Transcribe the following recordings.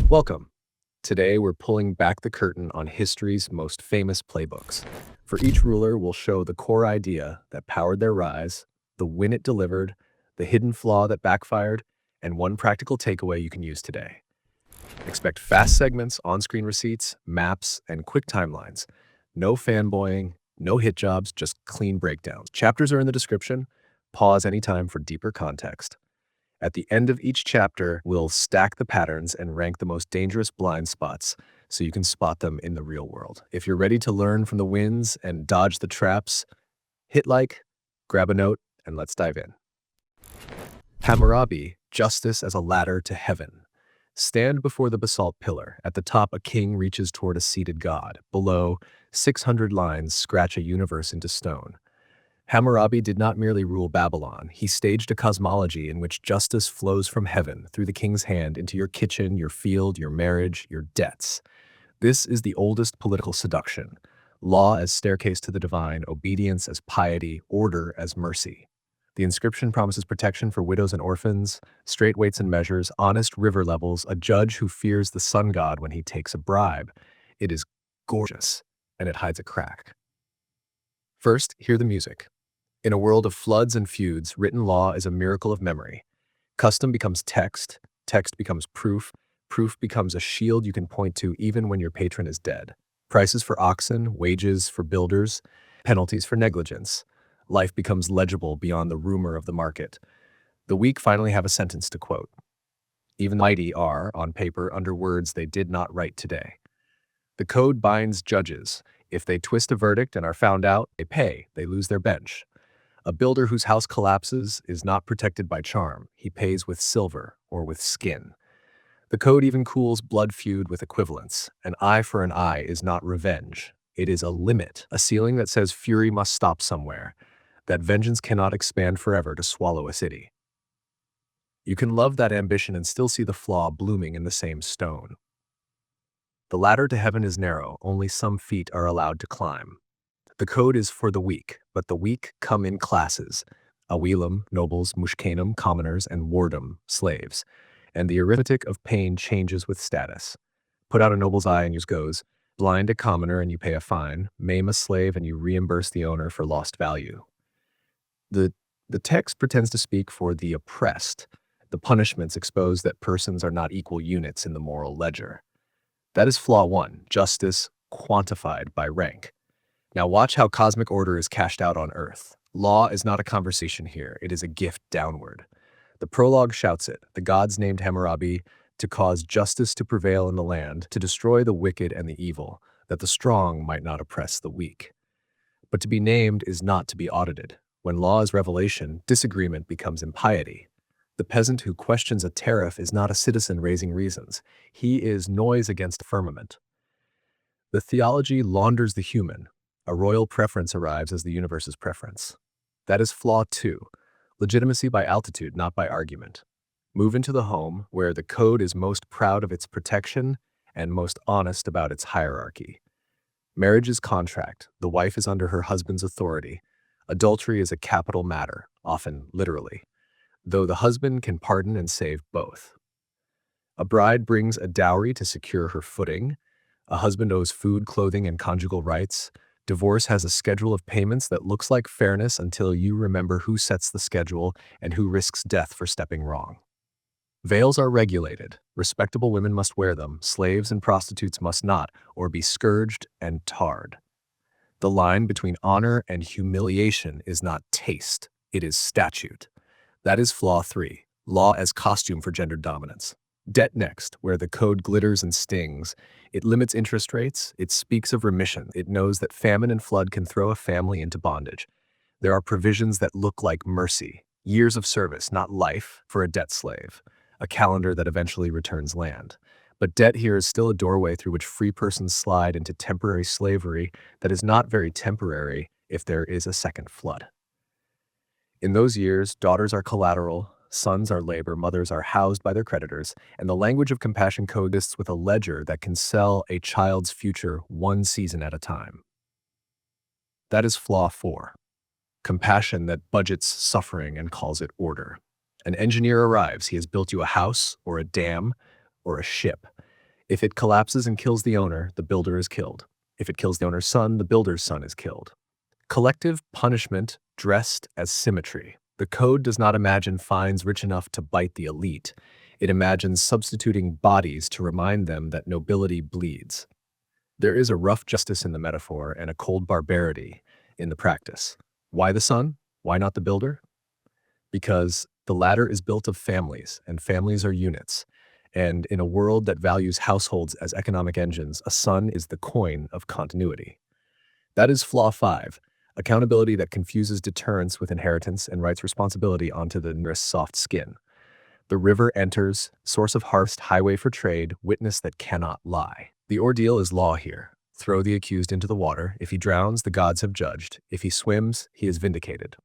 Welcome. Today we're pulling back the curtain on history's most famous playbooks. For each ruler, we'll show the core idea that powered their rise, the win it delivered, the hidden flaw that backfired, and one practical takeaway you can use today. Expect fast segments, on-screen receipts, maps, and quick timelines. No fanboying, no hit jobs, just clean breakdowns. Chapters are in the description. Pause anytime for deeper context. At the end of each chapter, we'll stack the patterns and rank the most dangerous blind spots so you can spot them in the real world. If you're ready to learn from the wins and dodge the traps, hit like, grab a note, and let's dive in. Hammurabi, justice as a ladder to heaven. Stand before the basalt pillar. At the top, a king reaches toward a seated god. Below, 600 lines scratch a universe into stone. Hammurabi did not merely rule Babylon. He staged a cosmology in which justice flows from heaven through the king's hand into your kitchen, your field, your marriage, your debts. This is the oldest political seduction. Law as staircase to the divine, obedience as piety, order as mercy. The inscription promises protection for widows and orphans, straight weights and measures, honest river levels, a judge who fears the sun god when he takes a bribe. It is gorgeous, and it hides a crack. First, hear the music. In a world of floods and feuds, written law is a miracle of memory. Custom becomes text, text becomes proof, proof becomes a shield you can point to even when your patron is dead. Prices for oxen, wages for builders, penalties for negligence. Life becomes legible beyond the rumor of the market. The weak finally have a sentence to quote. Even the mighty are, on paper, under words they did not write today. The code binds judges. If they twist a verdict and are found out, they pay, they lose their bench. A builder whose house collapses is not protected by charm. He pays with silver or with skin. The code even cools blood feud with equivalence. An eye for an eye is not revenge. It is a limit, a ceiling that says fury must stop somewhere, that vengeance cannot expand forever to swallow a city. You can love that ambition and still see the flaw blooming in the same stone. The ladder to heaven is narrow, only some feet are allowed to climb. The code is for the weak, but the weak come in classes: awilam, nobles, mushkanum, commoners, and wardum, slaves. And the arithmetic of pain changes with status. Put out a noble's eye and use goes, blind a commoner and you pay a fine, maim a slave and you reimburse the owner for lost value. The text pretends to speak for the oppressed. The punishments expose that persons are not equal units in the moral ledger. That is flaw one, justice quantified by rank. Now watch how cosmic order is cashed out on earth. Law is not a conversation here, it is a gift downward. The prologue shouts it. The gods named Hammurabi to cause justice to prevail in the land, to destroy the wicked and the evil, that the strong might not oppress the weak. But to be named is not to be audited. When law is revelation, disagreement becomes impiety. The peasant who questions a tariff is not a citizen raising reasons. He is noise against the firmament. The theology launders the human. A royal preference arrives as the universe's preference. That is flaw two, legitimacy by altitude, not by argument. Move into the home where the code is most proud of its protection and most honest about its hierarchy. Marriage is contract. The wife is under her husband's authority. Adultery is a capital matter, often literally, though the husband can pardon and save both. A bride brings a dowry to secure her footing. A husband owes food, clothing, and conjugal rights. Divorce has a schedule of payments that looks like fairness until you remember who sets the schedule and who risks death for stepping wrong. Veils are regulated. Respectable women must wear them. Slaves and prostitutes must not, or be scourged and tarred. The line between honor and humiliation is not taste, it is statute. That is flaw three, law as costume for gendered dominance. Debt next, where the code glitters and stings. It limits interest rates, it speaks of remission, it knows that famine and flood can throw a family into bondage. There are provisions that look like mercy, years of service, not life, for a debt slave, a calendar that eventually returns land. But debt here is still a doorway through which free persons slide into temporary slavery that is not very temporary if there is a second flood. In those years, daughters are collateral, sons are labor, mothers are housed by their creditors, and the language of compassion coexists with a ledger that can sell a child's future one season at a time. That is flaw four, compassion that budgets suffering and calls it order. An engineer arrives, he has built you a house or a dam or a ship. If it collapses and kills the owner, the builder is killed. If it kills the owner's son, the builder's son is killed. Collective punishment dressed as symmetry. The code does not imagine fines rich enough to bite the elite. It imagines substituting bodies to remind them that nobility bleeds. There is a rough justice in the metaphor and a cold barbarity in the practice. Why the son? Why not the builder? Because the latter is built of families, and families are units. And in a world that values households as economic engines, a son is the coin of continuity. That is flaw 5, accountability that confuses deterrence with inheritance and writes responsibility onto the nearest soft skin. The river enters, source of harvest, highway for trade, witness that cannot lie. The ordeal is law here. Throw the accused into the water. If he drowns, the gods have judged. If he swims, he is vindicated.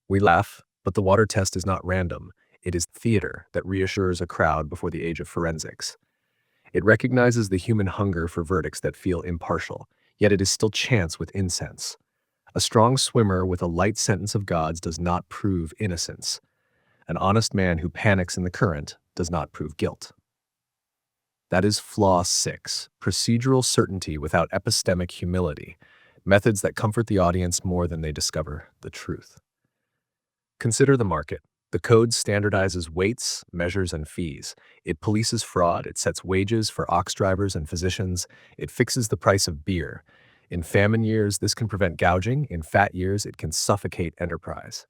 We laugh, but the water test is not random. It is theater that reassures a crowd before the age of forensics. It recognizes the human hunger for verdicts that feel impartial, yet it is still chance with incense. A strong swimmer with a light sentence of gods does not prove innocence. An honest man who panics in the current does not prove guilt. That is flaw 6, procedural certainty without epistemic humility, methods that comfort the audience more than they discover the truth. Consider the market. The code standardizes weights, measures, and fees. It polices fraud. It sets wages for ox drivers and physicians. It fixes the price of beer. In famine years, this can prevent gouging. In fat years, it can suffocate enterprise.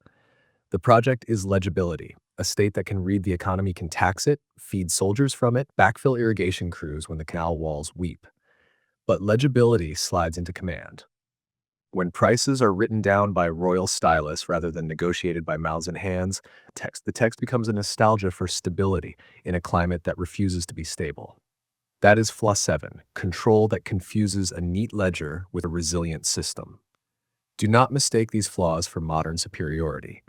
The project is legibility. A state that can read the economy can tax it, feed soldiers from it, backfill irrigation crews when the canal walls weep. But legibility slides into command. When prices are written down by royal stylists rather than negotiated by mouths and hands, the text becomes a nostalgia for stability in a climate that refuses to be stable. That is flaw 7, control that confuses a neat ledger with a resilient system. Do not mistake these flaws for modern superiority.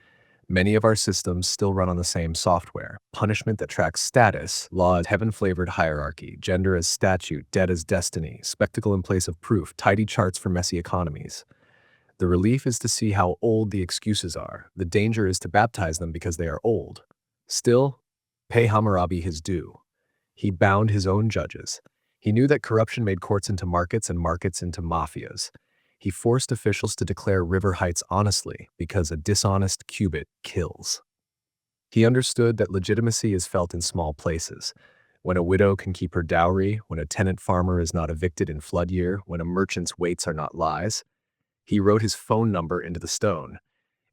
Many of our systems still run on the same software. Punishment that tracks status, law as heaven-flavored hierarchy, gender as statute, debt as destiny, spectacle in place of proof, tidy charts for messy economies. The relief is to see how old the excuses are. The danger is to baptize them because they are old. Still, pay Hammurabi his due. He bound his own judges. He knew that corruption made courts into markets and markets into mafias. He forced officials to declare river heights honestly because a dishonest cubit kills. He understood that legitimacy is felt in small places. When a widow can keep her dowry, when a tenant farmer is not evicted in flood year, when a merchant's weights are not lies. He wrote his phone number into the stone.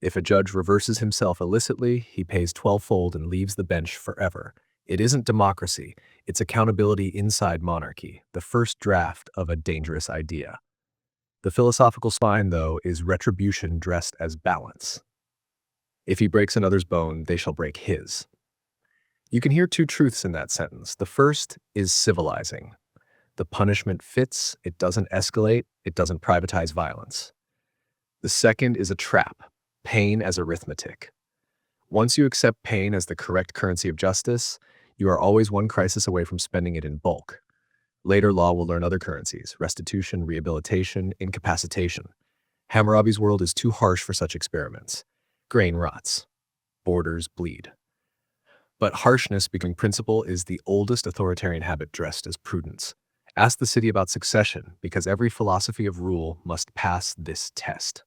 If a judge reverses himself illicitly, he pays 12-fold and leaves the bench forever. It isn't democracy, it's accountability inside monarchy, the first draft of a dangerous idea. The philosophical spine, though, is retribution dressed as balance. If he breaks another's bone, they shall break his. You can hear two truths in that sentence. The first is civilizing. The punishment fits, it doesn't escalate, it doesn't privatize violence. The second is a trap, pain as arithmetic. Once you accept pain as the correct currency of justice, you are always one crisis away from spending it in bulk. Later law will learn other currencies: restitution, rehabilitation, incapacitation. Hammurabi's world is too harsh for such experiments. Grain rots. Borders bleed. But harshness becoming principle is the oldest authoritarian habit dressed as prudence. Ask the city about succession, because every philosophy of rule must pass this test.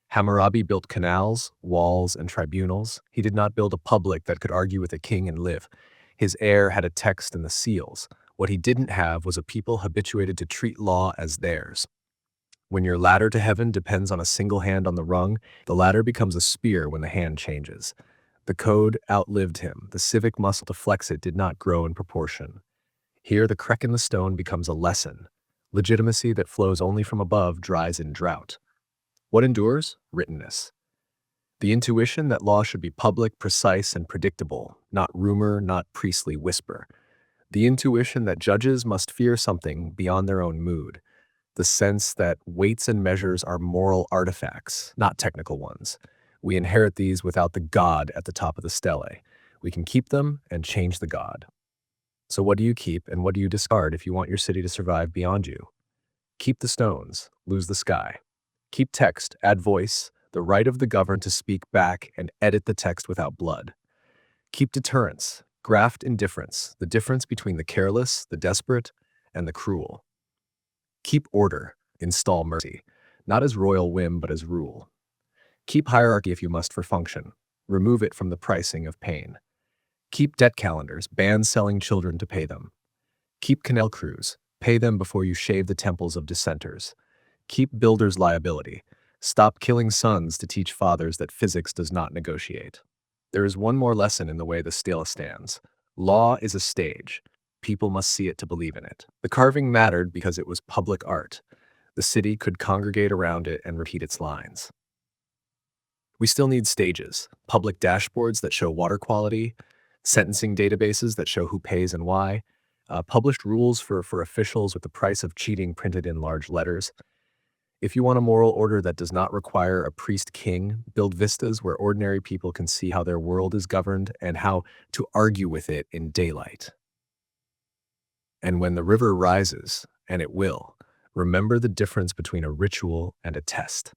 Hammurabi built canals, walls, and tribunals. He did not build a public that could argue with a king and live. His heir had a text and the seals. What he didn't have was a people habituated to treat law as theirs. When your ladder to heaven depends on a single hand on the rung, the ladder becomes a spear when the hand changes. The code outlived him. The civic muscle to flex it did not grow in proportion. Here, the crack in the stone becomes a lesson. Legitimacy that flows only from above dries in drought. What endures? Writtenness. The intuition that law should be public, precise, and predictable, not rumor, not priestly whisper. The intuition that judges must fear something beyond their own mood. The sense that weights and measures are moral artifacts, not technical ones. We inherit these without the God at the top of the stele. We can keep them and change the God. So what do you keep and what do you discard if you want your city to survive beyond you? Keep the stones, lose the sky. Keep text, add voice, the right of the governed to speak back and edit the text without blood. Keep deterrence, Graft indifference, the difference between the careless, the desperate, and the cruel. Keep order, install mercy, not as royal whim but as rule. Keep hierarchy if you must for function. Remove it from the pricing of pain. Keep debt calendars, ban selling children to pay them. Keep canal crews, pay them before you shave the temples of dissenters. Keep builders' liability. Stop killing sons to teach fathers that physics does not negotiate. There is one more lesson in the way the stela stands. Law is a stage. People must see it to believe in it. The carving mattered because it was public art. The city could congregate around it and repeat its lines. We still need stages, public dashboards that show water quality, sentencing databases that show who pays and why, published rules for officials with the price of cheating printed in large letters. If you want a moral order that does not require a priest king, build vistas where ordinary people can see how their world is governed and how to argue with it in daylight. And when the river rises, and it will, remember the difference between a ritual and a test.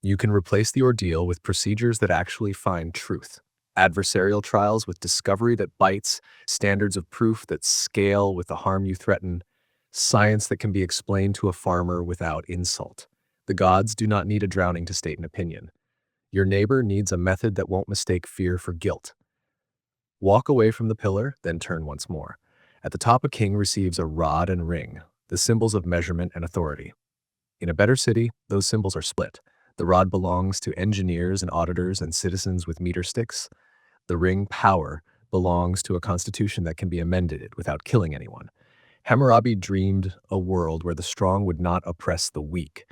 You can replace the ordeal with procedures that actually find truth. Adversarial trials with discovery that bites, standards of proof that scale with the harm you threaten, science that can be explained to a farmer without insult. The gods do not need a drowning to state an opinion. Your neighbor needs a method that won't mistake fear for guilt. Walk away from the pillar, then turn once more. At the top, a king receives a rod and ring, the symbols of measurement and authority. In a better city, those symbols are split. The rod belongs to engineers and auditors and citizens with meter sticks. The ring, power, belongs to a constitution that can be amended without killing anyone. Hammurabi dreamed a world where the strong would not oppress the weak.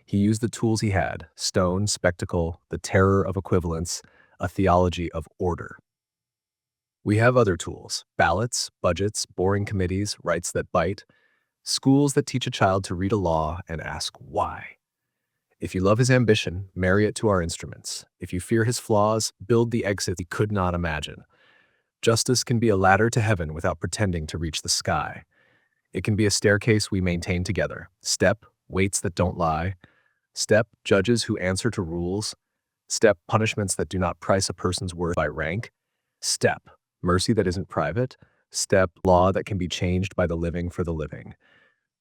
He used the tools he had: stone, spectacle, the terror of equivalence, a theology of order. We have other tools: ballots, budgets, boring committees, rights that bite, schools that teach a child to read a law and ask why. If you love his ambition, marry it to our instruments. If you fear his flaws, build the exit he could not imagine. Justice can be a ladder to heaven without pretending to reach the sky. It can be a staircase we maintain together. Step, weights that don't lie. Step, judges who answer to rules. Step, punishments that do not price a person's worth by rank. Step, mercy that isn't private. Step, law that can be changed by the living for the living.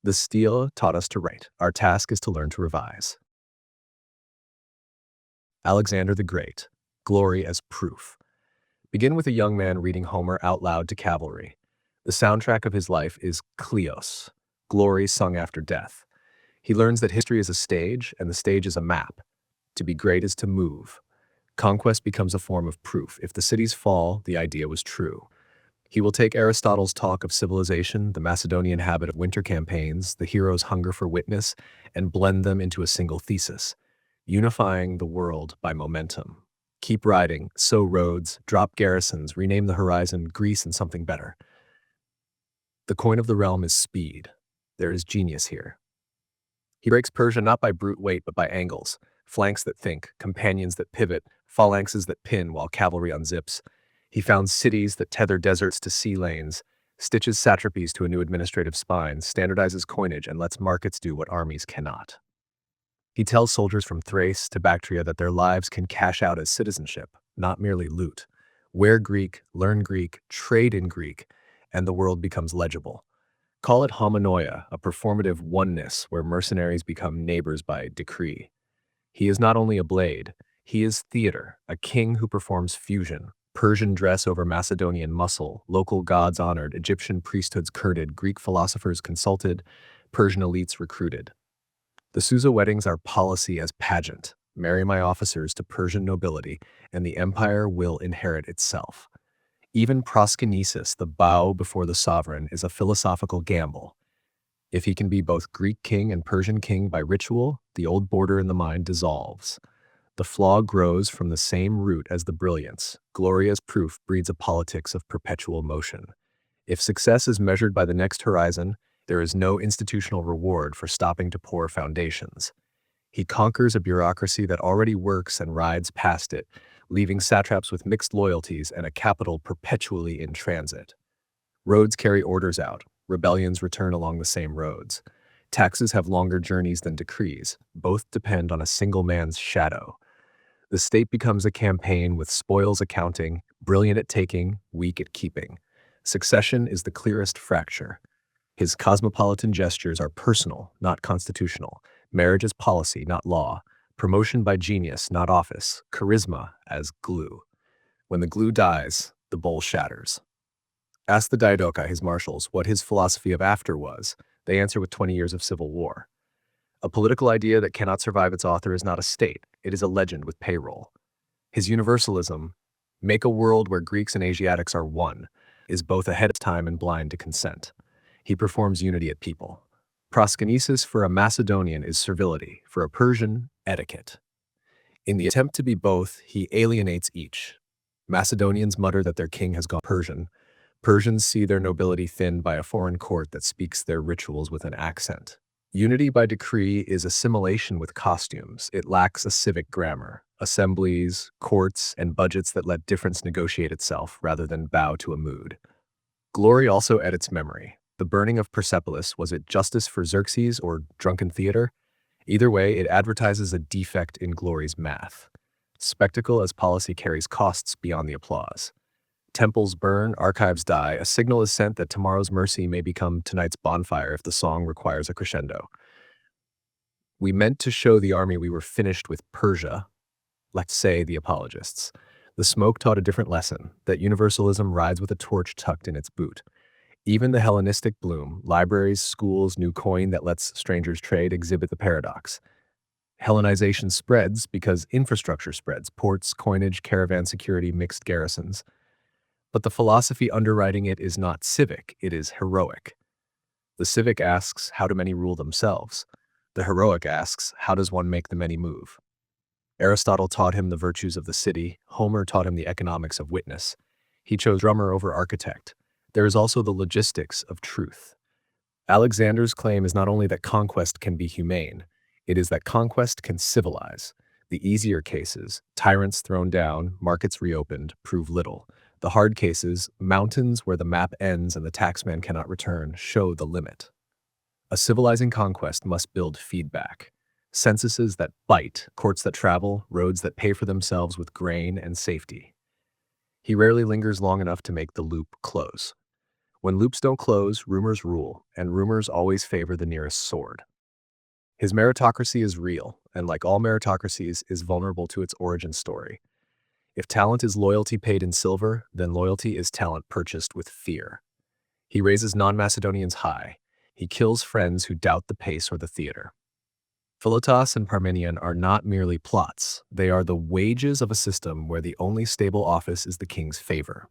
The stele taught us to write. Our task is to learn to revise. Alexander the Great, glory as proof. Begin with a young man reading Homer out loud to cavalry. The soundtrack of his life is Kleos, glory sung after death. He learns that history is a stage, and the stage is a map. To be great is to move. Conquest becomes a form of proof. If the cities fall, the idea was true. He will take Aristotle's talk of civilization, the Macedonian habit of winter campaigns, the hero's hunger for witness, and blend them into a single thesis, unifying the world by momentum. Keep riding, sow roads, drop garrisons, rename the horizon, Greece and something better. The coin of the realm is speed. There is genius here. He breaks Persia not by brute weight but by angles, flanks that think, companions that pivot, phalanxes that pin while cavalry unzips. He founds cities that tether deserts to sea lanes, stitches satrapies to a new administrative spine, standardizes coinage, and lets markets do what armies cannot. He tells soldiers from Thrace to Bactria that their lives can cash out as citizenship, not merely loot. Wear Greek, learn Greek, trade in Greek, and the world becomes legible. Call it homonoia, a performative oneness where mercenaries become neighbors by decree. He is not only a blade, he is theater, a king who performs fusion. Persian dress over Macedonian muscle, local gods honored, Egyptian priesthoods courted, Greek philosophers consulted, Persian elites recruited. The Susa weddings are policy as pageant. Marry my officers to Persian nobility, and the empire will inherit itself. Even proskynesis, the bow before the sovereign, is a philosophical gamble. If he can be both Greek king and Persian king by ritual, the old border in the mind dissolves. The flaw grows from the same root as the brilliance. Glory as proof breeds a politics of perpetual motion. If success is measured by the next horizon, there is no institutional reward for stopping to pour foundations. He conquers a bureaucracy that already works and rides past it, leaving satraps with mixed loyalties and a capital perpetually in transit. Roads carry orders out. Rebellions return along the same roads. Taxes have longer journeys than decrees. Both depend on a single man's shadow. The state becomes a campaign with spoils accounting, brilliant at taking, weak at keeping. Succession is the clearest fracture. His cosmopolitan gestures are personal, not constitutional. Marriage is policy, not law. Promotion by genius, not office. Charisma as glue. When the glue dies, the bowl shatters. Ask the Diadochi, his marshals, what his philosophy of after was. They answer with 20 years of civil war. A political idea that cannot survive its author is not a state, it is a legend with payroll. His universalism, make a world where Greeks and Asiatics are one, is both ahead of time and blind to consent. He performs unity at people. Proskynesis for a Macedonian is servility, for a Persian, etiquette. In the attempt to be both, he alienates each. Macedonians mutter that their king has gone Persian. Persians see their nobility thinned by a foreign court that speaks their rituals with an accent. Unity by decree is assimilation with costumes. It lacks a civic grammar, assemblies, courts, and budgets that let difference negotiate itself rather than bow to a mood. Glory also edits memory. The burning of Persepolis, was it justice for Xerxes or drunken theater? Either way, it advertises a defect in glory's math. Spectacle as policy carries costs beyond the applause. Temples burn, archives die, a signal is sent that tomorrow's mercy may become tonight's bonfire if the song requires a crescendo. We meant to show the army we were finished with Persia, let's say the apologists. The smoke taught a different lesson, that universalism rides with a torch tucked in its boot. Even the Hellenistic bloom, libraries, schools, new coin that lets strangers trade, exhibit the paradox. Hellenization spreads because infrastructure spreads, ports, coinage, caravan security, mixed garrisons. But the philosophy underwriting it is not civic, it is heroic. The civic asks, how do many rule themselves? The heroic asks, how does one make the many move? Aristotle taught him the virtues of the city, Homer taught him the economics of witness. He chose drummer over architect. There is also the logistics of truth. Alexander's claim is not only that conquest can be humane, it is that conquest can civilize. The easier cases, tyrants thrown down, markets reopened, prove little. The hard cases, mountains where the map ends and the taxman cannot return, show the limit. A civilizing conquest must build feedback. Censuses that bite, courts that travel, roads that pay for themselves with grain and safety. He rarely lingers long enough to make the loop close. When loops don't close, rumors rule, and rumors always favor the nearest sword. His meritocracy is real, and like all meritocracies, is vulnerable to its origin story. If talent is loyalty paid in silver, then loyalty is talent purchased with fear. He raises non-Macedonians high. He kills friends who doubt the pace or the theater. Philotas and Parmenion are not merely plots. They are the wages of a system where the only stable office is the king's favor.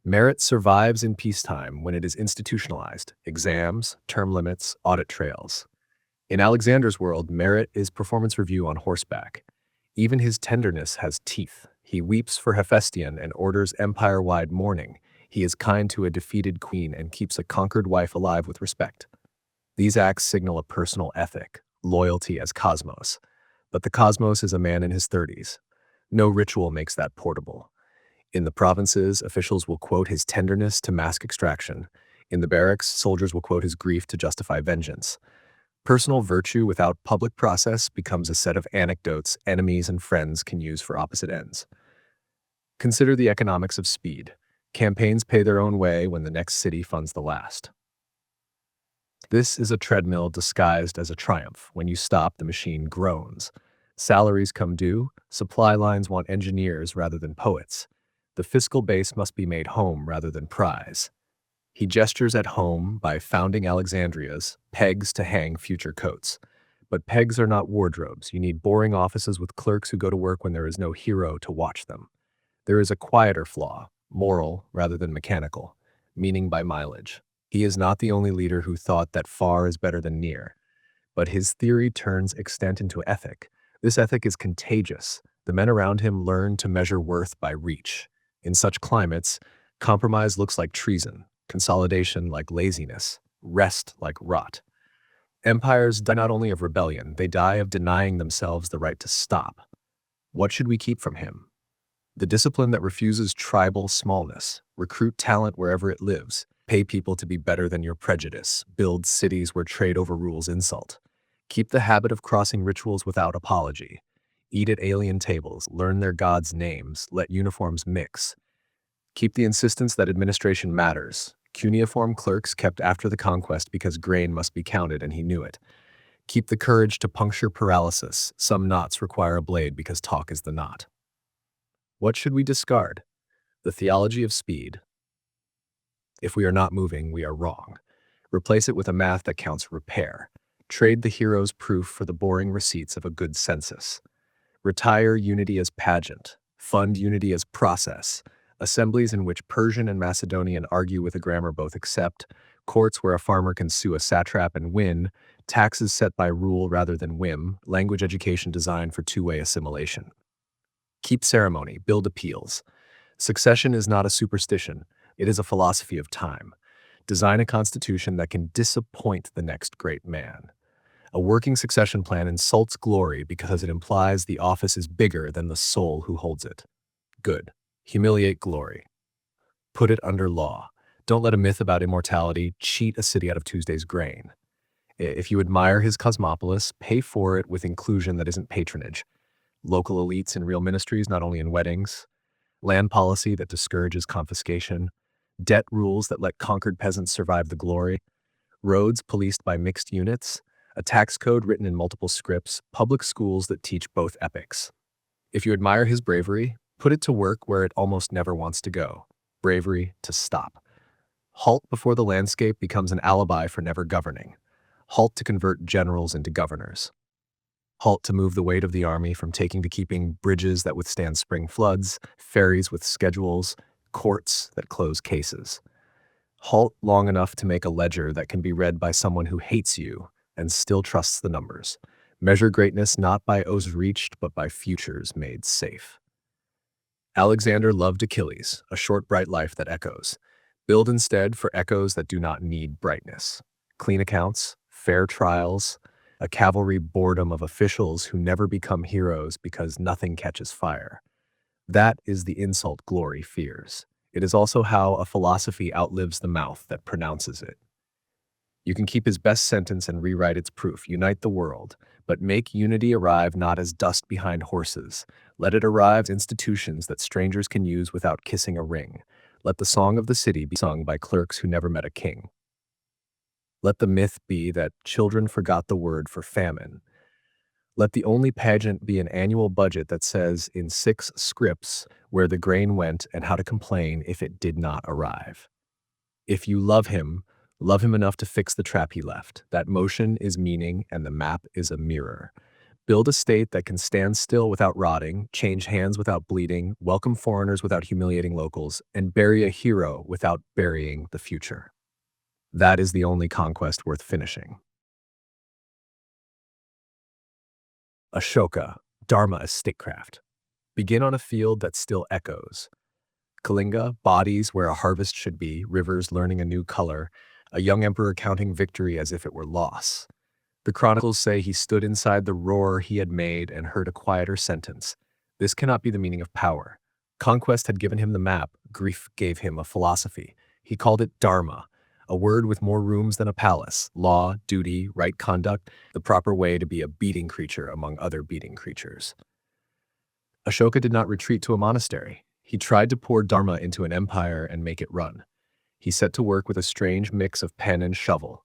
Merit survives in peacetime when it is institutionalized, exams, term limits, audit trails. In Alexander's world, merit is performance review on horseback. Even his tenderness has teeth. He weeps for Hephaestion and orders empire-wide mourning. He is kind to a defeated queen and keeps a conquered wife alive with respect. These acts signal a personal ethic, loyalty as cosmos. But the cosmos is a man in his 30s. No ritual makes that portable. In the provinces, officials will quote his tenderness to mask extraction. In the barracks, soldiers will quote his grief to justify vengeance. Personal virtue without public process becomes a set of anecdotes enemies and friends can use for opposite ends. Consider the economics of speed. Campaigns pay their own way when the next city funds the last. This is a treadmill disguised as a triumph. When you stop, the machine groans. Salaries come due. Supply lines want engineers rather than poets. The fiscal base must be made home rather than prize. He gestures at home by founding Alexandria's pegs to hang future coats. But pegs are not wardrobes. You need boring offices with clerks who go to work when there is no hero to watch them. There is a quieter flaw, moral rather than mechanical, meaning by mileage. He is not the only leader who thought that far is better than near, but his theory turns extent into ethic. This ethic is contagious. The men around him learn to measure worth by reach. In such climates, compromise looks like treason, consolidation like laziness, rest like rot. Empires die not only of rebellion, they die of denying themselves the right to stop. What should we keep from him? The discipline that refuses tribal smallness, recruit talent wherever it lives, pay people to be better than your prejudice, build cities where trade overrules insult. Keep the habit of crossing rituals without apology. Eat at alien tables, learn their gods' names, let uniforms mix. Keep the insistence that administration matters. Cuneiform clerks kept after the conquest because grain must be counted and he knew it. Keep the courage to puncture paralysis. Some knots require a blade because talk is the knot. What should we discard? The theology of speed. If we are not moving, we are wrong. Replace it with a math that counts repair. Trade the hero's proof for the boring receipts of a good census. Retire unity as pageant. Fund unity as process. Assemblies in which Persian and Macedonian argue with a grammar both accept. Courts where a farmer can sue a satrap and win. Taxes set by rule rather than whim. Language education designed for two-way assimilation. Keep ceremony. Build appeals. Succession is not a superstition. It is a philosophy of time. Design a constitution that can disappoint the next great man. A working succession plan insults glory because it implies the office is bigger than the soul who holds it. Good. Humiliate glory. Put it under law. Don't let a myth about immortality cheat a city out of Tuesday's grain. If you admire his cosmopolis, pay for it with inclusion that isn't patronage. Local elites in real ministries, not only in weddings. Land policy that discourages confiscation. Debt rules that let conquered peasants survive the glory. Roads policed by mixed units. A tax code written in multiple scripts. Public schools that teach both epics. If you admire his bravery, put it to work where it almost never wants to go. Bravery to stop. Halt before the landscape becomes an alibi for never governing. Halt to convert generals into governors. Halt to move the weight of the army from taking to keeping bridges that withstand spring floods, ferries with schedules, courts that close cases. Halt long enough to make a ledger that can be read by someone who hates you and still trusts the numbers. Measure greatness not by oaths reached, but by futures made safe. Alexander loved Achilles, a short, bright life that echoes. Build instead for echoes that do not need brightness. Clean accounts, fair trials, a cavalry boredom of officials who never become heroes because nothing catches fire. That is the insult glory fears. It is also how a philosophy outlives the mouth that pronounces it. You can keep his best sentence and rewrite its proof. Unite the world, but make unity arrive not as dust behind horses. Let it arrive as institutions that strangers can use without kissing a ring. Let the song of the city be sung by clerks who never met a king. Let the myth be that children forgot the word for famine. Let the only pageant be an annual budget that says in 6 scripts where the grain went and how to complain if it did not arrive. If you love him enough to fix the trap he left. That motion is meaning and the map is a mirror. Build a state that can stand still without rotting, change hands without bleeding, welcome foreigners without humiliating locals, and bury a hero without burying the future. That is the only conquest worth finishing. Ashoka, Dharma as statecraft. Begin on a field that still echoes. Kalinga, bodies where a harvest should be, rivers learning a new color, a young emperor counting victory as if it were loss. The chronicles say he stood inside the roar he had made and heard a quieter sentence. This cannot be the meaning of power. Conquest had given him the map, grief gave him a philosophy. He called it Dharma, a word with more rooms than a palace, law, duty, right conduct, the proper way to be a beating creature among other beating creatures. Ashoka did not retreat to a monastery. He tried to pour Dharma into an empire and make it run. He set to work with a strange mix of pen and shovel.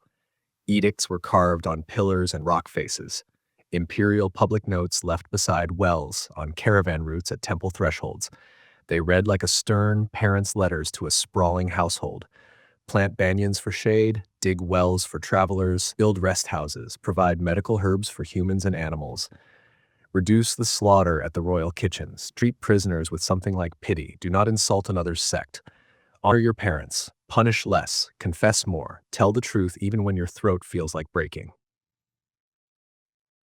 Edicts were carved on pillars and rock faces. Imperial public notes left beside wells on caravan routes at temple thresholds. They read like a stern parent's letters to a sprawling household. Plant banyans for shade, dig wells for travelers, build rest houses, provide medical herbs for humans and animals. Reduce the slaughter at the royal kitchens. Treat prisoners with something like pity. Do not insult another's sect. Honor your parents. Punish less. Confess more. Tell the truth even when your throat feels like breaking.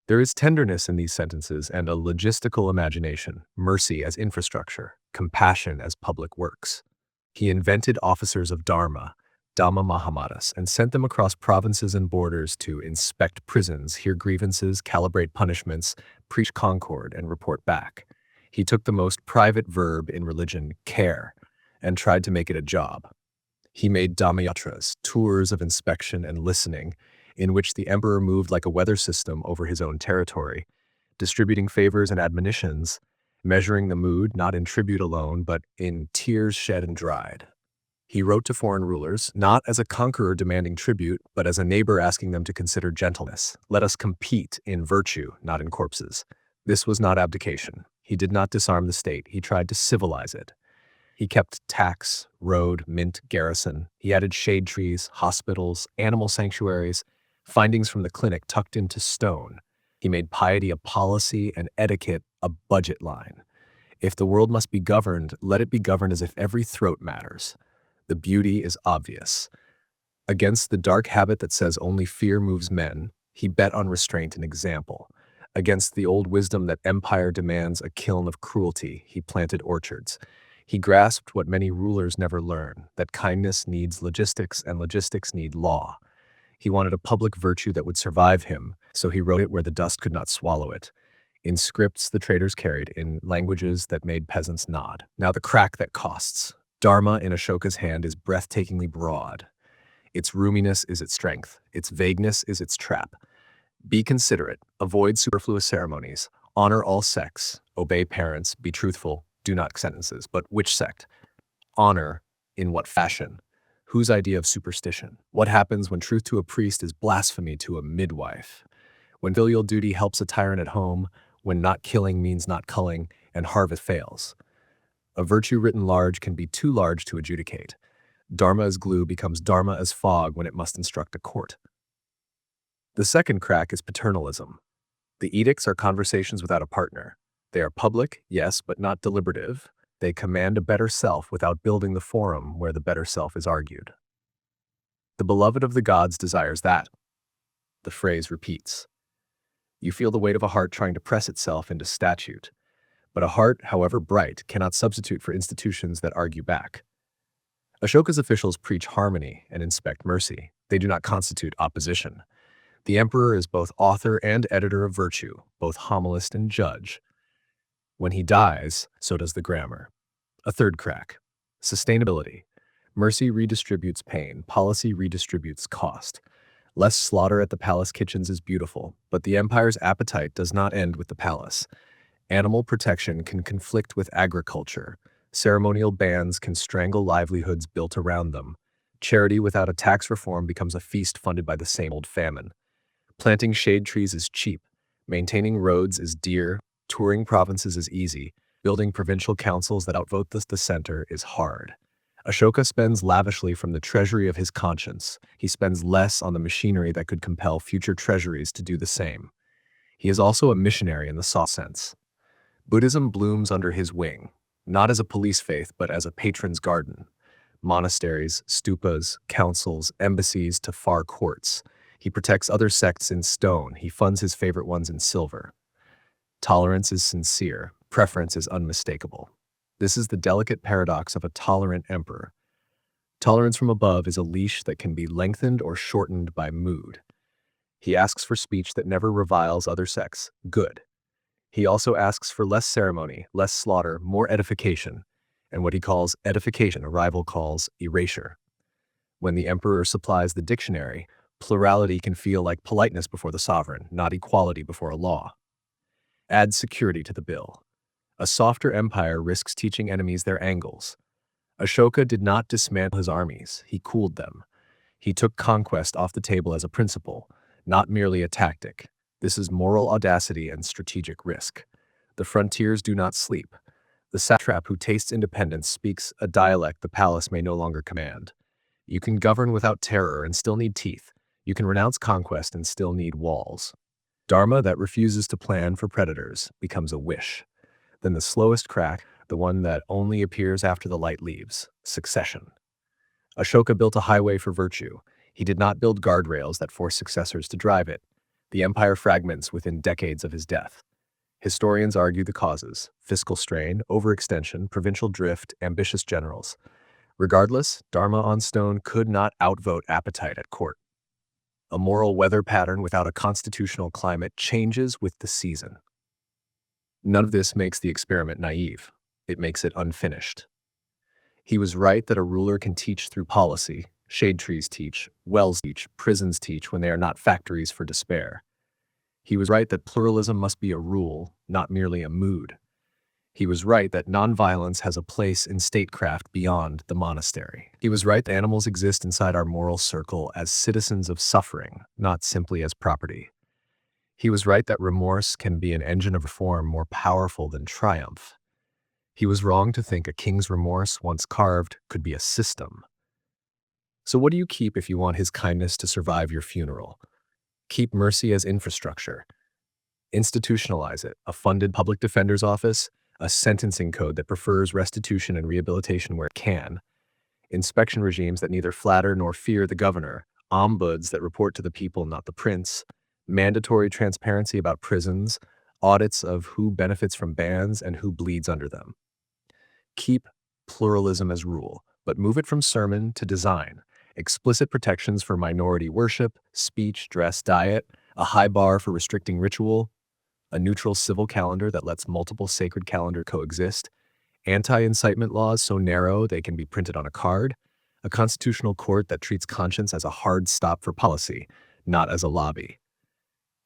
There is tenderness in these sentences and a logistical imagination, mercy as infrastructure, compassion as public works. He invented officers of Dharma, Dhamma Mahamadas, and sent them across provinces and borders to inspect prisons, hear grievances, calibrate punishments, preach concord, and report back. He took the most private verb in religion, care, and tried to make it a job. He made Dhammayatras, tours of inspection and listening, in which the emperor moved like a weather system over his own territory, distributing favors and admonitions, measuring the mood not in tribute alone, but in tears shed and dried. He wrote to foreign rulers, not as a conqueror demanding tribute, but as a neighbor asking them to consider gentleness. Let us compete in virtue, not in corpses. This was not abdication. He did not disarm the state. He tried to civilize it. He kept tax, road, mint, garrison. He added shade trees, hospitals, animal sanctuaries, findings from the clinic tucked into stone. He made piety a policy and etiquette a budget line. If the world must be governed, let it be governed as if every throat matters. The beauty is obvious. Against the dark habit that says only fear moves men, he bet on restraint and example. Against the old wisdom that empire demands a kiln of cruelty, he planted orchards. He grasped what many rulers never learn, that kindness needs logistics and logistics need law. He wanted a public virtue that would survive him, so he wrote it where the dust could not swallow it. In scripts the traders carried, in languages that made peasants nod. Now the crack that costs. Dharma in Ashoka's hand is breathtakingly broad. Its roominess is its strength. Its vagueness is its trap. Be considerate. Avoid superfluous ceremonies. Honor all sects. Obey parents. Be truthful. Do not sentences. But which sect? Honor. In what fashion? Whose idea of superstition? What happens when truth to a priest is blasphemy to a midwife? When filial duty helps a tyrant at home, when not killing means not culling, and harvest fails. A virtue written large can be too large to adjudicate. Dharma as glue becomes dharma as fog when it must instruct a court. The second crack is paternalism. The edicts are conversations without a partner. They are public, yes, but not deliberative. They command a better self without building the forum where the better self is argued. The beloved of the gods desires that. The phrase repeats. You feel the weight of a heart trying to press itself into statute. But a heart, however bright, cannot substitute for institutions that argue back. Ashoka's officials preach harmony and inspect mercy. They do not constitute opposition. The emperor is both author and editor of virtue, both homilist and judge. When he dies, so does the grammar. A third crack. Sustainability. Mercy redistributes pain. Policy redistributes cost. Less slaughter at the palace kitchens is beautiful, but the empire's appetite does not end with the palace. Animal protection can conflict with agriculture. Ceremonial bans can strangle livelihoods built around them. Charity without a tax reform becomes a feast funded by the same old famine. Planting shade trees is cheap. Maintaining roads is dear. Touring provinces is easy. Building provincial councils that outvote the center is hard. Ashoka spends lavishly from the treasury of his conscience. He spends less on the machinery that could compel future treasuries to do the same. He is also a missionary in the soft sense. Buddhism blooms under his wing, not as a police faith, but as a patron's garden. Monasteries, stupas, councils, embassies to far courts. He protects other sects in stone. He funds his favorite ones in silver. Tolerance is sincere. Preference is unmistakable. This is the delicate paradox of a tolerant emperor. Tolerance from above is a leash that can be lengthened or shortened by mood. He asks for speech that never reviles other sects. Good. He also asks for less ceremony, less slaughter, more edification, and what he calls edification, a rival calls erasure. When the emperor supplies the dictionary, plurality can feel like politeness before the sovereign, not equality before a law. Add security to the bill. A softer empire risks teaching enemies their angles. Ashoka did not dismantle his armies, he cooled them. He took conquest off the table as a principle, not merely a tactic. This is moral audacity and strategic risk. The frontiers do not sleep. The satrap who tastes independence speaks a dialect the palace may no longer command. You can govern without terror and still need teeth. You can renounce conquest and still need walls. Dharma that refuses to plan for predators becomes a wish. Then the slowest crack, the one that only appears after the light leaves, succession. Ashoka built a highway for virtue. He did not build guardrails that force successors to drive it. The empire fragments within decades of his death. Historians argue the causes: fiscal strain, overextension, provincial drift, ambitious generals. Regardless, Dharma on stone could not outvote appetite at court. A moral weather pattern without a constitutional climate changes with the season. None of this makes the experiment naive. It makes it unfinished. He was right that a ruler can teach through policy. Shade trees teach, wells teach, prisons teach when they are not factories for despair. He was right that pluralism must be a rule, not merely a mood. He was right that nonviolence has a place in statecraft beyond the monastery. He was right that animals exist inside our moral circle as citizens of suffering, not simply as property. He was right that remorse can be an engine of reform more powerful than triumph. He was wrong to think a king's remorse, once carved, could be a system. So what do you keep if you want his kindness to survive your funeral? Keep mercy as infrastructure. Institutionalize it, a funded public defender's office, a sentencing code that prefers restitution and rehabilitation where it can, inspection regimes that neither flatter nor fear the governor, ombuds that report to the people, not the prince, mandatory transparency about prisons, audits of who benefits from bans and who bleeds under them. Keep pluralism as rule, but move it from sermon to design. Explicit protections for minority worship, speech, dress, diet, a high bar for restricting ritual, a neutral civil calendar that lets multiple sacred calendar coexist, anti-incitement laws so narrow they can be printed on a card, a constitutional court that treats conscience as a hard stop for policy, not as a lobby.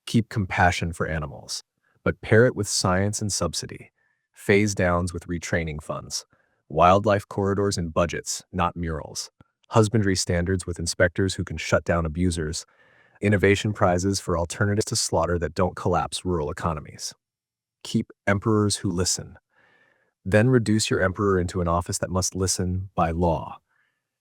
Keep compassion for animals, but pair it with science and subsidy, phase downs with retraining funds, wildlife corridors and budgets, not murals, husbandry standards with inspectors who can shut down abusers, innovation prizes for alternatives to slaughter that don't collapse rural economies. Keep emperors who listen. Then reduce your emperor into an office that must listen by law.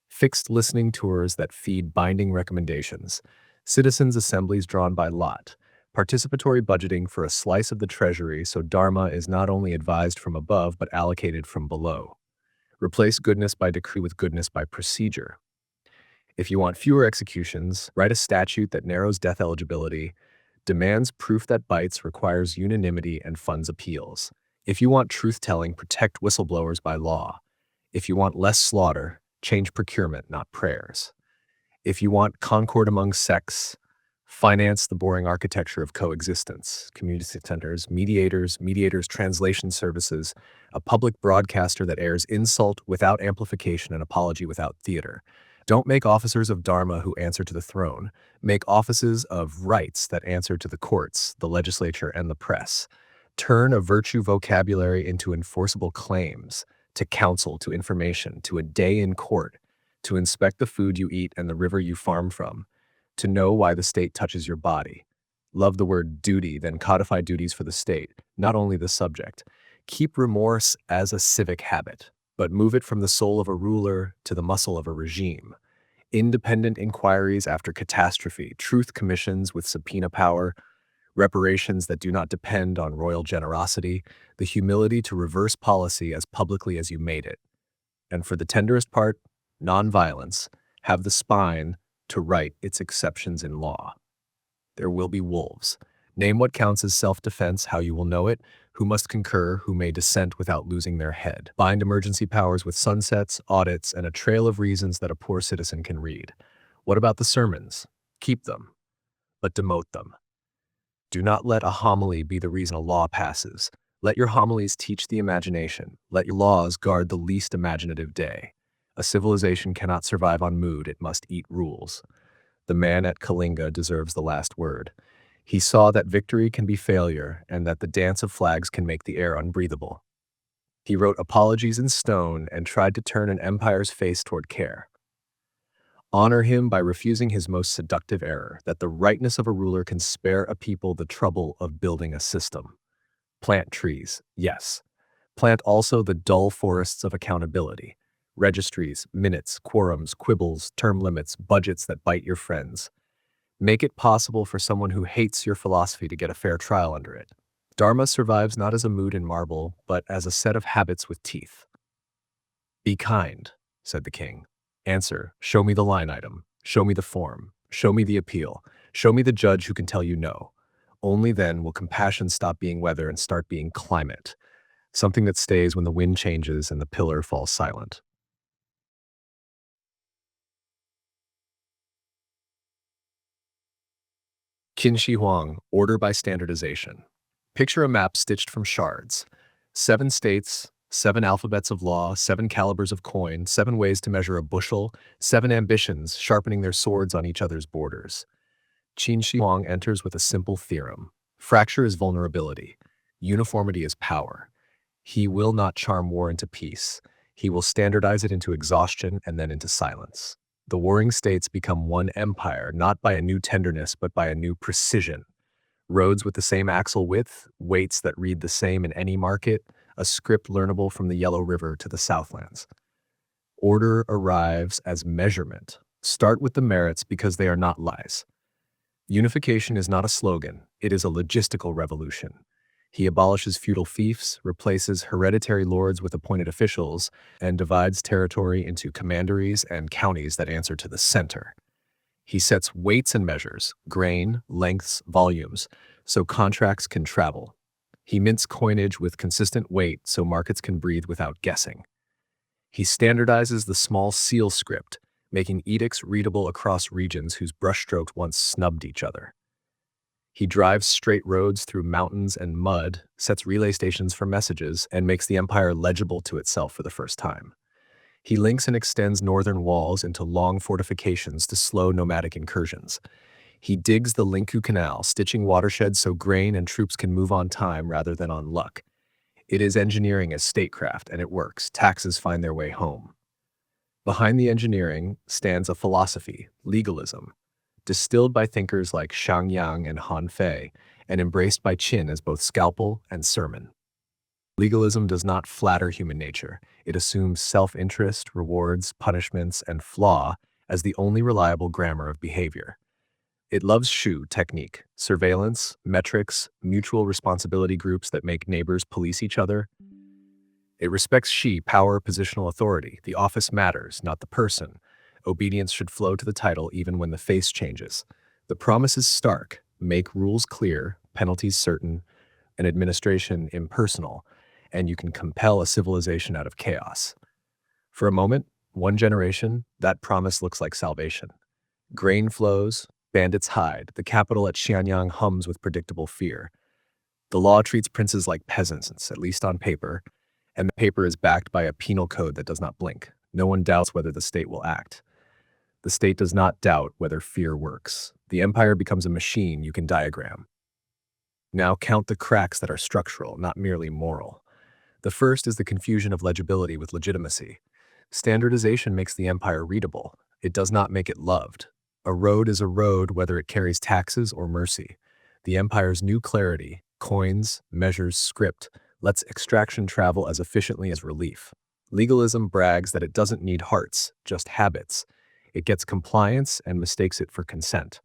Fixed listening tours that feed binding recommendations. Citizens' assemblies drawn by lot. Participatory budgeting for a slice of the treasury so Dharma is not only advised from above but allocated from below. Replace goodness by decree with goodness by procedure. If you want fewer executions, write a statute that narrows death eligibility, demands proof that bites, requires unanimity, and funds appeals. If you want truth-telling, protect whistleblowers by law. If you want less slaughter, change procurement, not prayers. If you want concord among sects, finance the boring architecture of coexistence, community centers, mediators, translation services, a public broadcaster that airs insult without amplification and apology without theater. Don't make officers of Dharma who answer to the throne. Make offices of rights that answer to the courts, the legislature, and the press. Turn a virtue vocabulary into enforceable claims, to counsel, to information, to a day in court, to inspect the food you eat and the river you farm from, to know why the state touches your body. Love the word duty, then codify duties for the state, not only the subject. Keep remorse as a civic habit, but move it from the soul of a ruler to the muscle of a regime. Independent inquiries after catastrophe, truth commissions with subpoena power, reparations that do not depend on royal generosity, the humility to reverse policy as publicly as you made it. And for the tenderest part, nonviolence, have the spine to write its exceptions in law. There will be wolves. Name what counts as self-defense, how you will know it, who must concur, who may dissent without losing their head. Bind emergency powers with sunsets, audits, and a trail of reasons that a poor citizen can read. What about the sermons? Keep them, but demote them. Do not let a homily be the reason a law passes. Let your homilies teach the imagination. Let your laws guard the least imaginative day. A civilization cannot survive on mood, it must eat rules. The man at Kalinga deserves the last word. He saw that victory can be failure and that the dance of flags can make the air unbreathable. He wrote apologies in stone and tried to turn an empire's face toward care. Honor him by refusing his most seductive error, that the rightness of a ruler can spare a people the trouble of building a system. Plant trees, yes. Plant also the dull forests of accountability. Registries, minutes, quorums, quibbles, term limits, budgets that bite your friends. Make it possible for someone who hates your philosophy to get a fair trial under it. Dharma survives not as a mood in marble, but as a set of habits with teeth. Be kind, said the king. Answer, show me the line item, show me the form, show me the appeal, show me the judge who can tell you no. Only then will compassion stop being weather and start being climate, something that stays when the wind changes and the pillar falls silent. Qui Shi Huang, order by standardization. Picture a map stitched from shards. 7 states, 7 alphabets of law, 7 calibers of coin, 7 ways to measure a bushel, 7 ambitions sharpening their swords on each other's borders. Qui Shi Huang enters with a simple theorem. Fracture is vulnerability. Uniformity is power. He will not charm war into peace. He will standardize it into exhaustion and then into silence. The warring states become one empire, not by a new tenderness, but by a new precision. Roads with the same axle width, weights that read the same in any market, a script learnable from the Yellow River to the Southlands. Order arrives as measurement. Start with the merits because they are not lies. Unification is not a slogan, it is a logistical revolution. He abolishes feudal fiefs, replaces hereditary lords with appointed officials, and divides territory into commanderies and counties that answer to the center. He sets weights and measures, grain, lengths, volumes, so contracts can travel. He mints coinage with consistent weight so markets can breathe without guessing. He standardizes the small seal script, making edicts readable across regions whose brushstrokes once snubbed each other. He drives straight roads through mountains and mud, sets relay stations for messages, and makes the empire legible to itself for the first time. He links and extends northern walls into long fortifications to slow nomadic incursions. He digs the Linku Canal, stitching watersheds so grain and troops can move on time rather than on luck. It is engineering as statecraft, and it works. Taxes find their way home. Behind the engineering stands a philosophy, legalism, distilled by thinkers like Shang Yang and Han Fei, and embraced by Qin as both scalpel and sermon. Legalism does not flatter human nature. It assumes self-interest, rewards, punishments, and flaw as the only reliable grammar of behavior. It loves shu technique, surveillance, metrics, mutual responsibility groups that make neighbors police each other. It respects shi, power, positional authority. The office matters, not the person. Obedience should flow to the title even when the face changes. The promise is stark, make rules clear, penalties certain, and administration impersonal, and you can compel a civilization out of chaos. For a moment, one generation, that promise looks like salvation. Grain flows, bandits hide, the capital at Xianyang hums with predictable fear. The law treats princes like peasants, at least on paper, and the paper is backed by a penal code that does not blink. No one doubts whether the state will act. The state does not doubt whether fear works. The empire becomes a machine you can diagram. Now count the cracks that are structural, not merely moral. The first is the confusion of legibility with legitimacy. Standardization makes the empire readable. It does not make it loved. A road is a road whether it carries taxes or mercy. The empire's new clarity, coins, measures, script, lets extraction travel as efficiently as relief. Legalism brags that it doesn't need hearts, just habits. It gets compliance and mistakes it for consent.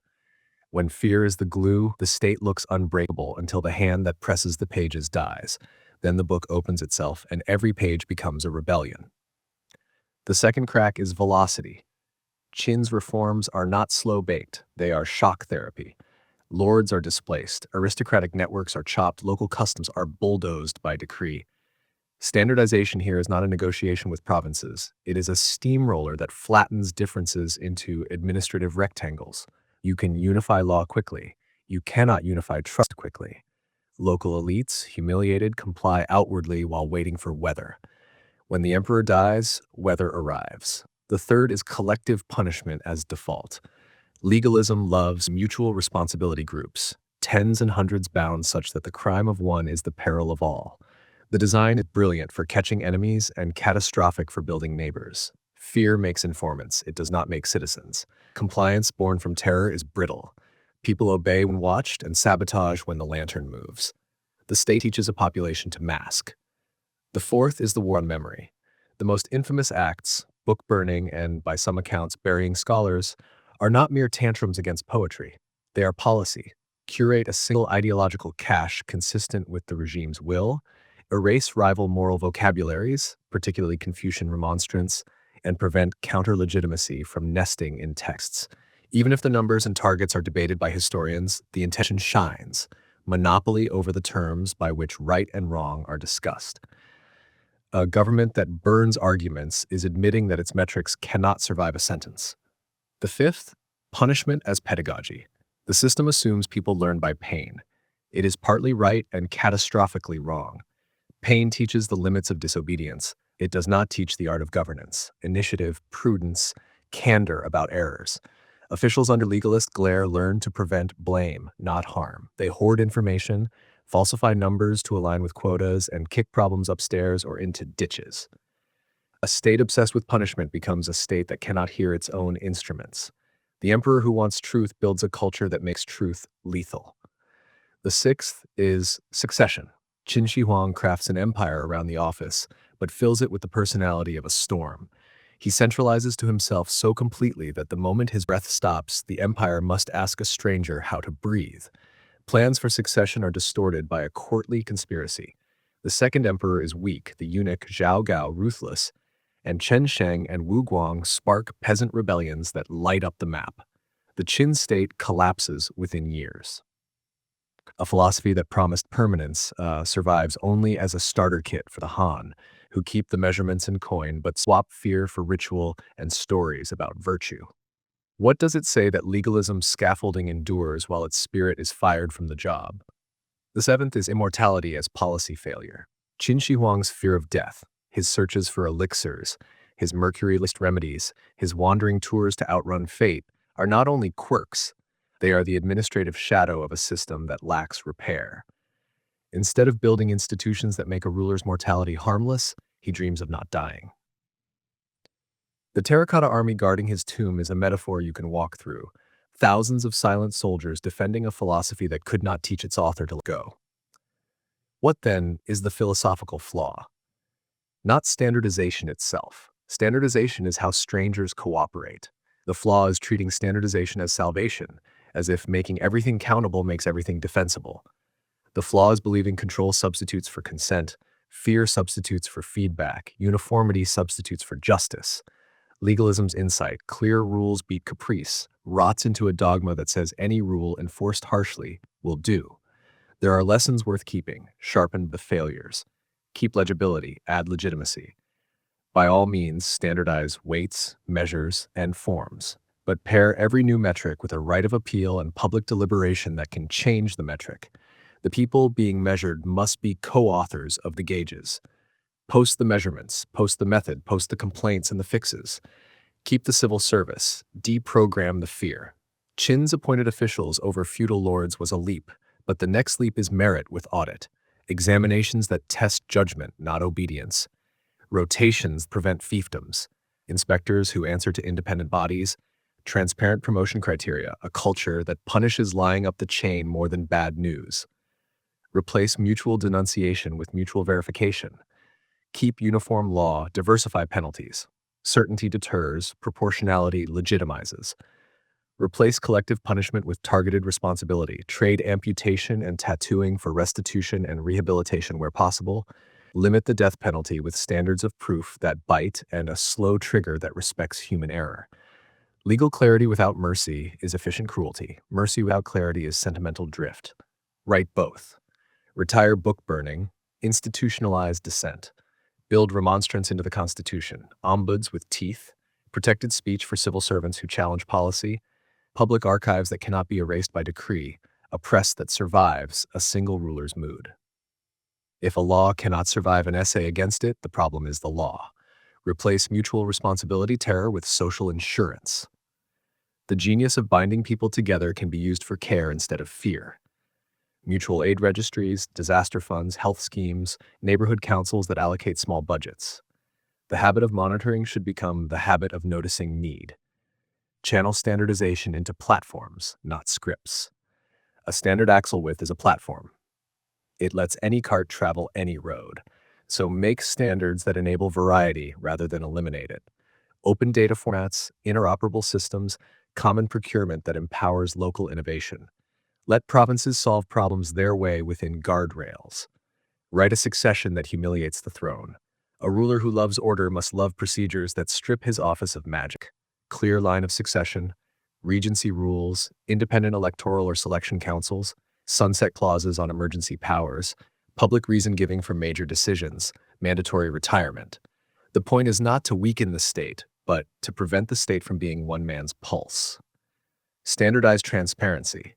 When fear is the glue, the state looks unbreakable until the hand that presses the pages dies. Then the book opens itself and every page becomes a rebellion. The second crack is velocity. Qin's reforms are not slow-baked, they are shock therapy. Lords are displaced, aristocratic networks are chopped, local customs are bulldozed by decree. Standardization here is not a negotiation with provinces. It is a steamroller that flattens differences into administrative rectangles. You can unify law quickly. You cannot unify trust quickly. Local elites, humiliated, comply outwardly while waiting for weather. When the emperor dies, weather arrives. The third is collective punishment as default. Legalism loves mutual responsibility groups, tens and hundreds bound such that the crime of one is the peril of all. The design is brilliant for catching enemies and catastrophic for building neighbors. Fear makes informants, it does not make citizens. Compliance born from terror is brittle. People obey when watched and sabotage when the lantern moves. The state teaches a population to mask. The fourth is the war on memory. The most infamous acts, book burning and, by some accounts, burying scholars, are not mere tantrums against poetry. They are policy. Curate a single ideological cache consistent with the regime's will, erase rival moral vocabularies, particularly Confucian remonstrance, and prevent counter-legitimacy from nesting in texts. Even if the numbers and targets are debated by historians, the intention shines. Monopoly over the terms by which right and wrong are discussed. A government that burns arguments is admitting that its metrics cannot survive a sentence. The fifth, punishment as pedagogy. The system assumes people learn by pain. It is partly right and catastrophically wrong. Pain teaches the limits of disobedience. It does not teach the art of governance, initiative, prudence, candor about errors. Officials under legalist glare learn to prevent blame, not harm. They hoard information, falsify numbers to align with quotas, and kick problems upstairs or into ditches. A state obsessed with punishment becomes a state that cannot hear its own instruments. The emperor who wants truth builds a culture that makes truth lethal. The sixth is succession. Qui Shi Huang crafts an empire around the office, but fills it with the personality of a storm. He centralizes to himself so completely that the moment his breath stops, the empire must ask a stranger how to breathe. Plans for succession are distorted by a courtly conspiracy. The second emperor is weak, the eunuch Zhao Gao ruthless, and Chen Sheng and Wu Guang spark peasant rebellions that light up the map. The Qin state collapses within years. A philosophy that promised permanence survives only as a starter kit for the Han, who keep the measurements in coin but swap fear for ritual and stories about virtue. What does it say that legalism's scaffolding endures while its spirit is fired from the job? The seventh is immortality as policy failure. Qui Shi Huang's fear of death, his searches for elixirs, his mercury-laced remedies, his wandering tours to outrun fate are not only quirks, they are the administrative shadow of a system that lacks repair. Instead of building institutions that make a ruler's mortality harmless, he dreams of not dying. The terracotta army guarding his tomb is a metaphor you can walk through. Thousands of silent soldiers defending a philosophy that could not teach its author to let go. What, then, is the philosophical flaw? Not standardization itself. Standardization is how strangers cooperate. The flaw is treating standardization as salvation, as if making everything countable makes everything defensible. The flaw is believing control substitutes for consent, fear substitutes for feedback, uniformity substitutes for justice. Legalism's insight, clear rules beat caprice, rots into a dogma that says any rule enforced harshly will do. There are lessons worth keeping, sharpen the failures. Keep legibility, add legitimacy. By all means, standardize weights, measures, and forms, but pair every new metric with a right of appeal and public deliberation that can change the metric. The people being measured must be co-authors of the gauges. Post the measurements, post the method, post the complaints and the fixes. Keep the civil service, deprogram the fear. Qin's appointed officials over feudal lords was a leap, but the next leap is merit with audit. Examinations that test judgment, not obedience. Rotations prevent fiefdoms. Inspectors who answer to independent bodies. Transparent promotion criteria, a culture that punishes lying up the chain more than bad news. Replace mutual denunciation with mutual verification. Keep uniform law, diversify penalties. Certainty deters, proportionality legitimizes. Replace collective punishment with targeted responsibility. Trade amputation and tattooing for restitution and rehabilitation where possible. Limit the death penalty with standards of proof that bite and a slow trigger that respects human error. Legal clarity without mercy is efficient cruelty. Mercy without clarity is sentimental drift. Write both. Retire book burning. Institutionalize dissent. Build remonstrance into the Constitution. Ombuds with teeth. Protected speech for civil servants who challenge policy. Public archives that cannot be erased by decree. A press that survives a single ruler's mood. If a law cannot survive an essay against it, the problem is the law. Replace mutual responsibility terror with social insurance. The genius of binding people together can be used for care instead of fear. Mutual aid registries, disaster funds, health schemes, neighborhood councils that allocate small budgets. The habit of monitoring should become the habit of noticing need. Channel standardization into platforms, not scripts. A standard axle width is a platform. It lets any cart travel any road. So make standards that enable variety rather than eliminate it. Open data formats, interoperable systems, common procurement that empowers local innovation. Let provinces solve problems their way within guardrails. Write a succession that humiliates the throne. A ruler who loves order must love procedures that strip his office of magic. Clear line of succession, regency rules, independent electoral or selection councils, sunset clauses on emergency powers, public reason giving for major decisions, mandatory retirement. The point is not to weaken the state, but to prevent the state from being one man's pulse. Standardized transparency.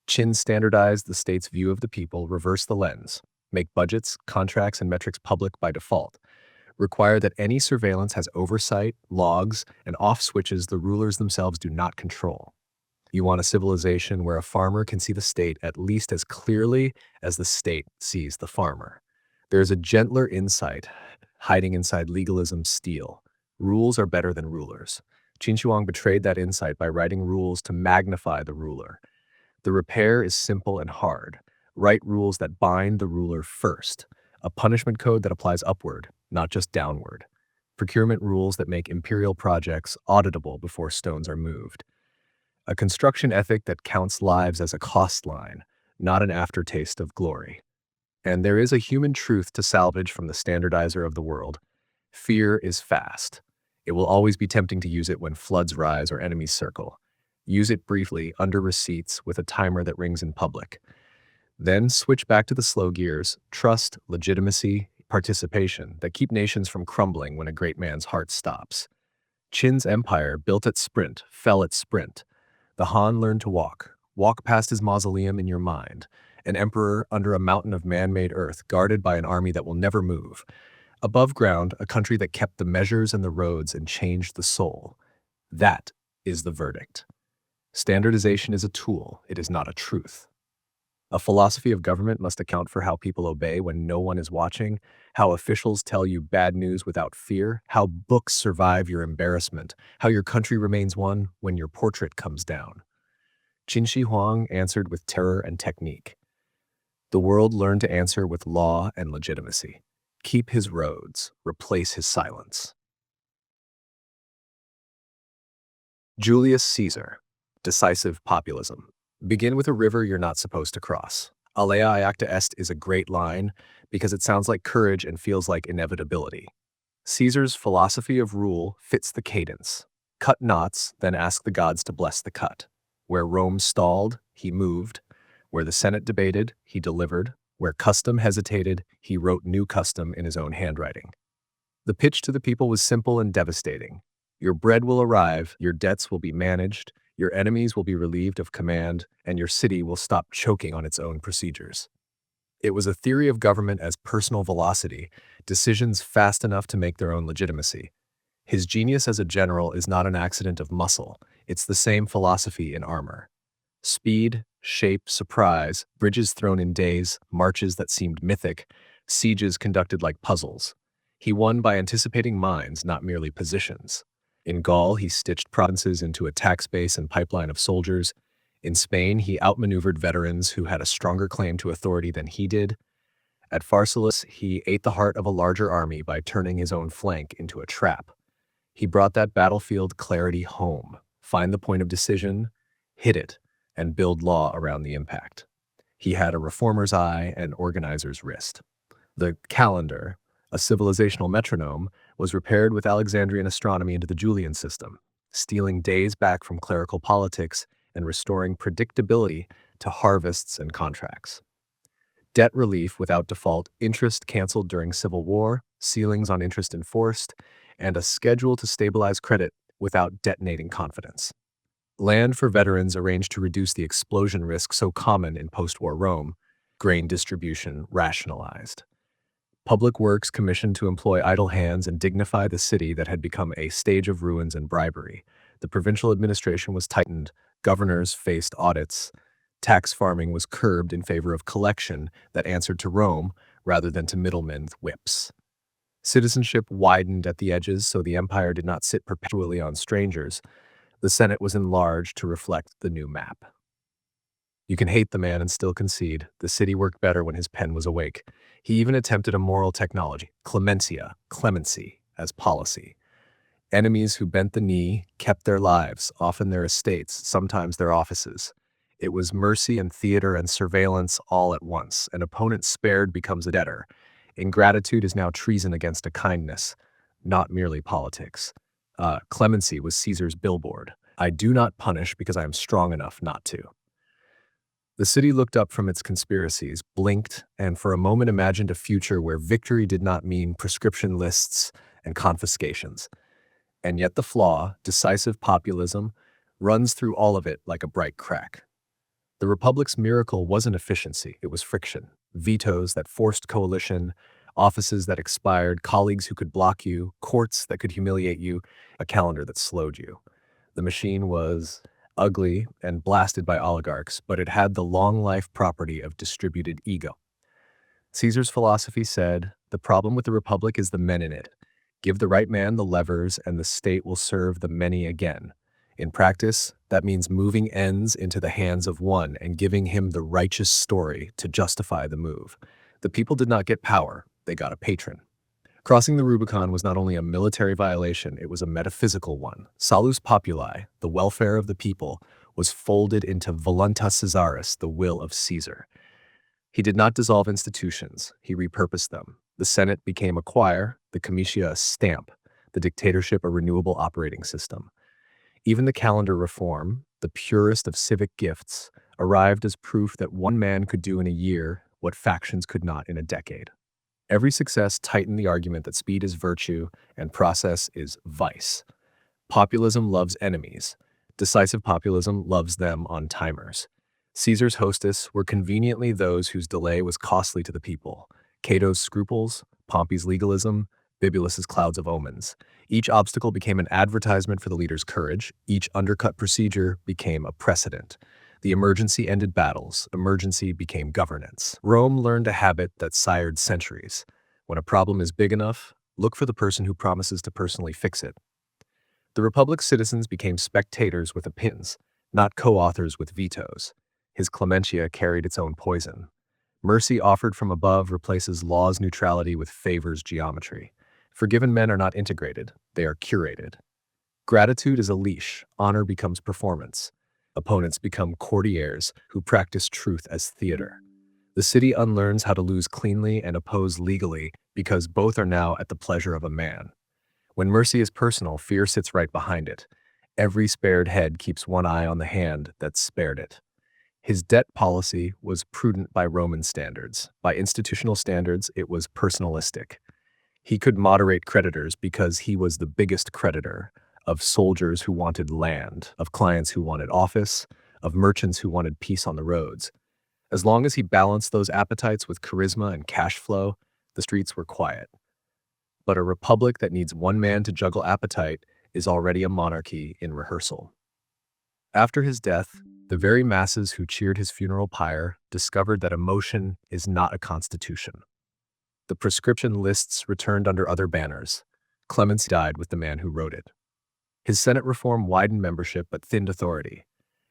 Qin standardized the state's view of the people, reverse the lens, make budgets, contracts, and metrics public by default. Require that any surveillance has oversight, logs, and off switches the rulers themselves do not control. You want a civilization where a farmer can see the state at least as clearly as the state sees the farmer. There's a gentler insight hiding inside legalism's steel. Rules are better than rulers. Qin Shi Huang betrayed that insight by writing rules to magnify the ruler. The repair is simple and hard. Write rules that bind the ruler first. A punishment code that applies upward, not just downward. Procurement rules that make imperial projects auditable before stones are moved. A construction ethic that counts lives as a cost line, not an aftertaste of glory. And there is a human truth to salvage from the standardizer of the world. Fear is fast. It will always be tempting to use it when floods rise or enemies circle. Use it briefly, under receipts, with a timer that rings in public. Then switch back to the slow gears, trust, legitimacy, participation, that keep nations from crumbling when a great man's heart stops. Qin's empire, built at sprint, fell at sprint. The Han learned to walk. Walk past his mausoleum in your mind. An emperor under a mountain of man-made earth, guarded by an army that will never move. Above ground, a country that kept the measures and the roads and changed the soul. That is the verdict. Standardization is a tool, it is not a truth. A philosophy of government must account for how people obey when no one is watching, how officials tell you bad news without fear, how books survive your embarrassment, how your country remains one when your portrait comes down. Qin Shi Huang answered with terror and technique. The world learned to answer with law and legitimacy. Keep his roads, replace his silence. Julius Caesar. Decisive populism. Begin with a river you're not supposed to cross. Alea iacta est is a great line because it sounds like courage and feels like inevitability. Caesar's philosophy of rule fits the cadence. Cut knots, then ask the gods to bless the cut. Where Rome stalled, he moved. Where the Senate debated, he delivered. Where custom hesitated, he wrote new custom in his own handwriting. The pitch to the people was simple and devastating. Your bread will arrive, your debts will be managed, your enemies will be relieved of command, and your city will stop choking on its own procedures. It was a theory of government as personal velocity, decisions fast enough to make their own legitimacy. His genius as a general is not an accident of muscle, it's the same philosophy in armor. Speed, shape, surprise, bridges thrown in days, marches that seemed mythic, sieges conducted like puzzles. He won by anticipating minds, not merely positions. In Gaul, he stitched provinces into a tax base and pipeline of soldiers. In Spain, he outmaneuvered veterans who had a stronger claim to authority than he did. At Pharsalus, he ate the heart of a larger army by turning his own flank into a trap. He brought that battlefield clarity home. Find the point of decision, hit it, and build law around the impact. He had a reformer's eye and organizer's wrist. The calendar, a civilizational metronome, was repaired with Alexandrian astronomy into the Julian system, stealing days back from clerical politics and restoring predictability to harvests and contracts. Debt relief without default, interest canceled during civil war, ceilings on interest enforced, and a schedule to stabilize credit without detonating confidence. Land for veterans arranged to reduce the explosion risk so common in post-war Rome, grain distribution rationalized. Public works commissioned to employ idle hands and dignify the city that had become a stage of ruins and bribery. The provincial administration was tightened, governors faced audits, tax farming was curbed in favor of collection that answered to Rome rather than to middlemen with whips. Citizenship widened at the edges so the empire did not sit perpetually on strangers. The Senate was enlarged to reflect the new map. You can hate the man and still concede. The city worked better when his pen was awake. He even attempted a moral technology, clemency, as policy. Enemies who bent the knee kept their lives, often their estates, sometimes their offices. It was mercy and theater and surveillance all at once. An opponent spared becomes a debtor. Ingratitude is now treason against a kindness, not merely politics. Clemency was Caesar's billboard. I do not punish because I am strong enough not to. The city looked up from its conspiracies, blinked, and for a moment imagined a future where victory did not mean prescription lists and confiscations. And yet the flaw, decisive populism, runs through all of it like a bright crack. The Republic's miracle wasn't efficiency, it was friction. Vetoes that forced coalition, offices that expired, colleagues who could block you, courts that could humiliate you, a calendar that slowed you. The machine was ugly and blasted by oligarchs, but it had the long-life property of distributed ego. Caesar's philosophy said, "The problem with the republic is the men in it. Give the right man the levers, and the state will serve the many again." In practice, that means moving ends into the hands of one and giving him the righteous story to justify the move. The people did not get power, they got a patron. Crossing the Rubicon was not only a military violation, it was a metaphysical one. Salus populi, the welfare of the people, was folded into voluntas Caesaris, the will of Caesar. He did not dissolve institutions, he repurposed them. The Senate became a choir, the comitia a stamp, the dictatorship a renewable operating system. Even the calendar reform, the purest of civic gifts, arrived as proof that one man could do in a year what factions could not in a decade. Every success tightened the argument that speed is virtue and process is vice. Populism loves enemies. Decisive populism loves them on timers. Caesar's hostess were conveniently those whose delay was costly to the people. Cato's scruples, Pompey's legalism, Bibulus's clouds of omens. Each obstacle became an advertisement for the leader's courage. Each undercut procedure became a precedent. The emergency ended battles. Emergency became governance. Rome learned a habit that sired centuries. When a problem is big enough, look for the person who promises to personally fix it. The Republic's citizens became spectators with opinions, not co-authors with vetoes. His clementia carried its own poison. Mercy offered from above replaces law's neutrality with favor's geometry. Forgiven men are not integrated, they are curated. Gratitude is a leash, honor becomes performance. Opponents become courtiers who practice truth as theater. The city unlearns how to lose cleanly and oppose legally because both are now at the pleasure of a man. When mercy is personal, fear sits right behind it. Every spared head keeps one eye on the hand that spared it. His debt policy was prudent by Roman standards. By institutional standards, it was personalistic. He could moderate creditors because he was the biggest creditor of soldiers who wanted land, of clients who wanted office, of merchants who wanted peace on the roads. As long as he balanced those appetites with charisma and cash flow, the streets were quiet. But a republic that needs one man to juggle appetite is already a monarchy in rehearsal. After his death, the very masses who cheered his funeral pyre discovered that emotion is not a constitution. The prescription lists returned under other banners. Clemency died with the man who wrote it. His Senate reform widened membership but thinned authority.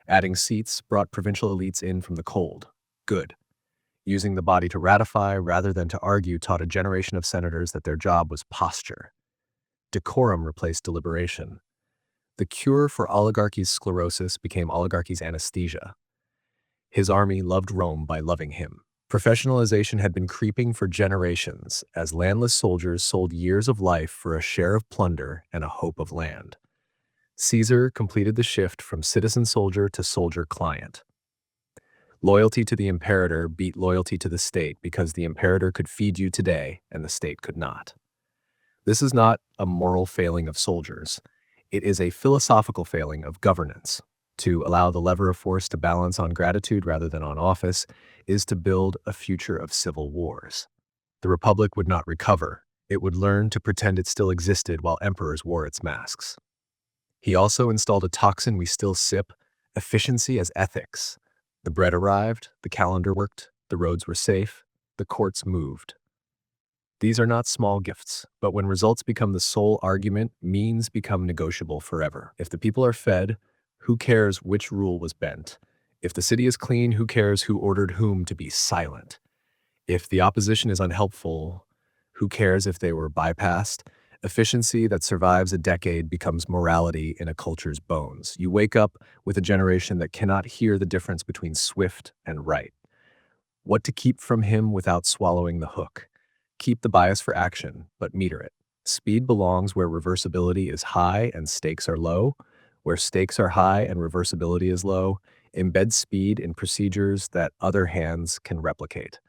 Adding seats brought provincial elites in from the cold. Good. Using the body to ratify rather than to argue taught a generation of senators that their job was posture. Decorum replaced deliberation. The cure for oligarchy's sclerosis became oligarchy's anesthesia. His army loved Rome by loving him. Professionalization had been creeping for generations as landless soldiers sold years of life for a share of plunder and a hope of land. Caesar completed the shift from citizen soldier to soldier client. Loyalty to the imperator beat loyalty to the state because the imperator could feed you today and the state could not. This is not a moral failing of soldiers. It is a philosophical failing of governance. To allow the lever of force to balance on gratitude rather than on office is to build a future of civil wars. The republic would not recover. It would learn to pretend it still existed while emperors wore its masks. He also installed a toxin we still sip, efficiency as ethics. The bread arrived, the calendar worked, the roads were safe, the courts moved. These are not small gifts, but when results become the sole argument, means become negotiable forever. If the people are fed, who cares which rule was bent? If the city is clean, who cares who ordered whom to be silent? If the opposition is unhelpful, who cares if they were bypassed? Efficiency that survives a decade becomes morality in a culture's bones. You wake up with a generation that cannot hear the difference between swift and right. What to keep from him without swallowing the hook. Keep the bias for action, but meter it. Speed belongs where reversibility is high and stakes are low. Where stakes are high and reversibility is low, embed speed in procedures that other hands can replicate.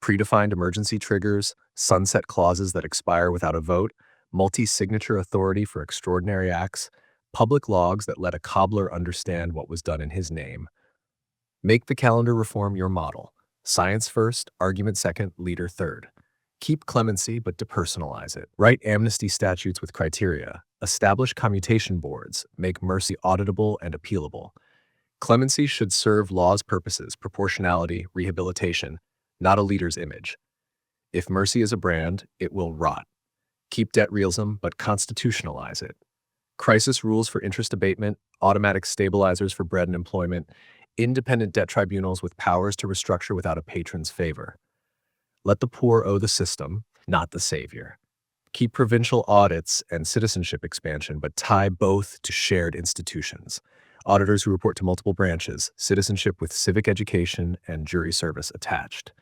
Predefined emergency triggers, sunset clauses that expire without a vote, multi-signature authority for extraordinary acts, public logs that let a cobbler understand what was done in his name. Make the calendar reform your model. Science first, argument second, leader third. Keep clemency, but depersonalize it. Write amnesty statutes with criteria. Establish commutation boards. Make mercy auditable and appealable. Clemency should serve law's purposes, proportionality, rehabilitation, not a leader's image. If mercy is a brand, it will rot. Keep debt realism, but constitutionalize it. Crisis rules for interest abatement, automatic stabilizers for bread and employment, independent debt tribunals with powers to restructure without a patron's favor. Let the poor owe the system, not the savior. Keep provincial audits and citizenship expansion, but tie both to shared institutions. Auditors who report to multiple branches, citizenship with civic education and jury service attached.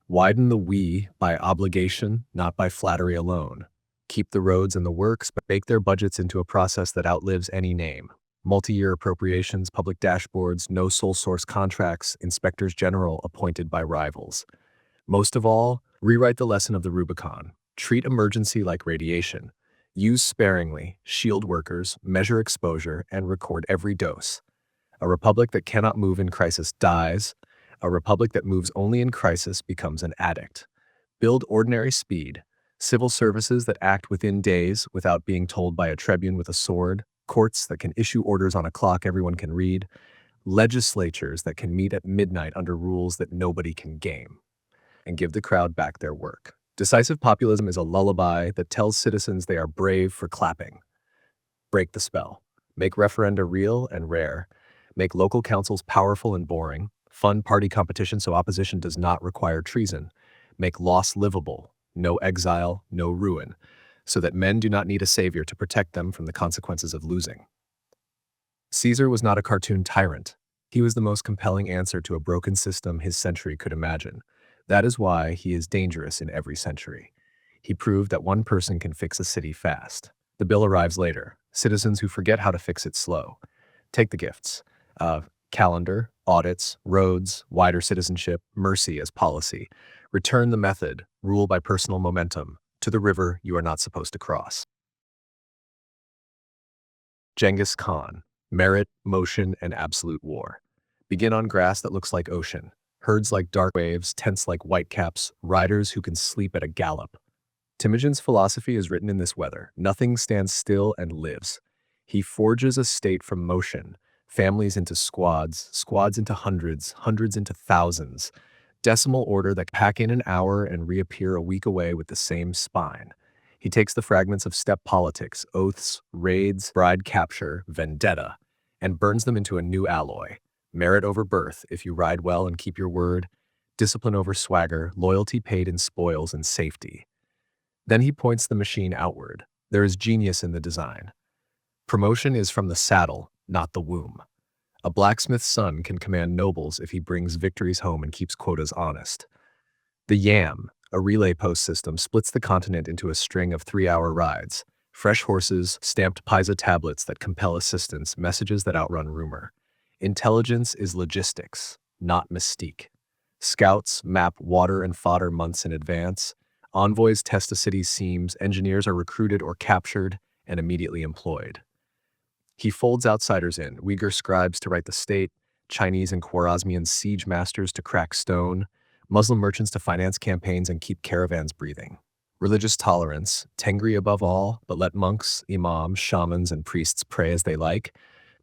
Widen the we by obligation, not by flattery alone. Keep the roads and the works, but bake their budgets into a process that outlives any name. Multi-year appropriations, public dashboards, no sole source contracts, inspectors general appointed by rivals. Most of all, rewrite the lesson of the Rubicon. Treat emergency like radiation. Use sparingly, shield workers, measure exposure, and record every dose. A republic that cannot move in crisis dies. A republic that moves only in crisis becomes an addict. Build ordinary speed. Civil services that act within days without being told by a tribune with a sword. Courts that can issue orders on a clock everyone can read. Legislatures that can meet at midnight under rules that nobody can game. And give the crowd back their work. Decisive populism is a lullaby that tells citizens they are brave for clapping. Break the spell. Make referenda real and rare. Make local councils powerful and boring. Fund party competition so opposition does not require treason. Make loss livable. No exile, no ruin, so that men do not need a savior to protect them from the consequences of losing. Caesar was not a cartoon tyrant. He was the most compelling answer to a broken system his century could imagine. That is why he is dangerous in every century. He proved that one person can fix a city fast. The bill arrives later. Citizens who forget how to fix it slow. Take the gifts. Calendar, audits, roads, wider citizenship, mercy as policy. Return the method, rule by personal momentum, to the river you are not supposed to cross. Gengis Khan, merit, motion, and absolute war. Begin on grass that looks like ocean. Herds like dark waves, tents like whitecaps, riders who can sleep at a gallop. Temujin's philosophy is written in this weather. Nothing stands still and lives. He forges a state from motion, families into squads, squads into hundreds, hundreds into thousands. Decimal order that pack in an hour and reappear a week away with the same spine. He takes the fragments of steppe politics, oaths, raids, bride capture, vendetta, and burns them into a new alloy. Merit over birth if you ride well and keep your word, discipline over swagger, loyalty paid in spoils and safety. Then he points the machine outward. There is genius in the design. Promotion is from the saddle, not the womb. A blacksmith's son can command nobles if he brings victories home and keeps quotas honest. The Yam, a relay post system, splits the continent into a string of 3-hour rides. Fresh horses, stamped Pisa tablets that compel assistance, messages that outrun rumor. Intelligence is logistics, not mystique. Scouts map water and fodder months in advance. Envoys test a city's seams. Engineers are recruited or captured and immediately employed. He folds outsiders in, Uyghur scribes to write the state, Chinese and Khwarezmian siege masters to crack stone, Muslim merchants to finance campaigns and keep caravans breathing. Religious tolerance, Tengri above all, but let monks, imams, shamans, and priests pray as they like,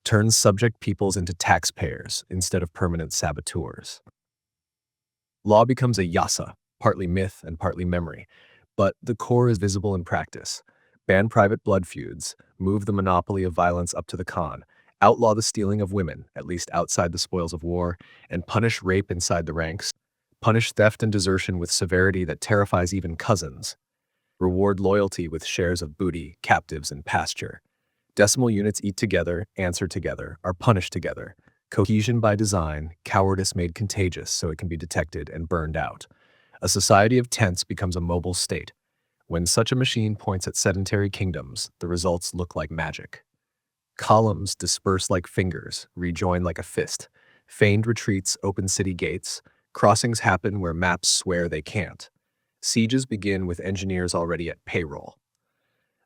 turns subject peoples into taxpayers instead of permanent saboteurs. Law becomes a yasa, partly myth and partly memory, but the core is visible in practice. Ban private blood feuds, move the monopoly of violence up to the Khan, outlaw the stealing of women, at least outside the spoils of war, and punish rape inside the ranks. Punish theft and desertion with severity that terrifies even cousins. Reward loyalty with shares of booty, captives, and pasture. Decimal units eat together, answer together, are punished together. Cohesion by design, cowardice made contagious so it can be detected and burned out. A society of tents becomes a mobile state. When such a machine points at sedentary kingdoms, the results look like magic. Columns disperse like fingers, rejoin like a fist. Feigned retreats open city gates. Crossings happen where maps swear they can't. Sieges begin with engineers already at payroll.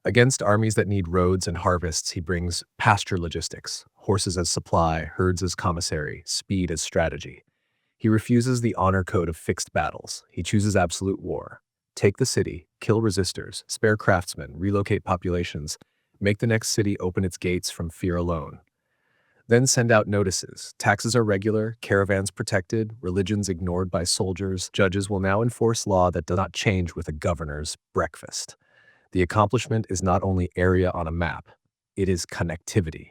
Against armies that need roads and harvests, he brings pasture logistics, horses as supply, herds as commissary, speed as strategy. He refuses the honor code of fixed battles. He chooses absolute war. Take the city, kill resistors, spare craftsmen, relocate populations, make the next city open its gates from fear alone. Then send out notices. Taxes are regular, caravans protected, religions ignored by soldiers. Judges will now enforce law that does not change with a governor's breakfast. The accomplishment is not only area on a map, it is connectivity.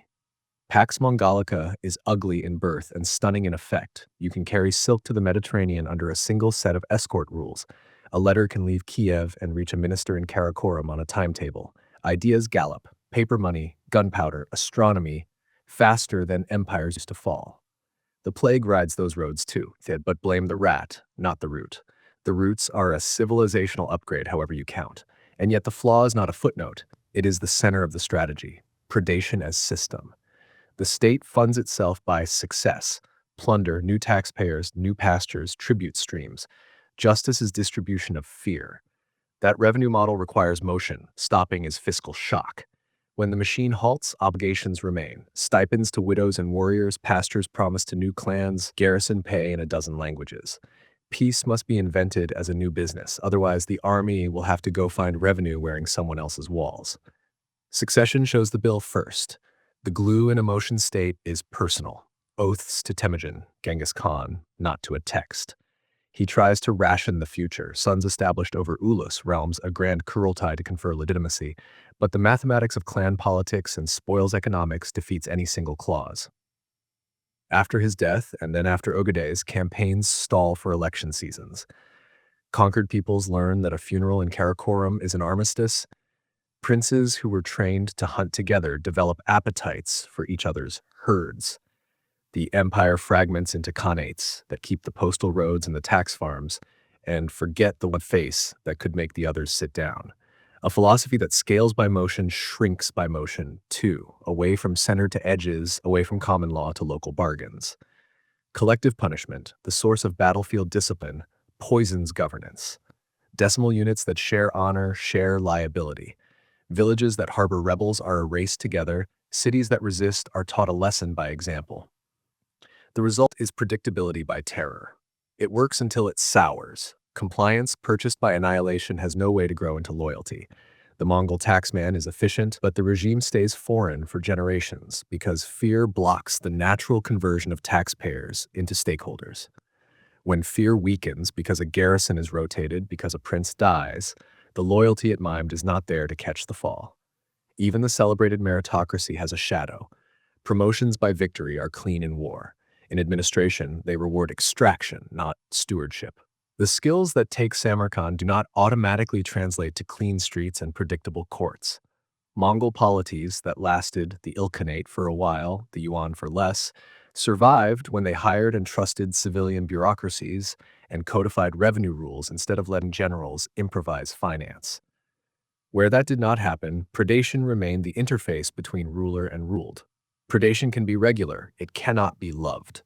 Pax Mongolica is ugly in birth and stunning in effect. You can carry silk to the Mediterranean under a single set of escort rules. A letter can leave Kiev and reach a minister in Karakorum on a timetable. Ideas gallop, paper money, gunpowder, astronomy, faster than empires used to fall. The plague rides those roads too, but blame the rat, not the root. The roots are a civilizational upgrade, however you count. And yet the flaw is not a footnote. It is the center of the strategy. Predation as system. The state funds itself by success, plunder, new taxpayers, new pastures, tribute streams. Justice is distribution of fear. That revenue model requires motion. Stopping is fiscal shock. When the machine halts, obligations remain. Stipends to widows and warriors, pastures promised to new clans, garrison pay in a dozen languages. Peace must be invented as a new business, otherwise the army will have to go find revenue wearing someone else's walls. Succession shows the bill first. The glue in a motion state is personal. Oaths to Temujin, Gengis Khan, not to a text. He tries to ration the future, sons established over Ulus realms, a grand Kurultai to confer legitimacy, but the mathematics of clan politics and spoils economics defeats any single clause. After his death, and then after Ogade's, campaigns stall for election seasons. Conquered peoples learn that a funeral in Karakorum is an armistice. Princes who were trained to hunt together develop appetites for each other's herds. The empire fragments into khanates that keep the postal roads and the tax farms, and forget the one face that could make the others sit down. A philosophy that scales by motion shrinks by motion, too, away from center to edges, away from common law to local bargains. Collective punishment, the source of battlefield discipline, poisons governance. Decimal units that share honor share liability. Villages that harbor rebels are erased together. Cities that resist are taught a lesson by example. The result is predictability by terror. It works until it sours. Compliance, purchased by annihilation, has no way to grow into loyalty. The Mongol taxman is efficient, but the regime stays foreign for generations because fear blocks the natural conversion of taxpayers into stakeholders. When fear weakens because a garrison is rotated, because a prince dies, the loyalty it mimed is not there to catch the fall. Even the celebrated meritocracy has a shadow. Promotions by victory are clean in war. In administration, they reward extraction, not stewardship. The skills that take Samarkand do not automatically translate to clean streets and predictable courts. Mongol polities that lasted the Ilkhanate for a while, the Yuan for less, survived when they hired and trusted civilian bureaucracies and codified revenue rules instead of letting generals improvise finance. Where that did not happen, predation remained the interface between ruler and ruled. Predation can be regular, it cannot be loved.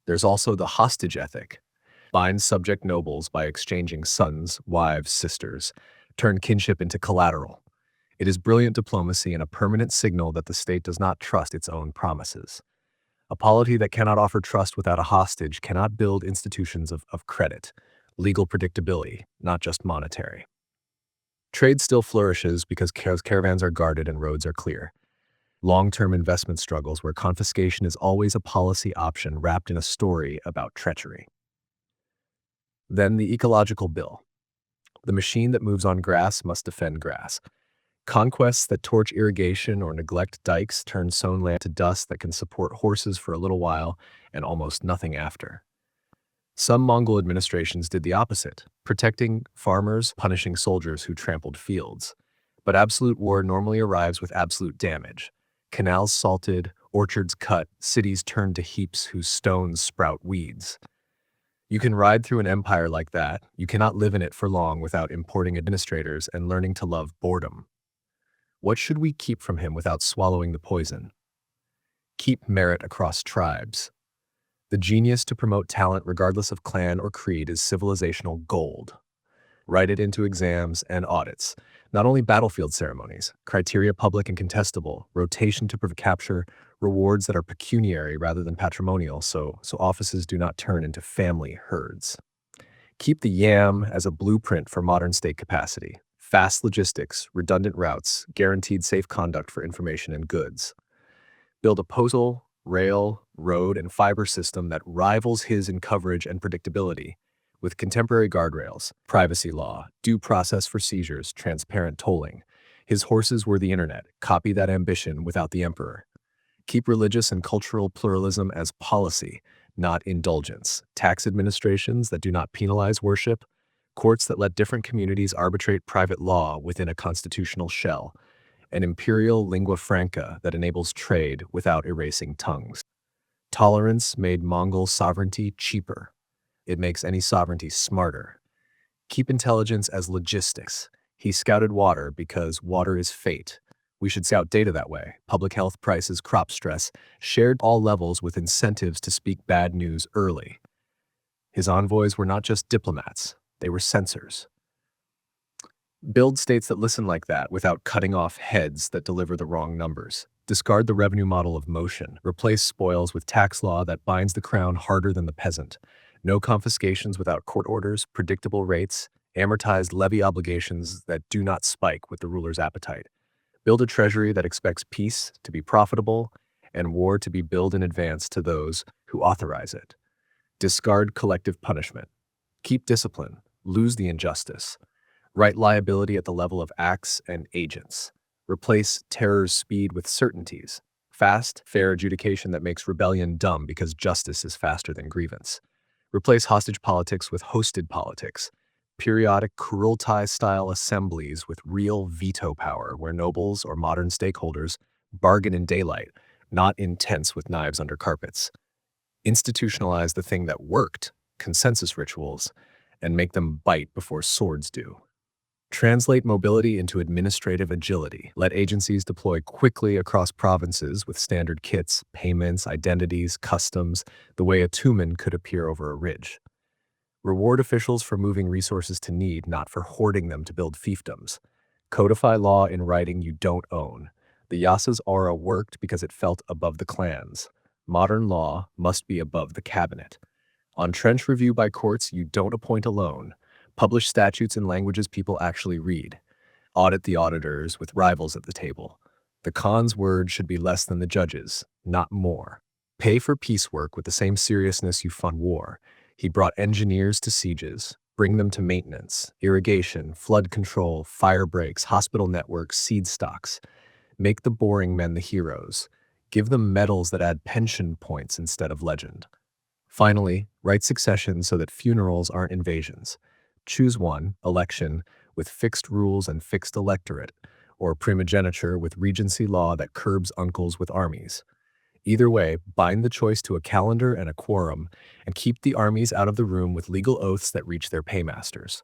There's also the hostage ethic. Bind subject nobles by exchanging sons, wives, sisters, turn kinship into collateral. It is brilliant diplomacy and a permanent signal that the state does not trust its own promises. A polity that cannot offer trust without a hostage cannot build institutions of credit, legal predictability, not just monetary. Trade still flourishes because caravans are guarded and roads are clear. Long-term investment struggles where confiscation is always a policy option wrapped in a story about treachery. Then the ecological bill. The machine that moves on grass must defend grass. Conquests that torch irrigation or neglect dikes turn sown land to dust that can support horses for a little while and almost nothing after. Some Mongol administrations did the opposite, protecting farmers, punishing soldiers who trampled fields. But absolute war normally arrives with absolute damage. Canals salted, orchards cut, cities turned to heaps whose stones sprout weeds. You can ride through an empire like that. You cannot live in it for long without importing administrators and learning to love boredom. What should we keep from him without swallowing the poison? Keep merit across tribes. The genius to promote talent regardless of clan or creed is civilizational gold. Write it into exams and audits. Not only battlefield ceremonies, criteria public and contestable, rotation to capture, rewards that are pecuniary rather than patrimonial, so offices do not turn into family herds. Keep the YAM as a blueprint for modern state capacity. Fast logistics, redundant routes, guaranteed safe conduct for information and goods. Build a postal rail, road, and fiber system that rivals his in coverage and predictability, with contemporary guardrails, privacy law, due process for seizures, transparent tolling. His horses were the internet. Copy that ambition without the emperor. Keep religious and cultural pluralism as policy, not indulgence. Tax administrations that do not penalize worship. Courts that let different communities arbitrate private law within a constitutional shell. An imperial lingua franca that enables trade without erasing tongues. Tolerance made Mongol sovereignty cheaper. It makes any sovereignty smarter. Keep intelligence as logistics. He scouted water because water is fate. We should scout data that way. Public health, prices, crop stress, shared all levels with incentives to speak bad news early. His envoys were not just diplomats, they were censors. Build states that listen like that without cutting off heads that deliver the wrong numbers. Discard the revenue model of motion. Replace spoils with tax law that binds the crown harder than the peasant. No confiscations without court orders, predictable rates, amortized levy obligations that do not spike with the ruler's appetite. Build a treasury that expects peace to be profitable and war to be billed in advance to those who authorize it. Discard collective punishment. Keep discipline. Lose the injustice. Write liability at the level of acts and agents. Replace terror's speed with certainties. Fast, fair adjudication that makes rebellion dumb because justice is faster than grievance. Replace hostage politics with hosted politics. Periodic Kurultai-style assemblies with real veto power where nobles or modern stakeholders bargain in daylight, not in tents with knives under carpets. Institutionalize the thing that worked, consensus rituals, and make them bite before swords do. Translate mobility into administrative agility. Let agencies deploy quickly across provinces with standard kits, payments, identities, customs, the way a tumen could appear over a ridge. Reward officials for moving resources to need, not for hoarding them to build fiefdoms. Codify law in writing you don't own. The Yasa's aura worked because it felt above the clans. Modern law must be above the cabinet. On trench review by courts you don't appoint alone. Publish statutes in languages people actually read. Audit the auditors with rivals at the table. The Khan's word should be less than the judge's, not more. Pay for piecework with the same seriousness you fund war. He brought engineers to sieges, bring them to maintenance, irrigation, flood control, fire breaks, hospital networks, seed stocks. Make the boring men the heroes. Give them medals that add pension points instead of legend. Finally, write succession so that funerals aren't invasions. Choose one, election, with fixed rules and fixed electorate, or primogeniture with regency law that curbs uncles with armies. Either way, bind the choice to a calendar and a quorum, and keep the armies out of the room with legal oaths that reach their paymasters.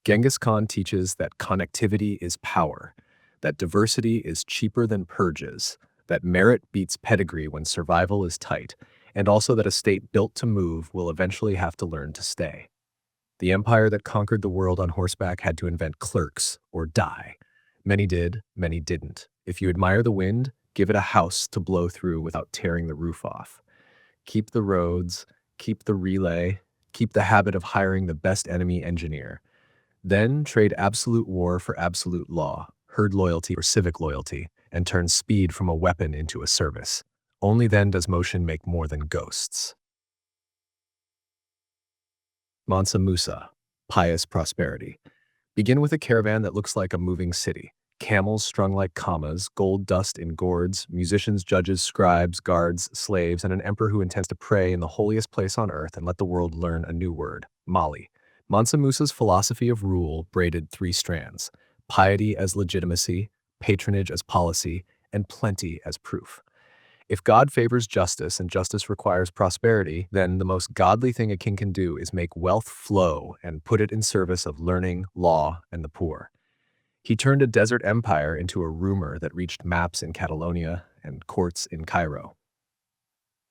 Gengis Khan teaches that connectivity is power, that diversity is cheaper than purges, that merit beats pedigree when survival is tight, and also that a state built to move will eventually have to learn to stay. The empire that conquered the world on horseback had to invent clerks or die. Many did, many didn't. If you admire the wind, give it a house to blow through without tearing the roof off. Keep the roads, keep the relay, keep the habit of hiring the best enemy engineer. Then trade absolute war for absolute law, herd loyalty for civic loyalty, and turn speed from a weapon into a service. Only then does motion make more than ghosts. Masna Musa, pious prosperity. Begin with a caravan that looks like a moving city. Camels strung like commas, gold dust in gourds, musicians, judges, scribes, guards, slaves, and an emperor who intends to pray in the holiest place on earth and let the world learn a new word, Mali. Mansa Musa's philosophy of rule braided three strands: piety as legitimacy, patronage as policy, and plenty as proof. If God favors justice and justice requires prosperity, then the most godly thing a king can do is make wealth flow and put it in service of learning, law, and the poor. He turned a desert empire into a rumor that reached maps in Catalonia and courts in Cairo.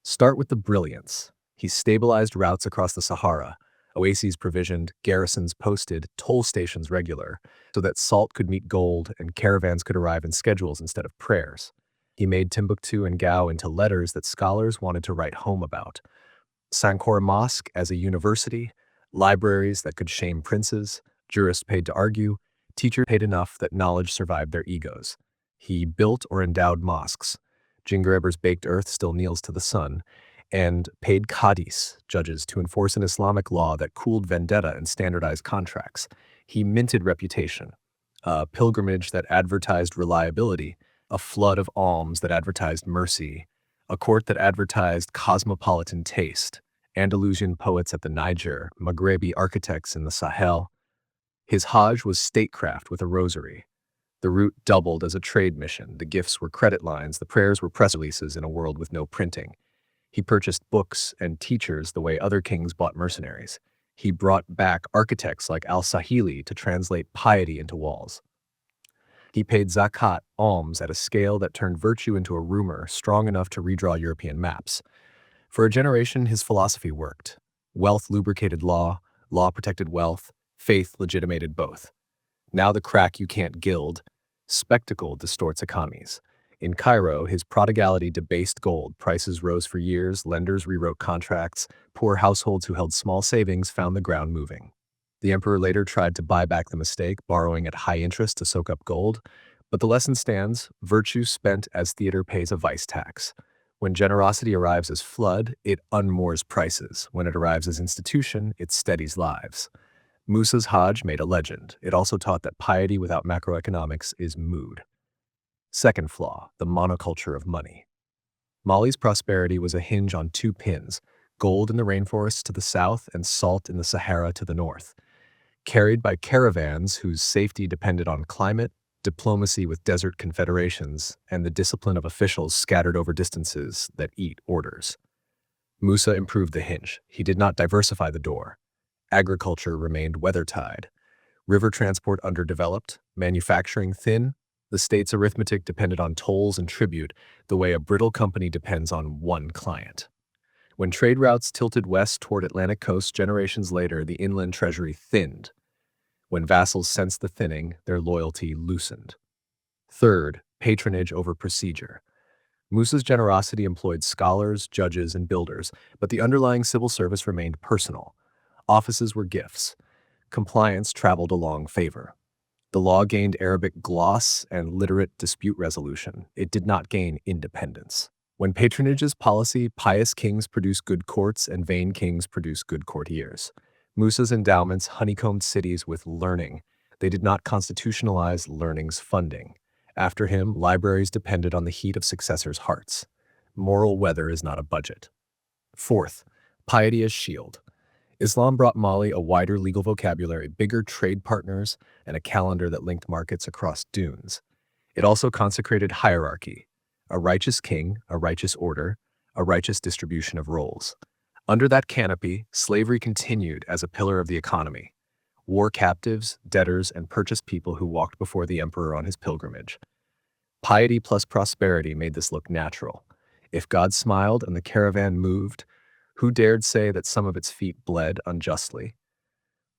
Start with the brilliance. He stabilized routes across the Sahara, oases provisioned, garrisons posted, toll stations regular, so that salt could meet gold and caravans could arrive in schedules instead of prayers. He made Timbuktu and Gao into letters that scholars wanted to write home about. Sankore Mosque as a university, libraries that could shame princes, jurists paid to argue, teachers paid enough that knowledge survived their egos. He built or endowed mosques, Gingereber's baked earth still kneels to the sun, and paid qadis, judges, to enforce an Islamic law that cooled vendetta and standardized contracts. He minted reputation, a pilgrimage that advertised reliability, a flood of alms that advertised mercy, a court that advertised cosmopolitan taste, Andalusian poets at the Niger, Maghrebi architects in the Sahel. His Hajj was statecraft with a rosary. The route doubled as a trade mission. The gifts were credit lines. The prayers were press releases in a world with no printing. He purchased books and teachers the way other kings bought mercenaries. He brought back architects like al-Sahili to translate piety into walls. He paid zakat, alms, at a scale that turned virtue into a rumor strong enough to redraw European maps. For a generation, his philosophy worked. Wealth lubricated law, law protected wealth, faith legitimated both. Now the crack you can't gild, spectacle distorts economies. In Cairo, his prodigality debased gold, prices rose for years, lenders rewrote contracts, poor households who held small savings found the ground moving. The emperor later tried to buy back the mistake, borrowing at high interest to soak up gold, but the lesson stands: virtue spent as theater pays a vice tax. When generosity arrives as flood, it unmoors prices. When it arrives as institution, it steadies lives. Musa's Hajj made a legend. It also taught that piety without macroeconomics is mood. Second flaw, the monoculture of money. Mali's prosperity was a hinge on two pins: gold in the rainforests to the south and salt in the Sahara to the north. Carried by caravans whose safety depended on climate, diplomacy with desert confederations, and the discipline of officials scattered over distances that eat orders. Musa improved the hinge. He did not diversify the door. Agriculture remained weather-tied. River transport underdeveloped, manufacturing thin. The state's arithmetic depended on tolls and tribute, the way a brittle company depends on one client. When trade routes tilted west toward Atlantic coast generations later, the inland treasury thinned. When vassals sensed the thinning, their loyalty loosened. Third, patronage over procedure. Musa's generosity employed scholars, judges, and builders, but the underlying civil service remained personal. Offices were gifts. Compliance traveled along favor. The law gained Arabic gloss and literate dispute resolution. It did not gain independence. When patronage is policy, pious kings produce good courts and vain kings produce good courtiers. Musa's endowments honeycombed cities with learning. They did not constitutionalize learning's funding. After him, libraries depended on the heat of successors' hearts. Moral weather is not a budget. Fourth, piety as shield. Islam brought Mali a wider legal vocabulary, bigger trade partners, and a calendar that linked markets across dunes. It also consecrated hierarchy: a righteous king, a righteous order, a righteous distribution of roles. Under that canopy, slavery continued as a pillar of the economy. War captives, debtors, and purchased people who walked before the emperor on his pilgrimage. Piety plus prosperity made this look natural. If God smiled and the caravan moved, who dared say that some of its feet bled unjustly?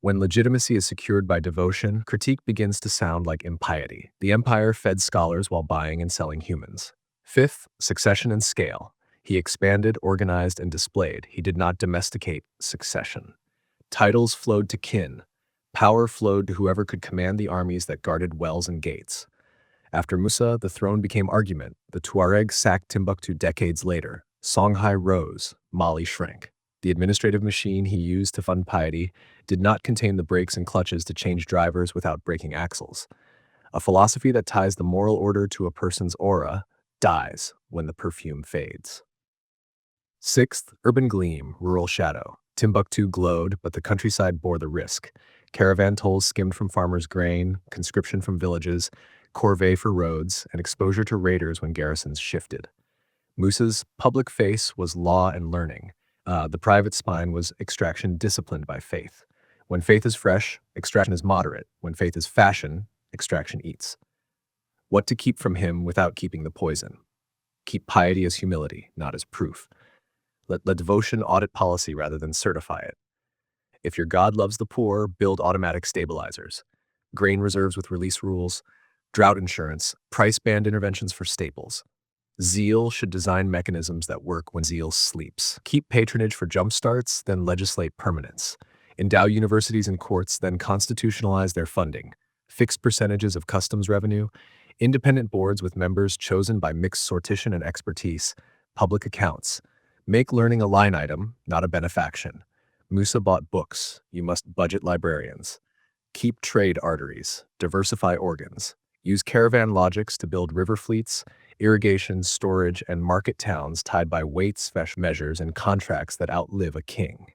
When legitimacy is secured by devotion, critique begins to sound like impiety. The empire fed scholars while buying and selling humans. Fifth, succession and scale. He expanded, organized, and displayed. He did not domesticate succession. Titles flowed to kin. Power flowed to whoever could command the armies that guarded wells and gates. After Musa, the throne became argument. The Tuareg sacked Timbuktu decades later. Songhai rose, Mali shrank. The administrative machine he used to fund piety did not contain the brakes and clutches to change drivers without breaking axles. A philosophy that ties the moral order to a person's aura dies when the perfume fades. Sixth, urban gleam, rural shadow. Timbuktu glowed, but the countryside bore the risk. Caravan tolls skimmed from farmers' grain, conscription from villages, corvée for roads, and exposure to raiders when garrisons shifted. Musa's public face was law and learning. The private spine was extraction disciplined by faith. When faith is fresh, extraction is moderate. When faith is fashion, extraction eats. What to keep from him without keeping the poison? Keep piety as humility, not as proof. Let devotion audit policy rather than certify it. If your God loves the poor, build automatic stabilizers. Grain reserves with release rules, drought insurance, price band interventions for staples. Zeal should design mechanisms that work when zeal sleeps. Keep patronage for jumpstarts, then legislate permanence. Endow universities and courts, then constitutionalize their funding. Fixed percentages of customs revenue. Independent boards with members chosen by mixed sortition and expertise. Public accounts. Make learning a line item, not a benefaction. Musa bought books. You must budget librarians. Keep trade arteries. Diversify organs. Use caravan logics to build river fleets, irrigation, storage, and market towns tied by weights, measures, and contracts that outlive a king.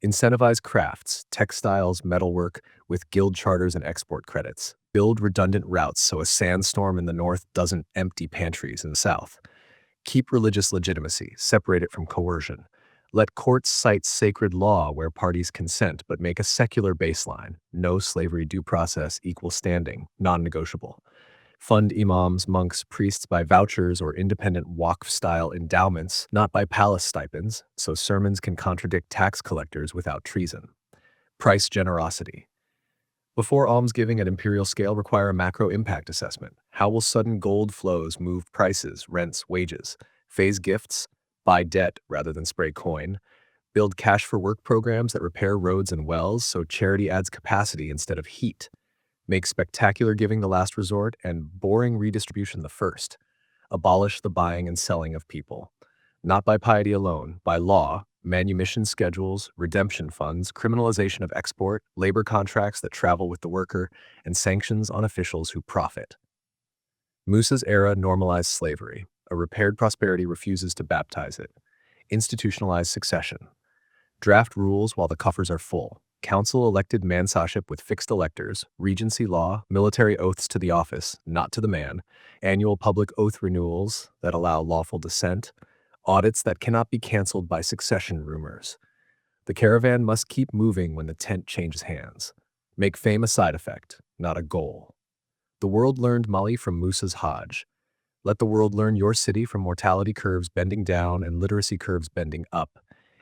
Incentivize crafts, textiles, metalwork, with guild charters and export credits. Build redundant routes so a sandstorm in the north doesn't empty pantries in the south. Keep religious legitimacy, separate it from coercion. Let courts cite sacred law where parties consent, but make a secular baseline. No slavery, due process, equal standing, non-negotiable. Fund imams, monks, priests by vouchers or independent Waqf-style endowments, not by palace stipends, so sermons can contradict tax collectors without treason. Price generosity. Before almsgiving at imperial scale, require a macro impact assessment. How will sudden gold flows move prices, rents, wages? Phase gifts, buy debt rather than spray coin. Build cash for work programs that repair roads and wells so charity adds capacity instead of heat. Make spectacular giving the last resort and boring redistribution the first. Abolish the buying and selling of people. Not by piety alone, by law, manumission schedules, redemption funds, criminalization of export, labor contracts that travel with the worker, and sanctions on officials who profit. Musa's era normalized slavery. A repaired prosperity refuses to baptize it. Institutionalized succession. Draft rules while the coffers are full. Council elected mansaship with fixed electors, regency law, military oaths to the office, not to the man, annual public oath renewals that allow lawful dissent, audits that cannot be canceled by succession rumors. The caravan must keep moving when the tent changes hands. Make fame a side effect, not a goal. The world learned Mali from Musa's Hajj. Let the world learn your city from mortality curves bending down and literacy curves bending up.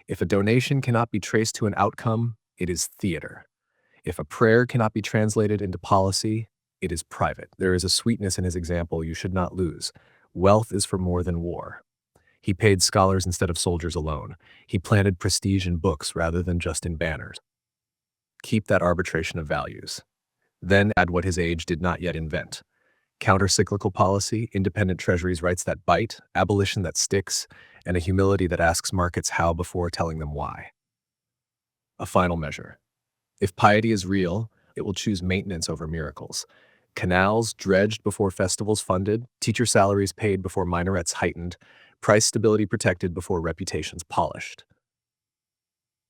If a donation cannot be traced to an outcome, it is theater. If a prayer cannot be translated into policy, it is private. There is a sweetness in his example you should not lose. Wealth is for more than war. He paid scholars instead of soldiers alone. He planted prestige in books rather than just in banners. Keep that arbitration of values. Then add what his age did not yet invent. Counter-cyclical policy, independent treasuries rights that bite, abolition that sticks, and a humility that asks markets how before telling them why. A final measure. If piety is real, it will choose maintenance over miracles. Canals dredged before festivals funded, teacher salaries paid before minarets heightened, price stability protected before reputations polished.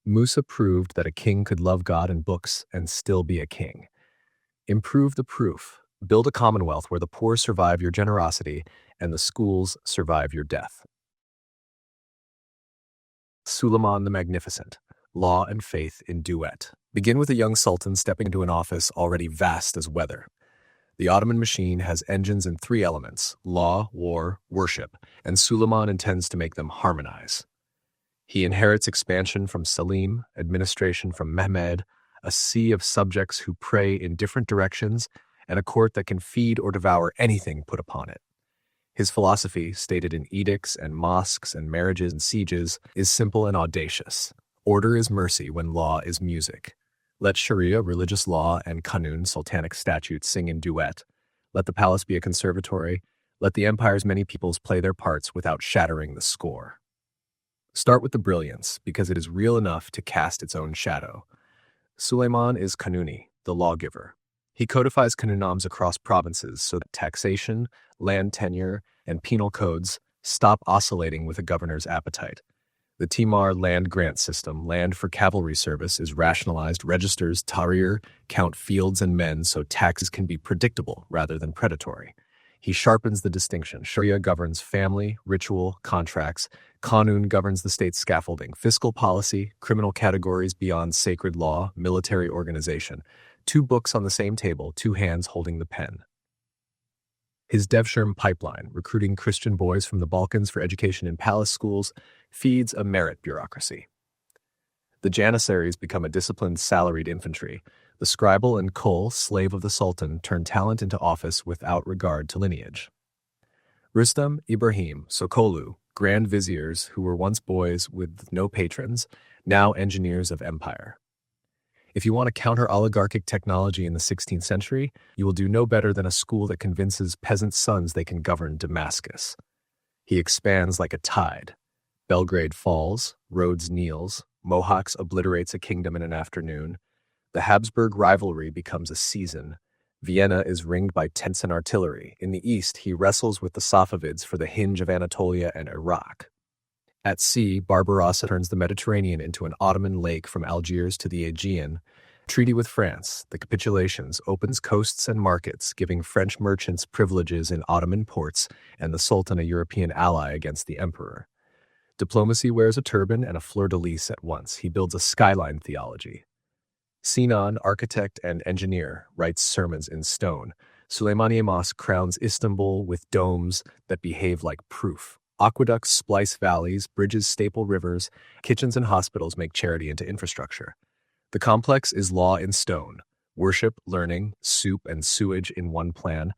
Musa proved that a king could love God and books and still be a king. Improve the proof. Build a commonwealth where the poor survive your generosity and the schools survive your death. Suleiman the Magnificent. Law and faith in duet. Begin with a young sultan stepping into an office already vast as weather. The Ottoman machine has engines in three elements: law, war, worship, and Suleiman intends to make them harmonize. He inherits expansion from Selim, administration from Mehmed, a sea of subjects who pray in different directions, and a court that can feed or devour anything put upon it. His philosophy, stated in edicts and mosques and marriages and sieges, is simple and audacious. Order is mercy when law is music. Let Sharia, religious law, and Qanun, sultanic statutes, sing in duet. Let the palace be a conservatory. Let the empire's many peoples play their parts without shattering the score. Start with the brilliance, because it is real enough to cast its own shadow. Suleiman is Qanuni, the lawgiver. He codifies Qanunams across provinces so that taxation, land tenure, and penal codes stop oscillating with a governor's appetite. The Timar land grant system, land for cavalry service, is rationalized, registers tahrir, count fields and men so taxes can be predictable rather than predatory. He sharpens the distinction. Sharia governs family, ritual, contracts. Qanun governs the state's scaffolding, fiscal policy, criminal categories beyond sacred law, military organization. Two books on the same table, two hands holding the pen. His Devshirm pipeline, recruiting Christian boys from the Balkans for education in palace schools, feeds a merit bureaucracy. The Janissaries become a disciplined salaried infantry. The scribal and kul, slave of the sultan, turn talent into office without regard to lineage. Rustam, Ibrahim, Sokolu, grand viziers who were once boys with no patrons, now engineers of empire. If you want to counter oligarchic technology in the 16th century, you will do no better than a school that convinces peasant sons they can govern Damascus. He expands like a tide. Belgrade falls, Rhodes kneels, Mohawks obliterates a kingdom in an afternoon. The Habsburg rivalry becomes a season. Vienna is ringed by tents and artillery. In the east, he wrestles with the Safavids for the hinge of Anatolia and Iraq. At sea, Barbarossa turns the Mediterranean into an Ottoman lake from Algiers to the Aegean. Treaty with France, the capitulations, opens coasts and markets, giving French merchants privileges in Ottoman ports and the Sultan a European ally against the emperor. Diplomacy wears a turban and a fleur-de-lis at once. He builds a skyline theology. Sinan, architect and engineer, writes sermons in stone. Suleiman Mosque crowns Istanbul with domes that behave like proof. Aqueducts splice valleys, bridges staple rivers, kitchens and hospitals make charity into infrastructure. The complex is law in stone, worship, learning, soup, and sewage in one plan.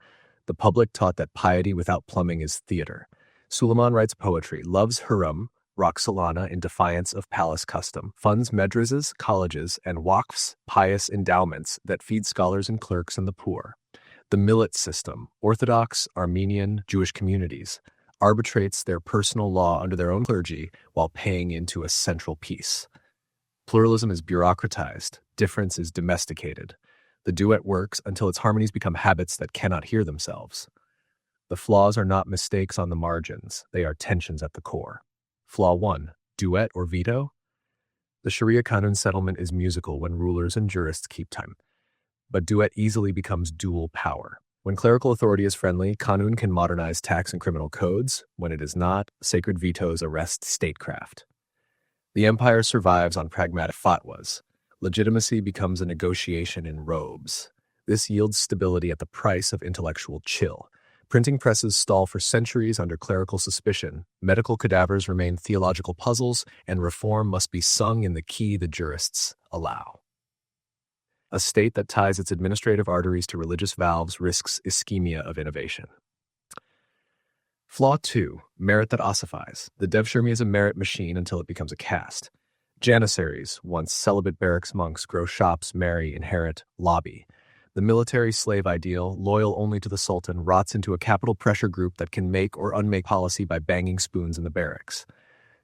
The public taught that piety without plumbing is theater. Suleiman writes poetry, loves Hurram, Roxolana in defiance of palace custom, funds madrasas, colleges, and waqfs, pious endowments that feed scholars and clerks and the poor. The millet system, Orthodox, Armenian, Jewish communities, arbitrates their personal law under their own clergy while paying into a central peace. Pluralism is bureaucratized, difference is domesticated. The duet works until its harmonies become habits that cannot hear themselves. The flaws are not mistakes on the margins, they are tensions at the core. Flaw 1. Duet or veto? The Sharia Qanun settlement is musical when rulers and jurists keep time. But duet easily becomes dual power. When clerical authority is friendly, Qanun can modernize tax and criminal codes. When it is not, sacred vetoes arrest statecraft. The empire survives on pragmatic fatwas. Legitimacy becomes a negotiation in robes. This yields stability at the price of intellectual chill. Printing presses stall for centuries under clerical suspicion. Medical cadavers remain theological puzzles, and reform must be sung in the key the jurists allow. A state that ties its administrative arteries to religious valves risks ischemia of innovation. Flaw 2. Merit that ossifies. The devshirme is a merit machine until it becomes a caste. Janissaries, once celibate barracks monks, grow shops, marry, inherit, lobby. The military slave ideal, loyal only to the sultan, rots into a capital pressure group that can make or unmake policy by banging spoons in the barracks.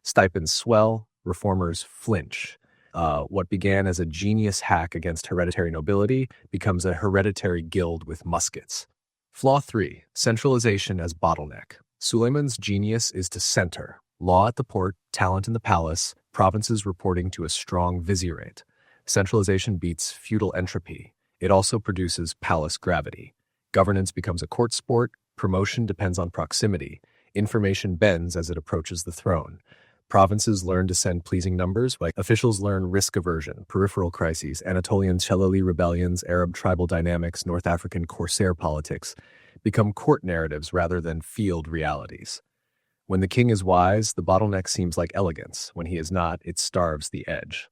Stipends swell, reformers flinch. What began as a genius hack against hereditary nobility becomes a hereditary guild with muskets. Flaw 3. Centralization as bottleneck. Suleiman's genius is to center. Law at the port, talent in the palace, provinces reporting to a strong vizierate. Centralization beats feudal entropy. It also produces palace gravity. Governance becomes a court sport. Promotion depends on proximity. Information bends as it approaches the throne. Provinces learn to send pleasing numbers, while officials learn risk aversion, peripheral crises, Anatolian Chelali rebellions, Arab tribal dynamics, North African corsair politics become court narratives rather than field realities. When the king is wise, the bottleneck seems like elegance. When he is not, it starves the edge.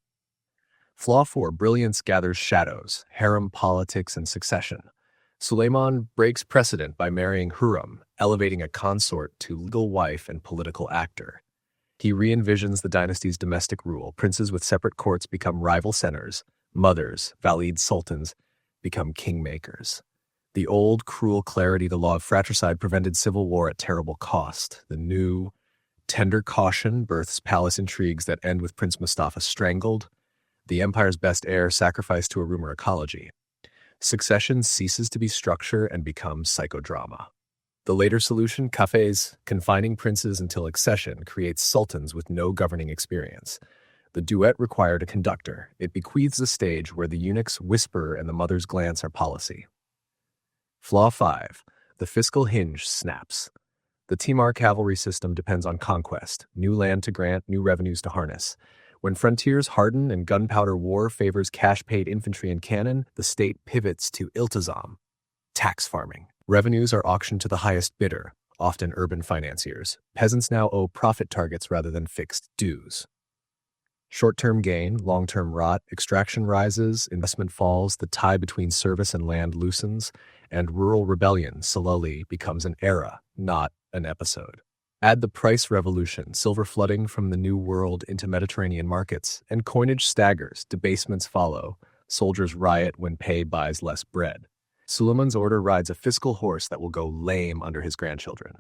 Flaw 4. Brilliance gathers shadows, harem politics and succession. Suleiman breaks precedent by marrying Hurram, elevating a consort to legal wife and political actor. He re-envisions the dynasty's domestic rule. Princes with separate courts become rival centers. Mothers, Valid sultans, become kingmakers. The old, cruel clarity, the law of fratricide, prevented civil war at terrible cost. The new, tender caution births palace intrigues that end with Prince Mustafa strangled. The empire's best heir sacrificed to a rumor ecology. Succession ceases to be structure and becomes psychodrama. The later solution, cafes, confining princes until accession, creates sultans with no governing experience. The duet required a conductor. It bequeaths a stage where the eunuch's whisper and the mother's glance are policy. Flaw 5. The fiscal hinge snaps. The Timar cavalry system depends on conquest, new land to grant, new revenues to harness. When frontiers harden and gunpowder war favors cash-paid infantry and cannon, the state pivots to iltizam, tax farming. Revenues are auctioned to the highest bidder, often urban financiers. Peasants now owe profit targets rather than fixed dues. Short-term gain, long-term rot, extraction rises, investment falls, the tie between service and land loosens, and rural rebellion, slowly becomes an era, not an episode. Add the price revolution, silver flooding from the New World into Mediterranean markets, and coinage staggers, debasements follow, Soldiers riot when pay buys less bread. Suleiman's order rides a fiscal horse that will go lame under his grandchildren.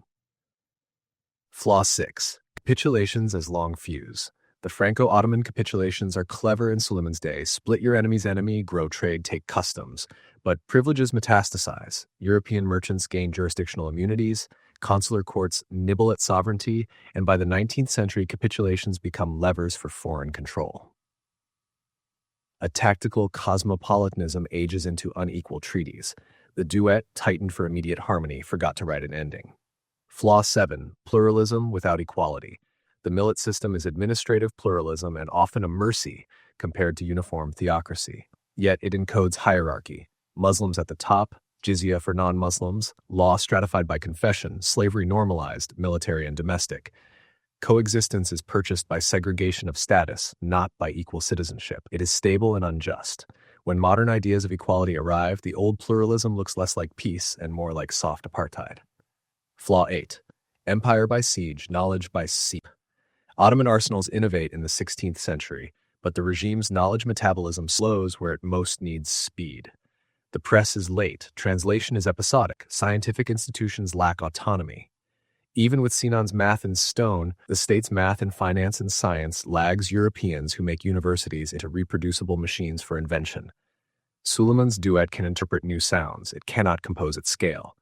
Flaw 6. Capitulations as long fuse. The Franco-Ottoman capitulations are clever in Suleiman's day. Split your enemy's enemy, grow trade, take customs. But privileges metastasize. European merchants gain jurisdictional immunities, consular courts nibble at sovereignty, and by the 19th century, capitulations become levers for foreign control. A tactical cosmopolitanism ages into unequal treaties. The duet, tightened for immediate harmony, forgot to write an ending. Flaw 7. Pluralism without equality. The millet system is administrative pluralism and often a mercy compared to uniform theocracy. Yet it encodes hierarchy. Muslims at the top, jizya for non-Muslims, law stratified by confession, slavery normalized, military and domestic. Coexistence is purchased by segregation of status, not by equal citizenship. It is stable and unjust. When modern ideas of equality arrive, the old pluralism looks less like peace and more like soft apartheid. Flaw 8. Empire by siege, knowledge by seep. Ottoman arsenals innovate in the 16th century, but the regime's knowledge metabolism slows where it most needs speed. The press is late, translation is episodic, scientific institutions lack autonomy. Even with Sinan's math in stone, the state's math in finance and science lags Europeans who make universities into reproducible machines for invention. Suleiman's duet can interpret new sounds, it cannot compose at scale.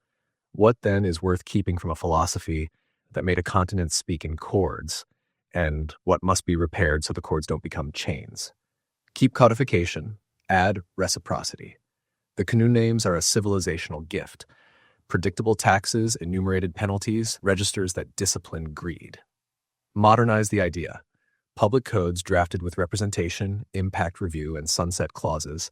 What then is worth keeping from a philosophy that made a continent speak in chords, and what must be repaired so the chords don't become chains? Keep codification, add reciprocity. The canoe names are a civilizational gift. Predictable taxes, enumerated penalties, registers that discipline greed. Modernize the idea. Public codes drafted with representation, impact review, and sunset clauses.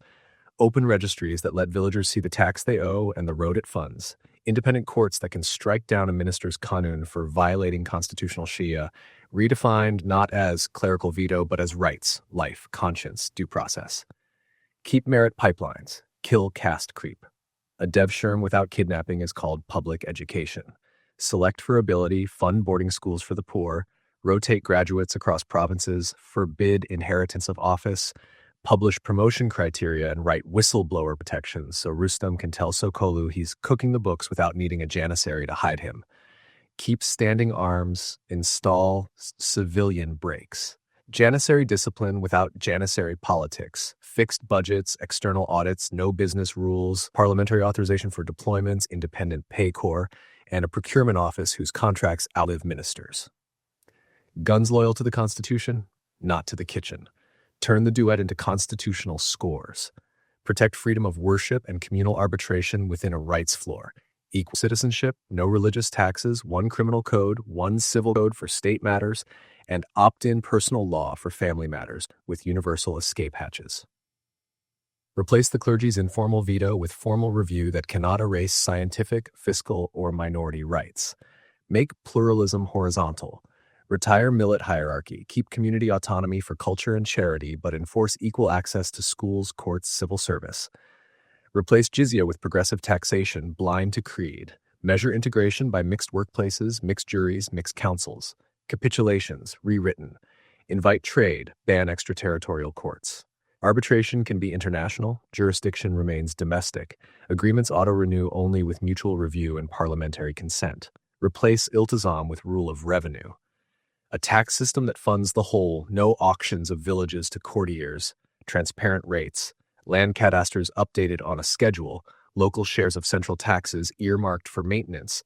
Open registries that let villagers see the tax they owe and the road it funds. Independent courts that can strike down a minister's qanun for violating constitutional Shia, redefined not as clerical veto but as rights, life, conscience, due process. Keep merit pipelines. Kill caste creep. A devshirm without kidnapping is called public education. Select for ability, fund boarding schools for the poor, rotate graduates across provinces, forbid inheritance of office, publish promotion criteria, and write whistleblower protections so Rustam can tell Sokolu he's cooking the books without needing a janissary to hide him. Keep standing arms, install civilian breaks. Janissary discipline without janissary politics, fixed budgets, external audits, no business rules, parliamentary authorization for deployments, independent pay corps, and a procurement office whose contracts outlive ministers. Guns loyal to the Constitution, not to the kitchen. Turn the duet into constitutional scores. Protect freedom of worship and communal arbitration within a rights floor. Equal citizenship, no religious taxes, one criminal code, one civil code for state matters, and opt-in personal law for family matters with universal escape hatches. Replace the clergy's informal veto with formal review that cannot erase scientific, fiscal, or minority rights. Make pluralism horizontal. Retire millet hierarchy. Keep community autonomy for culture and charity, but enforce equal access to schools, courts, civil service. Replace jizya with progressive taxation, blind to creed. Measure integration by mixed workplaces, mixed juries, mixed councils. Capitulations, rewritten. Invite trade, ban extraterritorial courts. Arbitration can be international, jurisdiction remains domestic. Agreements auto-renew only with mutual review and parliamentary consent. Replace iltizam with rule of revenue. A tax system that funds the whole, no auctions of villages to courtiers, transparent rates, land cadastres updated on a schedule, local shares of central taxes earmarked for maintenance,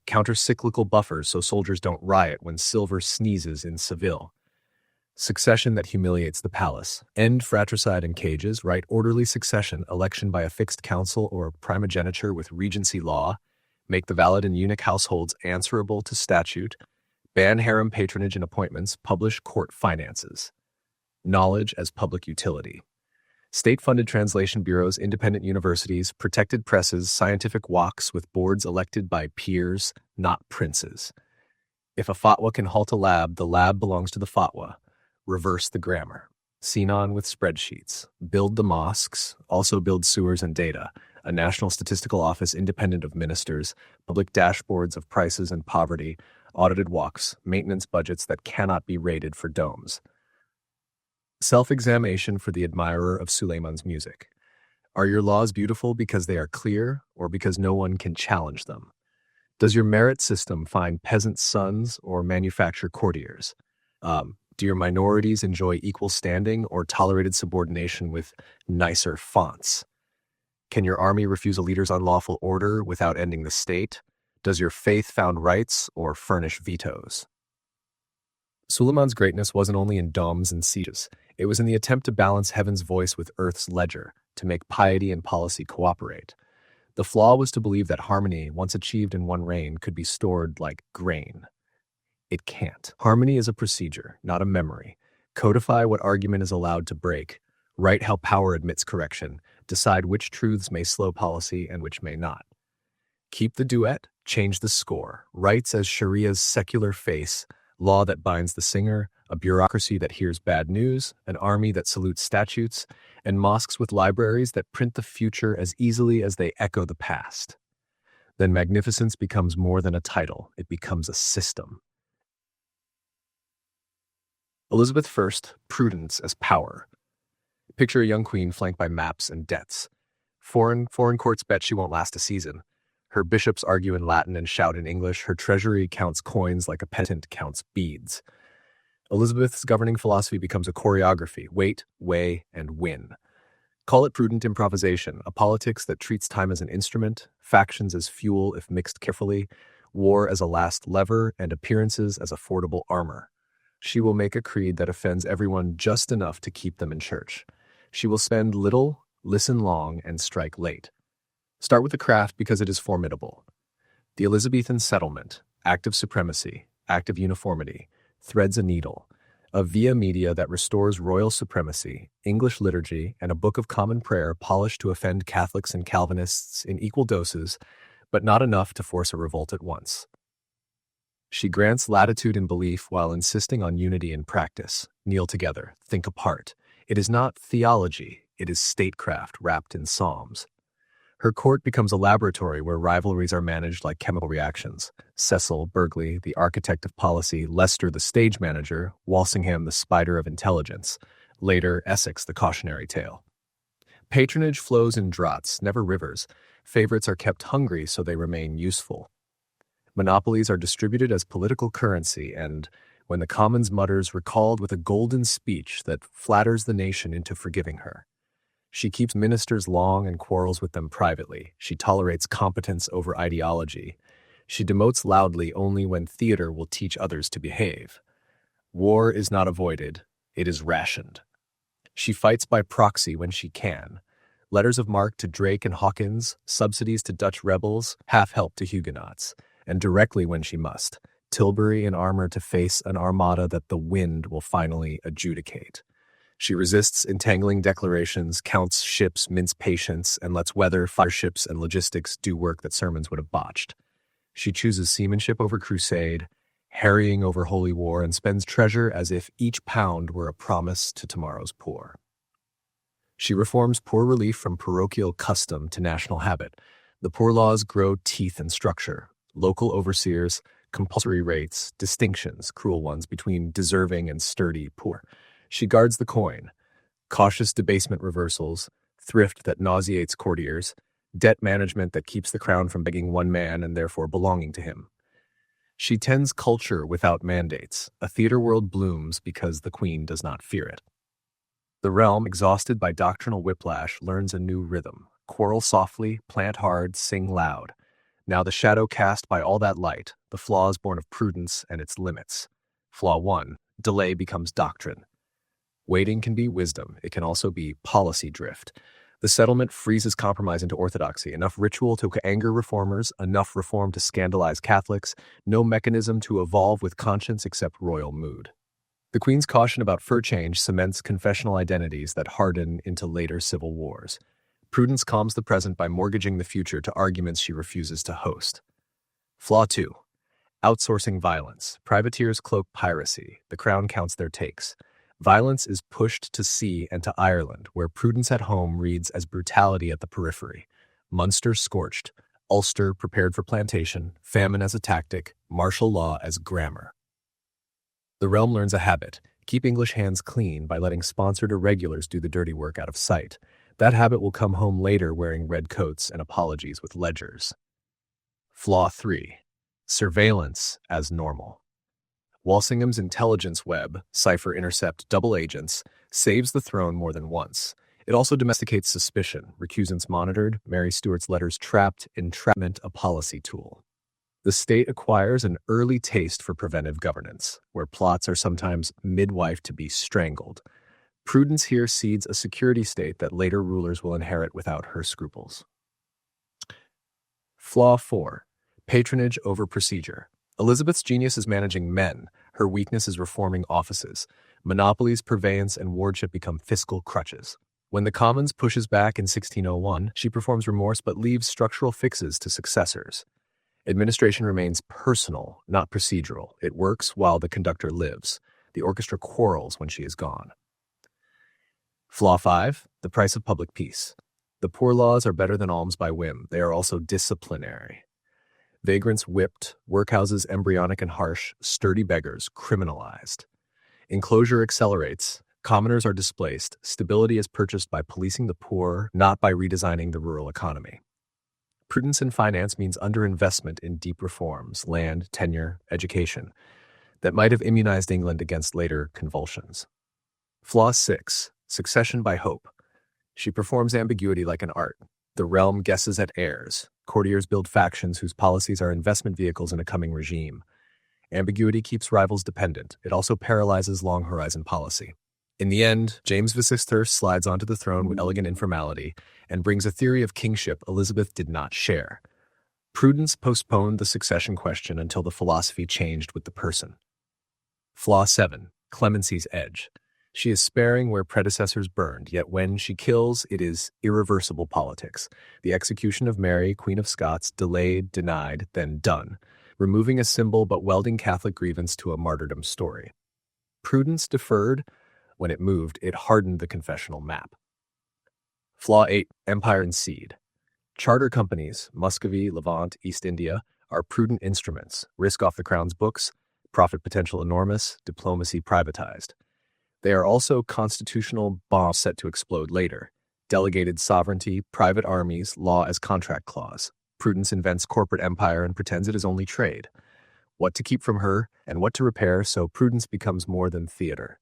counter-cyclical buffers so soldiers don't riot when silver sneezes in Seville. Succession that humiliates the palace. End fratricide in cages, right orderly succession, election by a fixed council or primogeniture with regency law. Make the valid and eunuch households answerable to statute. Ban harem patronage and appointments. Publish court finances. Knowledge as public utility. State-funded translation bureaus, independent universities, protected presses, scientific walks with boards elected by peers, not princes. If a fatwa can halt a lab, the lab belongs to the fatwa. Reverse the grammar. Sinan with spreadsheets. Build the mosques, also build sewers and data. A national statistical office independent of ministers. Public dashboards of prices and poverty. Audited walks. Maintenance budgets that cannot be rated for domes. Self-examination for the admirer of Suleiman's music. Are your laws beautiful because they are clear or because no one can challenge them? Does your merit system find peasant sons or manufacture courtiers? Do your minorities enjoy equal standing or tolerated subordination with nicer fonts? Can your army refuse a leader's unlawful order without ending the state? Does your faith found rights or furnish vetoes? Suleiman's greatness wasn't only in domes and sieges. It was in the attempt to balance heaven's voice with earth's ledger, to make piety and policy cooperate. The flaw was to believe that harmony, once achieved in one reign, could be stored like grain. It can't. Harmony is a procedure, not a memory. Codify what argument is allowed to break. Write how power admits correction. Decide which truths may slow policy and which may not. Keep the duet, change the score. Rights as Sharia's secular face, law that binds the singer, a bureaucracy that hears bad news, an army that salutes statutes, and mosques with libraries that print the future as easily as they echo the past. Then magnificence becomes more than a title, it becomes a system. Elizabeth I, prudence as power. Picture a young queen flanked by maps and debts. Foreign courts bet she won't last a season. Her bishops argue in Latin and shout in English. Her treasury counts coins like a penitent counts beads. Elizabeth's governing philosophy becomes a choreography: wait, weigh, and win. Call it prudent improvisation, a politics that treats time as an instrument, factions as fuel if mixed carefully, war as a last lever, and appearances as affordable armor. She will make a creed that offends everyone just enough to keep them in church. She will spend little, listen long, and strike late. Start with the craft because it is formidable. The Elizabethan settlement, act of supremacy, act of uniformity, threads a needle, a via media that restores royal supremacy, English liturgy, and a book of common prayer polished to offend Catholics and Calvinists in equal doses, but not enough to force a revolt at once. She grants latitude in belief while insisting on unity in practice. Kneel together, think apart. It is not theology, it is statecraft wrapped in psalms. Her court becomes a laboratory where rivalries are managed like chemical reactions. Cecil, Burghley, the architect of policy, Leicester, the stage manager, Walsingham, the spider of intelligence, later Essex, the cautionary tale. Patronage flows in draughts, never rivers. Favorites are kept hungry so they remain useful. Monopolies are distributed as political currency, and when the Commons mutters, recalled with a golden speech that flatters the nation into forgiving her. She keeps ministers long and quarrels with them privately. She tolerates competence over ideology. She demotes loudly only when theater will teach others to behave. War is not avoided, it is rationed. She fights by proxy when she can. Letters of marque to Drake and Hawkins, subsidies to Dutch rebels, half-help to Huguenots, and directly when she must. Tilbury in armor to face an armada that the wind will finally adjudicate. She resists entangling declarations, counts ships, mints patience, and lets weather, fireships, and logistics do work that sermons would have botched. She chooses seamanship over crusade, harrying over holy war, and spends treasure as if each pound were a promise to tomorrow's poor. She reforms poor relief from parochial custom to national habit. The poor laws grow teeth and structure. Local overseers, compulsory rates, distinctions, cruel ones, between deserving and sturdy poor. She guards the coin, cautious debasement reversals, thrift that nauseates courtiers, debt management that keeps the crown from begging one man and therefore belonging to him. She tends culture without mandates. A theater world blooms because the queen does not fear it. The realm, exhausted by doctrinal whiplash, learns a new rhythm. Quarrel softly, plant hard, sing loud. Now the shadow cast by all that light, the flaws born of prudence and its limits. Flaw 1, delay becomes doctrine. Waiting can be wisdom, it can also be policy drift. The settlement freezes compromise into orthodoxy, enough ritual to anger reformers, enough reform to scandalize Catholics, no mechanism to evolve with conscience except royal mood. The Queen's caution about fur change cements confessional identities that harden into later civil wars. Prudence calms the present by mortgaging the future to arguments she refuses to host. Flaw 2. Outsourcing violence. Privateers cloak piracy. The Crown counts their takes. Violence is pushed to sea and to Ireland, where prudence at home reads as brutality at the periphery. Munster scorched, Ulster prepared for plantation, famine as a tactic, martial law as grammar. The realm learns a habit: Keep English hands clean by letting sponsored irregulars do the dirty work out of sight. That habit will come home later wearing red coats and apologies with ledgers. Flaw 3. Surveillance as normal. Walsingham's intelligence web, cipher intercept double agents, saves the throne more than once. It also domesticates suspicion, recusants monitored, Mary Stuart's letters trapped, entrapment a policy tool. The state acquires an early taste for preventive governance, where plots are sometimes midwife to be strangled. Prudence here seeds a security state that later rulers will inherit without her scruples. Flaw 4. Patronage over procedure. Elizabeth's genius is managing men. Her weakness is reforming offices. Monopolies, purveyance, and wardship become fiscal crutches. When the Commons pushes back in 1601, she performs remorse but leaves structural fixes to successors. Administration remains personal, not procedural. It works while the conductor lives. The orchestra quarrels when she is gone. Flaw 5. The price of public peace. The poor laws are better than alms by whim. They are also disciplinary. Vagrants whipped, workhouses embryonic and harsh, sturdy beggars criminalized. Enclosure accelerates, commoners are displaced, stability is purchased by policing the poor, not by redesigning the rural economy. Prudence in finance means underinvestment in deep reforms, land, tenure, education, that might have immunized England against later convulsions. Flaw 6. Succession by hope. She performs ambiguity like an art. The realm guesses at heirs. Courtiers build factions whose policies are investment vehicles in a coming regime. Ambiguity keeps rivals dependent. It also paralyzes long-horizon policy. In the end, James VI slides onto the throne with elegant informality and brings a theory of kingship Elizabeth did not share. Prudence postponed the succession question until the philosophy changed with the person. Flaw 7. Clemency's edge. She is sparing where predecessors burned, yet when she kills, it is irreversible politics. The execution of Mary, Queen of Scots, delayed, denied, then done, removing a symbol but welding Catholic grievance to a martyrdom story. Prudence deferred. When it moved, it hardened the confessional map. Flaw 8. Empire and seed. Charter companies, Muscovy, Levant, East India, are prudent instruments, risk off the crown's books, profit potential enormous, diplomacy privatized. They are also constitutional bombs set to explode later. Delegated sovereignty, private armies, law as contract clause. Prudence invents corporate empire and pretends it is only trade. What to keep from her and what to repair, so prudence becomes more than theater.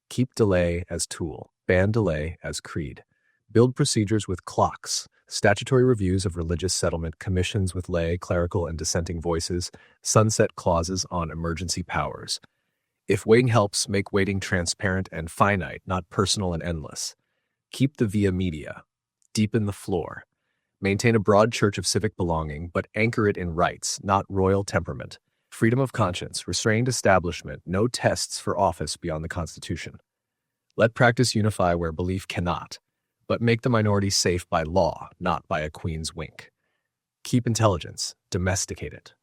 Keep delay as tool, ban delay as creed. Build procedures with clocks, statutory reviews of religious settlement, commissions with lay, clerical, and dissenting voices, sunset clauses on emergency powers. If waiting helps, make waiting transparent and finite, not personal and endless. Keep the via media. Deepen the floor. Maintain a broad church of civic belonging, but anchor it in rights, not royal temperament. Freedom of conscience, restrained establishment, no tests for office beyond the Constitution. Let practice unify where belief cannot, but make the minority safe by law, not by a queen's wink. Keep intelligence, domesticate it.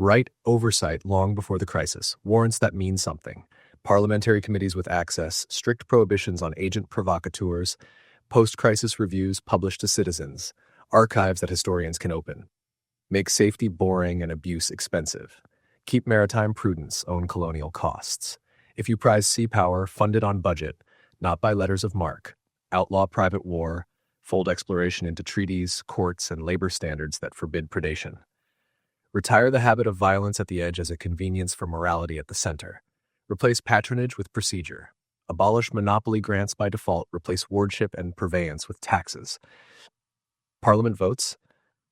Right oversight long before the crisis, warrants that mean something, parliamentary committees with access, strict prohibitions on agent provocateurs, post-crisis reviews published to citizens, archives that historians can open. Make safety boring and abuse expensive. Keep maritime prudence, own colonial costs. If you prize sea power, fund it on budget, not by letters of marque. Outlaw private war, fold exploration into treaties, courts, and labor standards that forbid predation. Retire the habit of violence at the edge as a convenience for morality at the center. Replace patronage with procedure. Abolish monopoly grants by default. Replace wardship and purveyance with taxes. Parliament votes.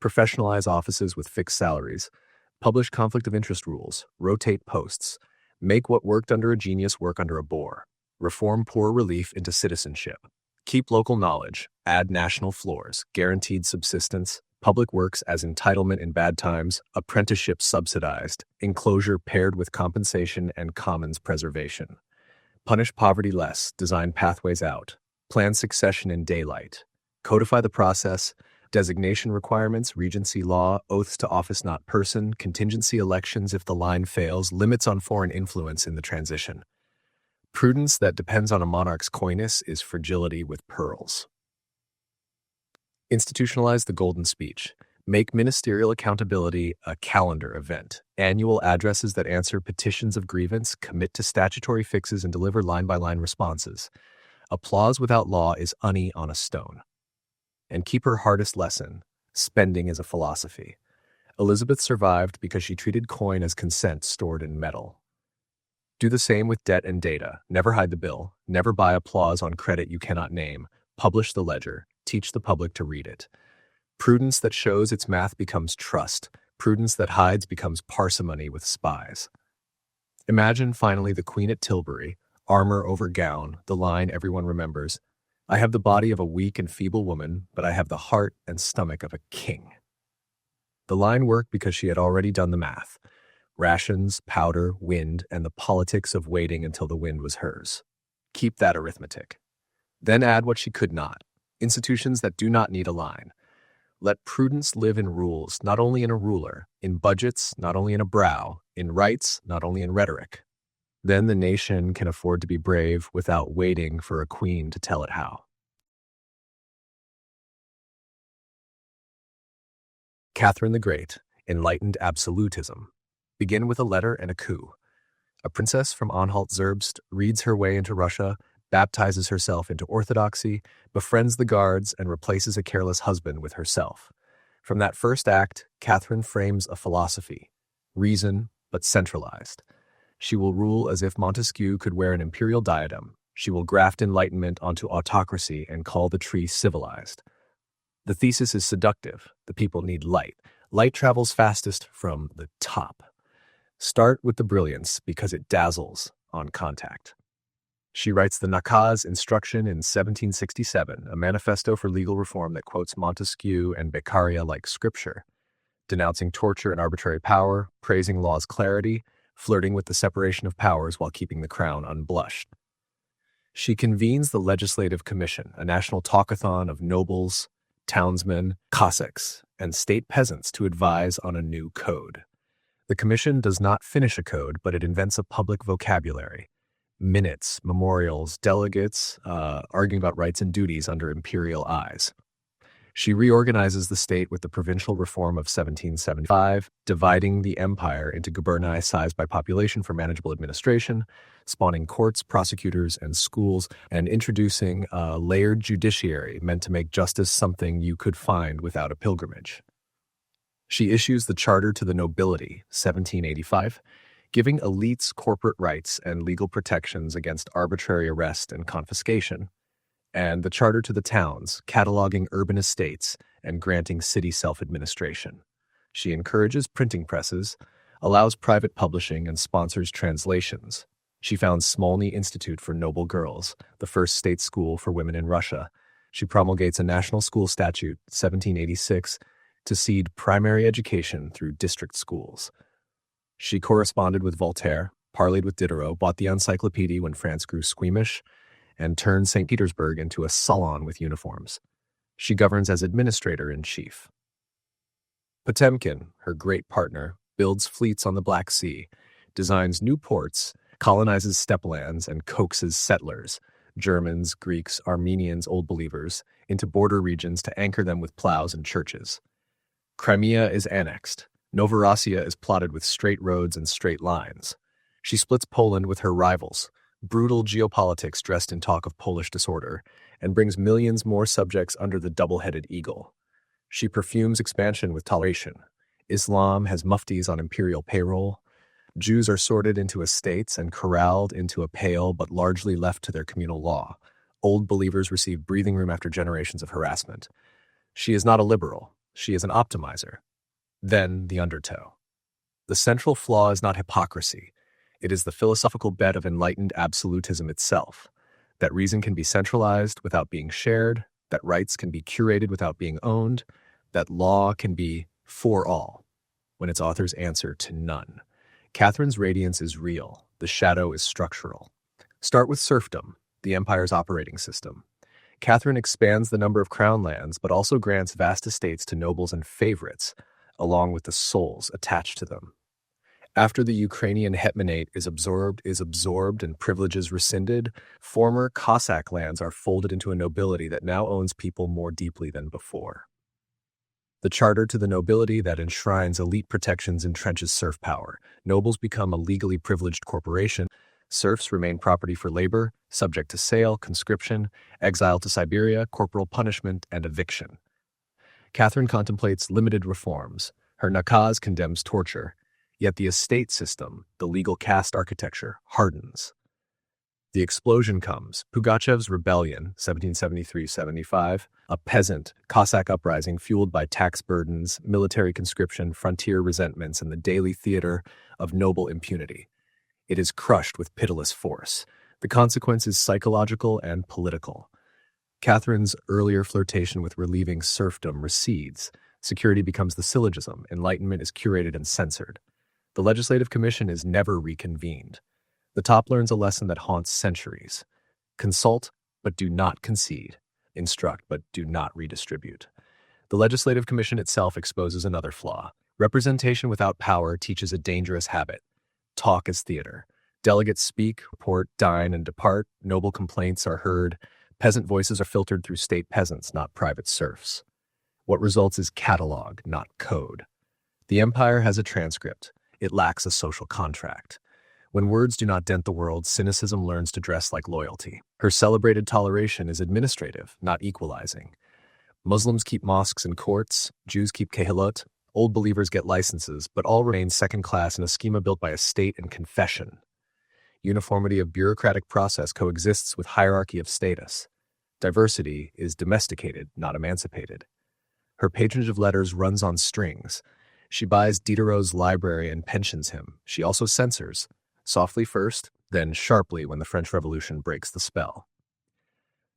Professionalize offices with fixed salaries. Publish conflict of interest rules. Rotate posts. Make what worked under a genius work under a bore. Reform poor relief into citizenship. Keep local knowledge. Add national floors. Guaranteed subsistence. Public works as entitlement in bad times, apprenticeship subsidized, enclosure paired with compensation and commons preservation. Punish poverty less, design pathways out, plan succession in daylight. Codify the process, designation requirements, regency law, oaths to office not person, contingency elections if the line fails, limits on foreign influence in the transition. Prudence that depends on a monarch's coyness is fragility with pearls. Institutionalize the golden speech. Make ministerial accountability a calendar event. Annual addresses that answer petitions of grievance, commit to statutory fixes, and deliver line-by-line responses. Applause without law is honey on a stone. And keep her hardest lesson: spending is a philosophy. Elizabeth survived because she treated coin as consent stored in metal. Do the same with debt and data. Never hide the bill. Never buy applause on credit you cannot name. Publish the ledger. Teach the public to read it. Prudence that shows its math becomes trust. Prudence that hides becomes parsimony with spies. Imagine finally the Queen at Tilbury, armor over gown, the line everyone remembers. I have the body of a weak and feeble woman, but I have the heart and stomach of a king. The line worked because she had already done the math. Rations, powder, wind, and the politics of waiting until the wind was hers. Keep that arithmetic. Then add what she could not. Institutions that do not need a line. Let prudence live in rules, not only in a ruler, in budgets, not only in a brow, in rights, not only in rhetoric. Then the nation can afford to be brave without waiting for a queen to tell it how. Catherine the Great, enlightened absolutism. Begin with a letter and a coup. A princess from Anhalt-Zerbst reads her way into Russia, baptizes herself into orthodoxy, befriends the guards, and replaces a careless husband with herself. From that first act, Catherine frames a philosophy, reason, but centralized. She will rule as if Montesquieu could wear an imperial diadem. She will graft enlightenment onto autocracy and call the tree civilized. The thesis is seductive. The people need light. Light travels fastest from the top. Start with the brilliance because it dazzles on contact. She writes the Nakaz Instruction in 1767, a manifesto for legal reform that quotes Montesquieu and Beccaria like scripture, denouncing torture and arbitrary power, praising law's clarity, flirting with the separation of powers while keeping the crown unblushed. She convenes the Legislative Commission, a national talkathon of nobles, townsmen, Cossacks, and state peasants to advise on a new code. The commission does not finish a code, but it invents a public vocabulary. Minutes, memorials, delegates, arguing about rights and duties under imperial eyes. She reorganizes the state with the provincial reform of 1775, dividing the empire into guberni sized by population for manageable administration, spawning courts, prosecutors, and schools, and introducing a layered judiciary meant to make justice something you could find without a pilgrimage. She issues the Charter to the Nobility, 1785, giving elites corporate rights and legal protections against arbitrary arrest and confiscation, and the Charter to the Towns, cataloging urban estates and granting city self-administration. She encourages printing presses, allows private publishing, and sponsors translations. She founds Smolny Institute for Noble Girls, the first state school for women in Russia. She promulgates a national school statute, 1786, to seed primary education through district schools. She corresponded with Voltaire, parleyed with Diderot, bought the encyclopedia when France grew squeamish, and turned St. Petersburg into a salon with uniforms. She governs as administrator-in-chief. Potemkin, her great partner, builds fleets on the Black Sea, designs new ports, colonizes steppe lands, and coaxes settlers, Germans, Greeks, Armenians, Old Believers, into border regions to anchor them with plows and churches. Crimea is annexed. Novorossiya is plotted with straight roads and straight lines. She splits Poland with her rivals, brutal geopolitics dressed in talk of Polish disorder, and brings millions more subjects under the double-headed eagle. She perfumes expansion with toleration. Islam has muftis on imperial payroll. Jews are sorted into estates and corralled into a pale but largely left to their communal law. Old Believers receive breathing room after generations of harassment. She is not a liberal. She is an optimizer. Then the undertow. The central flaw is not hypocrisy. It is the philosophical bet of enlightened absolutism itself, that reason can be centralized without being shared, that rights can be curated without being owned, that law can be for all, when its authors answer to none. Catherine's radiance is real. The shadow is structural. Start with serfdom, the empire's operating system. Catherine expands the number of crown lands, but also grants vast estates to nobles and favorites, along with the souls attached to them. After the Ukrainian hetmanate is absorbed and privileges rescinded, former Cossack lands are folded into a nobility that now owns people more deeply than before. The charter to the nobility that enshrines elite protections entrenches serf power. Nobles become a legally privileged corporation. Serfs remain property for labor, subject to sale, conscription, exile to Siberia, corporal punishment, and eviction. Catherine contemplates limited reforms. Her nakaz condemns torture, yet the estate system, the legal caste architecture, hardens. The explosion comes. Pugachev's rebellion, 1773-75, a peasant, Cossack uprising fueled by tax burdens, military conscription, frontier resentments, and the daily theater of noble impunity. It is crushed with pitiless force. The consequence is psychological and political. Catherine's earlier flirtation with relieving serfdom recedes. Security becomes the syllogism. Enlightenment is curated and censored. The Legislative Commission is never reconvened. The top learns a lesson that haunts centuries. Consult, but do not concede. Instruct, but do not redistribute. The Legislative Commission itself exposes another flaw. Representation without power teaches a dangerous habit. Talk is theater. Delegates speak, report, dine, and depart. Noble complaints are heard. Peasant voices are filtered through state peasants, not private serfs. What results is catalog, not code. The empire has a transcript. It lacks a social contract. When words do not dent the world, cynicism learns to dress like loyalty. Her celebrated toleration is administrative, not equalizing. Muslims keep mosques and courts, Jews keep kehilot, old believers get licenses, but all remain second class in a schema built by a state and confession. Uniformity of bureaucratic process coexists with hierarchy of status. Diversity is domesticated, not emancipated. Her patronage of letters runs on strings. She buys Diderot's library and pensions him. She also censors, softly first, then sharply when the French Revolution breaks the spell.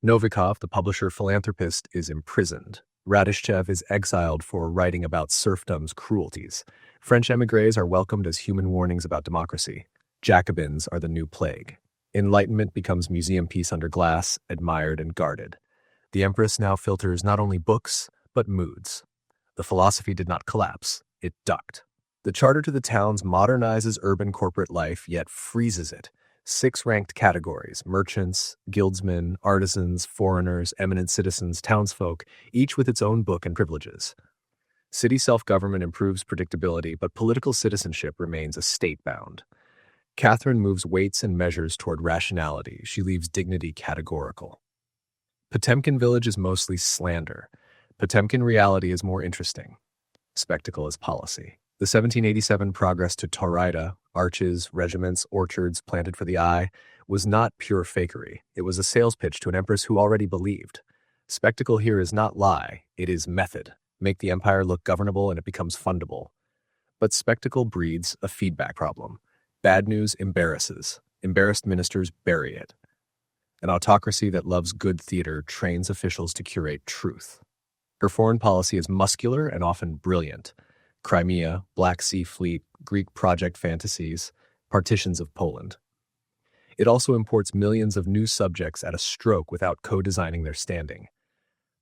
Novikov, the publisher-philanthropist, is imprisoned. Radishchev is exiled for writing about serfdom's cruelties. French émigrés are welcomed as human warnings about democracy. Jacobins are the new plague. Enlightenment becomes museum piece under glass, admired and guarded. The Empress now filters not only books, but moods. The philosophy did not collapse, it ducked. The charter to the towns modernizes urban corporate life, yet freezes it. 6 ranked categories: merchants, guildsmen, artisans, foreigners, eminent citizens, townsfolk, each with its own book and privileges. City self-government improves predictability, but political citizenship remains estate-bound. Catherine moves weights and measures toward rationality. She leaves dignity categorical. Potemkin village is mostly slander. Potemkin reality is more interesting. Spectacle is policy. The 1787 progress to Taurida, arches, regiments, orchards planted for the eye, was not pure fakery. It was a sales pitch to an empress who already believed. Spectacle here is not lie, it is method. Make the empire look governable and it becomes fundable. But spectacle breeds a feedback problem. Bad news embarrasses. Embarrassed ministers bury it. An autocracy that loves good theater trains officials to curate truth. Her foreign policy is muscular and often brilliant. Crimea, Black Sea Fleet, Greek project fantasies, partitions of Poland. It also imports millions of new subjects at a stroke without co-designing their standing.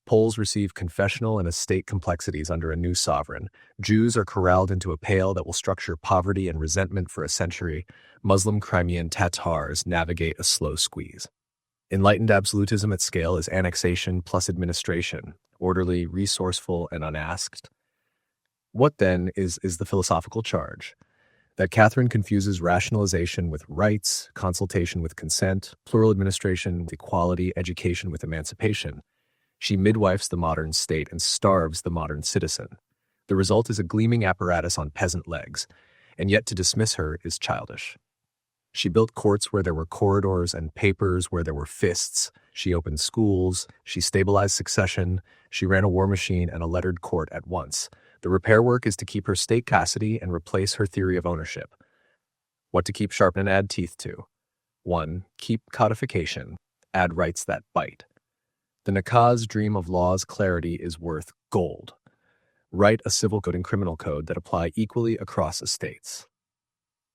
Poles receive confessional and estate complexities under a new sovereign. Jews are corralled into a pale that will structure poverty and resentment for a century. Muslim Crimean Tatars navigate a slow squeeze. Enlightened absolutism at scale is annexation plus administration, orderly, resourceful, and unasked. What then is the philosophical charge? That Catherine confuses rationalization with rights, consultation with consent, plural administration with equality, education with emancipation. She midwifes the modern state and starves the modern citizen. The result is a gleaming apparatus on peasant legs, and yet to dismiss her is childish. She built courts where there were corridors and papers where there were fists. She opened schools. She stabilized succession. She ran a war machine and a lettered court at once. The repair work is to keep her state custody and replace her theory of ownership. What to keep, sharpen, and add teeth to. 1. Keep codification. Add rights that bite. The nakaz dream of law's clarity is worth gold. Write a civil code and criminal code that apply equally across estates.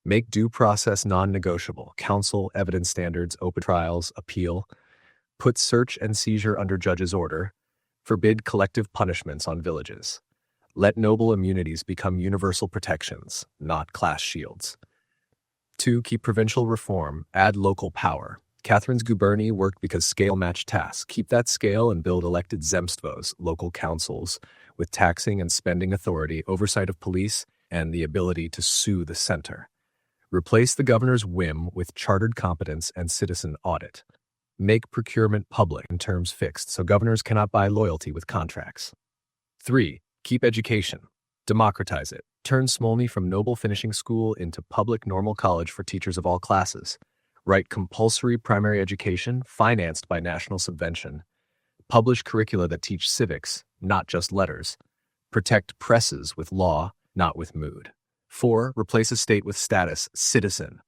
Make due process non-negotiable. Counsel, evidence standards, open trials, appeal. Put search and seizure under judge's order. Forbid collective punishments on villages. Let noble immunities become universal protections, not class shields. 2. Keep provincial reform. Add local power. Catherine's guberni worked because scale matched tasks. Keep that scale and build elected zemstvos, local councils, with taxing and spending authority, oversight of police, and the ability to sue the center. Replace the governor's whim with chartered competence and citizen audit. Make procurement public and terms fixed so governors cannot buy loyalty with contracts. 3. Keep education. Democratize it. Turn Smolny from noble finishing school into public normal college for teachers of all classes. Write compulsory primary education financed by national subvention. Publish curricula that teach civics, not just letters. Protect presses with law, not with mood. 4. Replace a state with status, citizen.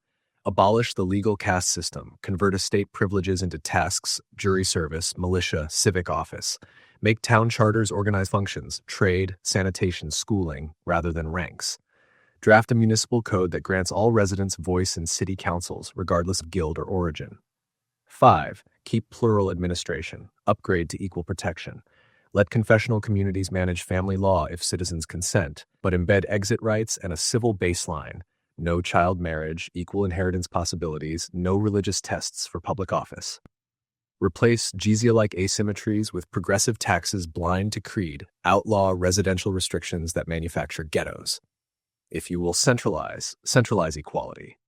Abolish the legal caste system. Convert estate privileges into tasks, jury service, militia, civic office. Make town charters organize functions, trade, sanitation, schooling, rather than ranks. Draft a municipal code that grants all residents voice in city councils, regardless of guild or origin. 5. Keep plural administration. Upgrade to equal protection. Let confessional communities manage family law if citizens consent, but embed exit rights and a civil baseline. No child marriage, equal inheritance possibilities, no religious tests for public office. Replace jizya-like asymmetries with progressive taxes blind to creed. Outlaw residential restrictions that manufacture ghettos. If you will centralize equality.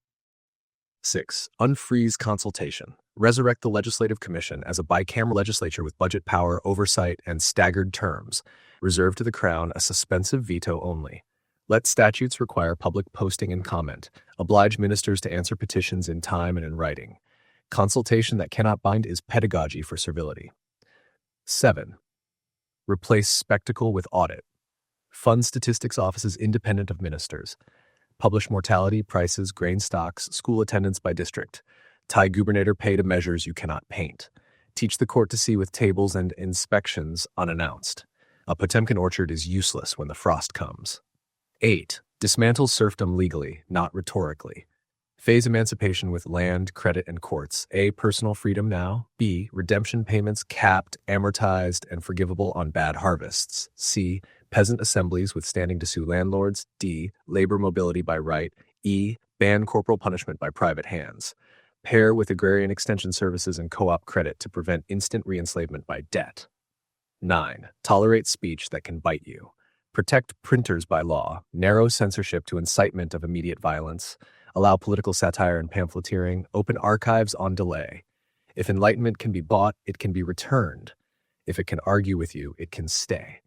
6. Unfreeze consultation. Resurrect the Legislative Commission as a bicameral legislature with budget power, oversight, and staggered terms. Reserve to the Crown a suspensive veto only. Let statutes require public posting and comment. Oblige ministers to answer petitions in time and in writing. Consultation that cannot bind is pedagogy for servility. 7. Replace spectacle with audit. Fund statistics offices independent of ministers. Publish mortality, prices, grain stocks, school attendance by district. Tie gubernator pay to measures you cannot paint. Teach the court to see with tables and inspections unannounced. A Potemkin orchard is useless when the frost comes. 8. Dismantle serfdom legally, not rhetorically. Phase emancipation with land, credit, and courts. A. Personal freedom now. B. Redemption payments capped, amortized, and forgivable on bad harvests. C. Peasant assemblies with standing to sue landlords. D. Labor mobility by right. E. Ban corporal punishment by private hands. Pair with agrarian extension services and co-op credit to prevent instant re-enslavement by debt. 9. Tolerate speech that can bite you. Protect printers by law. Narrow censorship to incitement of immediate violence. Allow political satire and pamphleteering. Open archives on delay. If enlightenment can be bought, it can be returned. If it can argue with you, it can stay.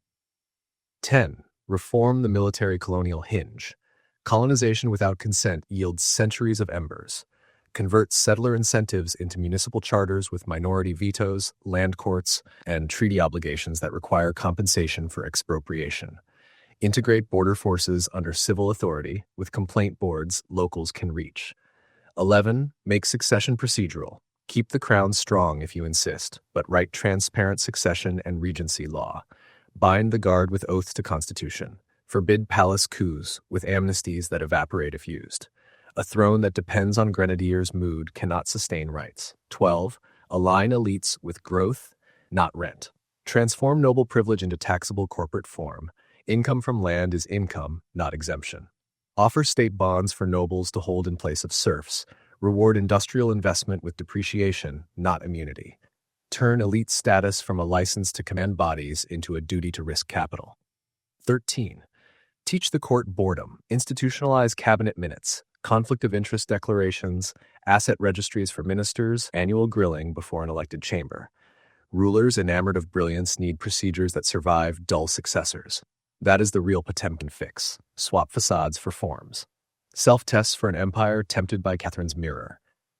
10. Reform the military colonial hinge. Colonization without consent yields centuries of embers. Convert settler incentives into municipal charters with minority vetoes, land courts, and treaty obligations that require compensation for expropriation. Integrate border forces under civil authority with complaint boards locals can reach. 11. Make succession procedural. Keep the crown strong if you insist, but write transparent succession and regency law. Bind the guard with oaths to constitution. Forbid palace coups with amnesties that evaporate if used. A throne that depends on grenadiers' mood cannot sustain rights. 12. Align elites with growth, not rent. Transform noble privilege into taxable corporate form. Income from land is income, not exemption. Offer state bonds for nobles to hold in place of serfs. Reward industrial investment with depreciation, not immunity. Turn elite status from a license to command bodies into a duty to risk capital. 13. Teach the court boredom. Institutionalize cabinet minutes. Conflict of interest declarations, asset registries for ministers, annual grilling before an elected chamber. Rulers enamored of brilliance need procedures that survive dull successors. That is the real Potemkin fix. Swap facades for forms. Self-tests for an empire tempted by Catherine's mirror.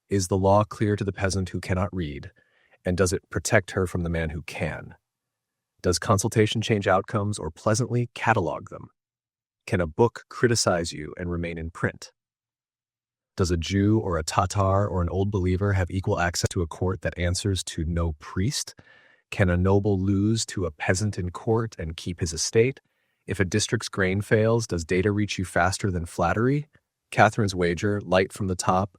Is the law clear to the peasant who cannot read? And does it protect her from the man who can? Does consultation change outcomes or pleasantly catalog them? Can a book criticize you and remain in print? Does a Jew or a Tatar or an old believer have equal access to a court that answers to no priest? Can a noble lose to a peasant in court and keep his estate? If a district's grain fails, does data reach you faster than flattery? Catherine's wager, light from the top,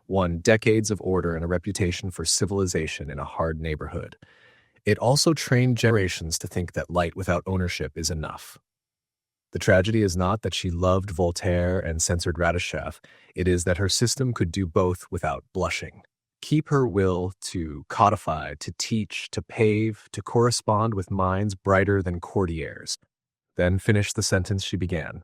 won decades of order and a reputation for civilization in a hard neighborhood. It also trained generations to think that light without ownership is enough. The tragedy is not that she loved Voltaire and censored Radishev, it is that her system could do both without blushing. Keep her will to codify, to teach, to pave, to correspond with minds brighter than courtiers. Then finish the sentence she began.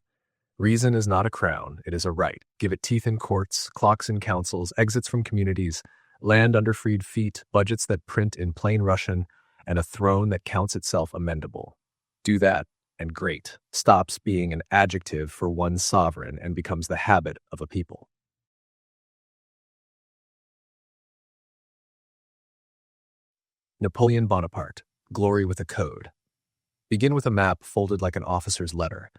Reason is not a crown, it is a right. Give it teeth in courts, clocks in councils, exits from communities, land under freed feet, budgets that print in plain Russian, and a throne that counts itself amendable. Do that, and great stops being an adjective for one sovereign and becomes the habit of a people. Napoleon Bonaparte, Glory with a Code. Begin with a map folded like an officer's letter.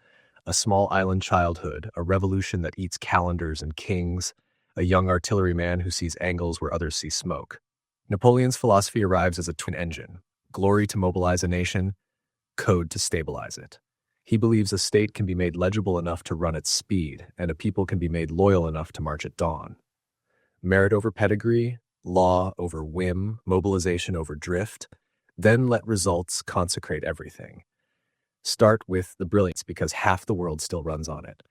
A small island childhood, a revolution that eats calendars and kings, a young artilleryman who sees angles where others see smoke. Napoleon's philosophy arrives as a twin engine. Glory to mobilize a nation, code to stabilize it. He believes a state can be made legible enough to run at speed, and a people can be made loyal enough to march at dawn. Merit over pedigree, law over whim, mobilization over drift, then let results consecrate everything. Start with the brilliance because half the world still runs on it.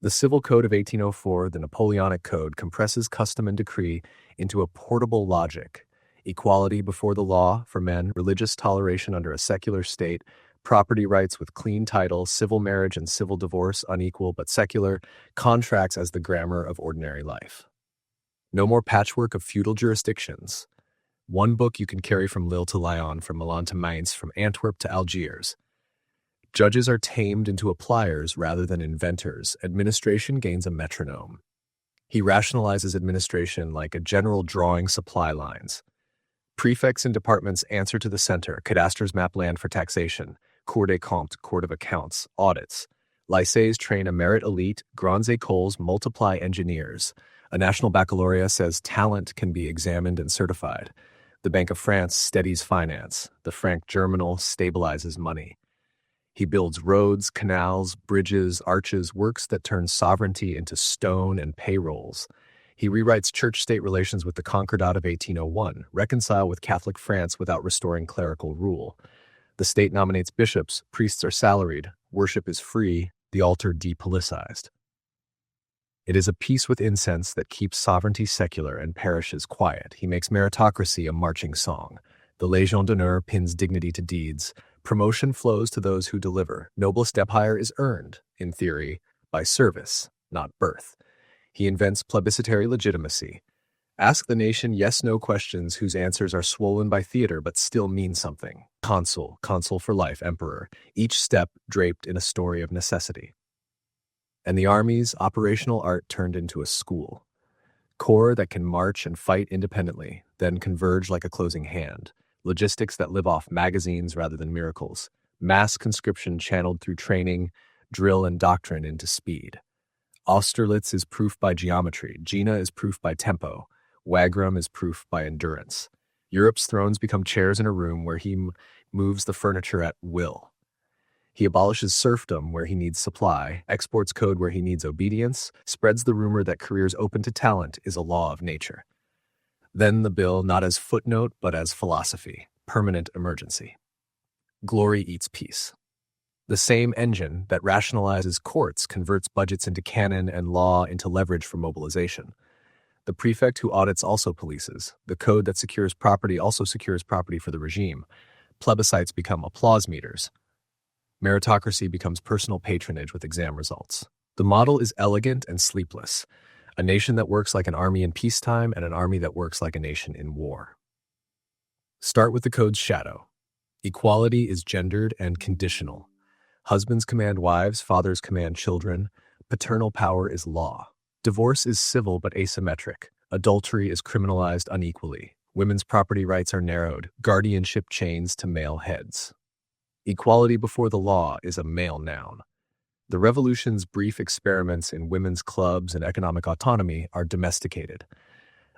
The Civil Code of 1804, the Napoleonic Code, compresses custom and decree into a portable logic. Equality before the law for men, religious toleration under a secular state, property rights with clean title, civil marriage and civil divorce unequal but secular, contracts as the grammar of ordinary life. No more patchwork of feudal jurisdictions. One book you can carry from Lille to Lyon, from Milan to Mainz, from Antwerp to Algiers. Judges are tamed into appliers rather than inventors. Administration gains a metronome. He rationalizes administration like a general drawing supply lines. Prefects and departments answer to the center. Cadastres map land for taxation. Cour des comptes, Court of Accounts, audits. Lycées train a merit elite. Grandes écoles multiply engineers. A national baccalaureate says talent can be examined and certified. The Bank of France steadies finance. The franc germinal stabilizes money. He builds roads, canals, bridges, arches, works that turn sovereignty into stone and payrolls. He rewrites church-state relations with the Concordat of 1801, reconcile with Catholic France without restoring clerical rule. The state nominates bishops, priests are salaried, worship is free, the altar depoliticized. It is a peace with incense that keeps sovereignty secular and parishes quiet. He makes meritocracy a marching song. The Légion d'honneur pins dignity to deeds. Promotion flows to those who deliver. Noblest empire is earned, in theory, by service, not birth. He invents plebiscitary legitimacy. Ask the nation yes-no questions whose answers are swollen by theater but still mean something. Consul for life, emperor, each step draped in a story of necessity. And the army's operational art turned into a school. Corps that can march and fight independently, then converge like a closing hand. Logistics that live off magazines rather than miracles. Mass conscription channeled through training, drill and doctrine into speed. Austerlitz is proof by geometry. Jena is proof by tempo. Wagram is proof by endurance. Europe's thrones become chairs in a room where he moves the furniture at will. He abolishes serfdom where he needs supply, exports code where he needs obedience, spreads the rumor that careers open to talent is a law of nature. Then the bill not as footnote but as philosophy, permanent emergency. Glory eats peace. The same engine that rationalizes courts converts budgets into canon and law into leverage for mobilization. The prefect who audits also polices. The code that secures property also secures property for the regime. Plebiscites become applause meters. Meritocracy becomes personal patronage with exam results. The model is elegant and sleepless. A nation that works like an army in peacetime and an army that works like a nation in war. Start with the code's shadow. Equality is gendered and conditional. Husbands command wives, fathers command children. Paternal power is law. Divorce is civil but asymmetric. Adultery is criminalized unequally. Women's property rights are narrowed. Guardianship chains to male heads. Equality before the law is a male noun. The revolution's brief experiments in women's clubs and economic autonomy are domesticated.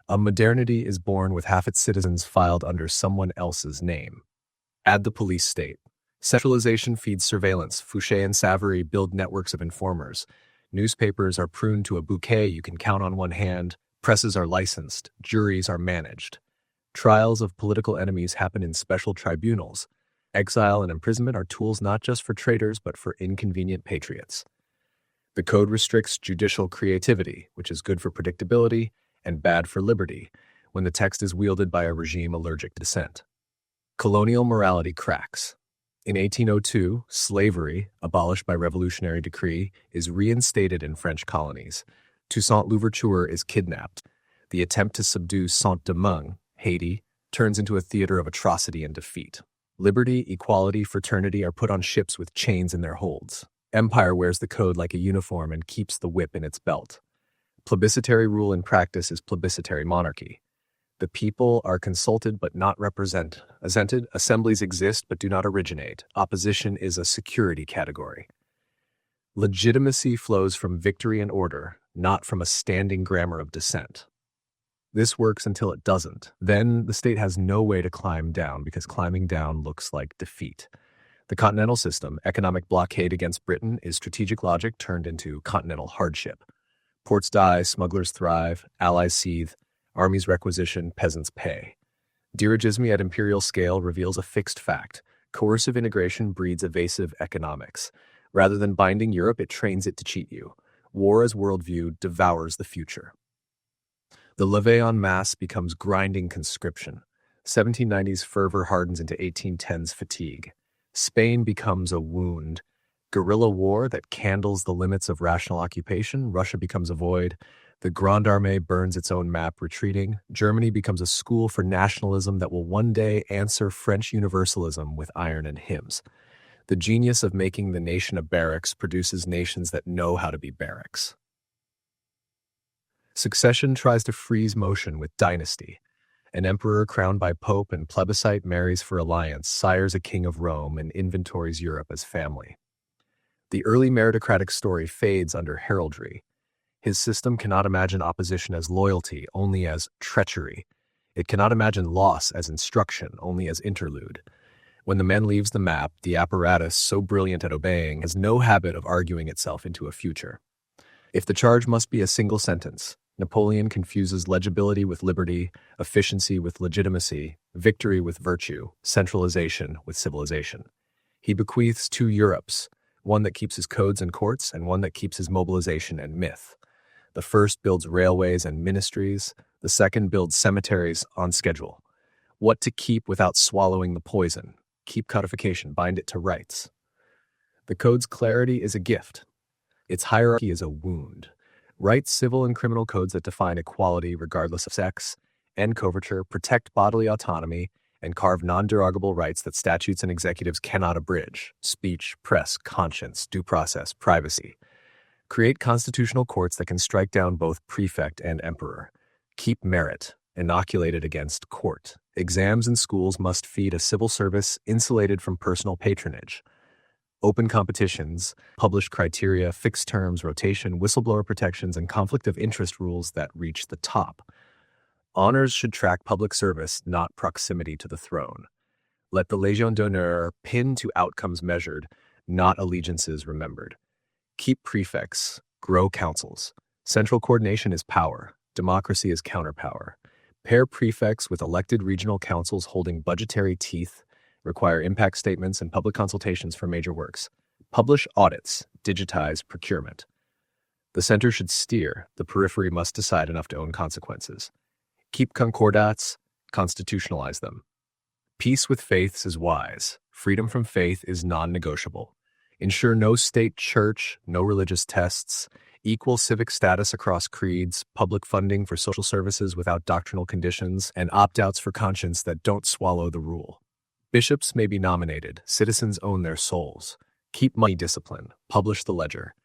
A modernity is born with half its citizens filed under someone else's name. Add the police state. Centralization feeds surveillance. Fouché and Savary build networks of informers. Newspapers are pruned to a bouquet you can count on one hand. Presses are licensed. Juries are managed. Trials of political enemies happen in special tribunals. Exile and imprisonment are tools not just for traitors but for inconvenient patriots. The code restricts judicial creativity, which is good for predictability and bad for liberty. when the text is wielded by a regime allergic to dissent. Colonial morality cracks. In 1802, slavery, abolished by revolutionary decree, is reinstated in French colonies. Toussaint Louverture is kidnapped. The attempt to subdue Saint-Domingue, Haiti, turns into a theater of atrocity and defeat. Liberty, equality, fraternity are put on ships with chains in their holds. Empire wears the code like a uniform and keeps the whip in its belt. Plebiscitary rule in practice is plebiscitary monarchy. The people are consulted but not represented. Assemblies exist but do not originate. Opposition is a security category. Legitimacy flows from victory and order, not from a standing grammar of dissent. This works until it doesn't. Then the state has no way to climb down because climbing down looks like defeat. The continental system, economic blockade against Britain, is strategic logic turned into continental hardship. Ports die, smugglers thrive, allies seethe, armies requisition, peasants pay. Dirigism at imperial scale reveals a fixed fact. Coercive integration breeds evasive economics. Rather than binding Europe, it trains it to cheat you. War as worldview devours the future. The levée en masse becomes grinding conscription. 1790s fervor hardens into 1810s fatigue. Spain becomes a wound. Guerrilla war that candles the limits of rational occupation. Russia becomes a void. The Grande Armée burns its own map, retreating. Germany becomes a school for nationalism that will one day answer French universalism with iron and hymns. The genius of making the nation a barracks produces nations that know how to be barracks. Succession tries to freeze motion with dynasty. An emperor crowned by pope and plebiscite marries for alliance, sires a king of Rome, and inventories Europe as family. The early meritocratic story fades under heraldry. His system cannot imagine opposition as loyalty, only as treachery. It cannot imagine loss as instruction, only as interlude. When the man leaves the map, the apparatus, so brilliant at obeying, has no habit of arguing itself into a future. If the charge must be a single sentence, Napoleon confuses legibility with liberty, efficiency with legitimacy, victory with virtue, centralization with civilization. He bequeaths two Europes, one that keeps his codes and courts, and one that keeps his mobilization and myth. The first builds railways and ministries, the second builds cemeteries on schedule. What to keep without swallowing the poison? Keep codification, bind it to rights. The code's clarity is a gift. Its hierarchy is a wound. Write civil and criminal codes that define equality regardless of sex, end coverture, protect bodily autonomy, and carve non-derogable rights that statutes and executives cannot abridge: speech, press, conscience, due process, privacy. Create constitutional courts that can strike down both prefect and emperor. Keep merit, inoculated against court. Exams in schools must feed a civil service insulated from personal patronage. Open competitions, published criteria, fixed terms, rotation, whistleblower protections, and conflict of interest rules that reach the top. Honors should track public service, not proximity to the throne. Let the Légion d'honneur pin to outcomes measured, not allegiances remembered. Keep prefects, grow councils. Central coordination is power. Democracy is counterpower. Pair prefects with elected regional councils holding budgetary teeth. Require impact statements and public consultations for major works. Publish audits. Digitize procurement. The center should steer. The periphery must decide enough to own consequences. Keep concordats. Constitutionalize them. Peace with faiths is wise. Freedom from faith is non-negotiable. Ensure no state church, no religious tests, equal civic status across creeds, public funding for social services without doctrinal conditions, and opt-outs for conscience that don't swallow the rule. Bishops may be nominated. Citizens own their souls. Keep money discipline. Publish the ledger.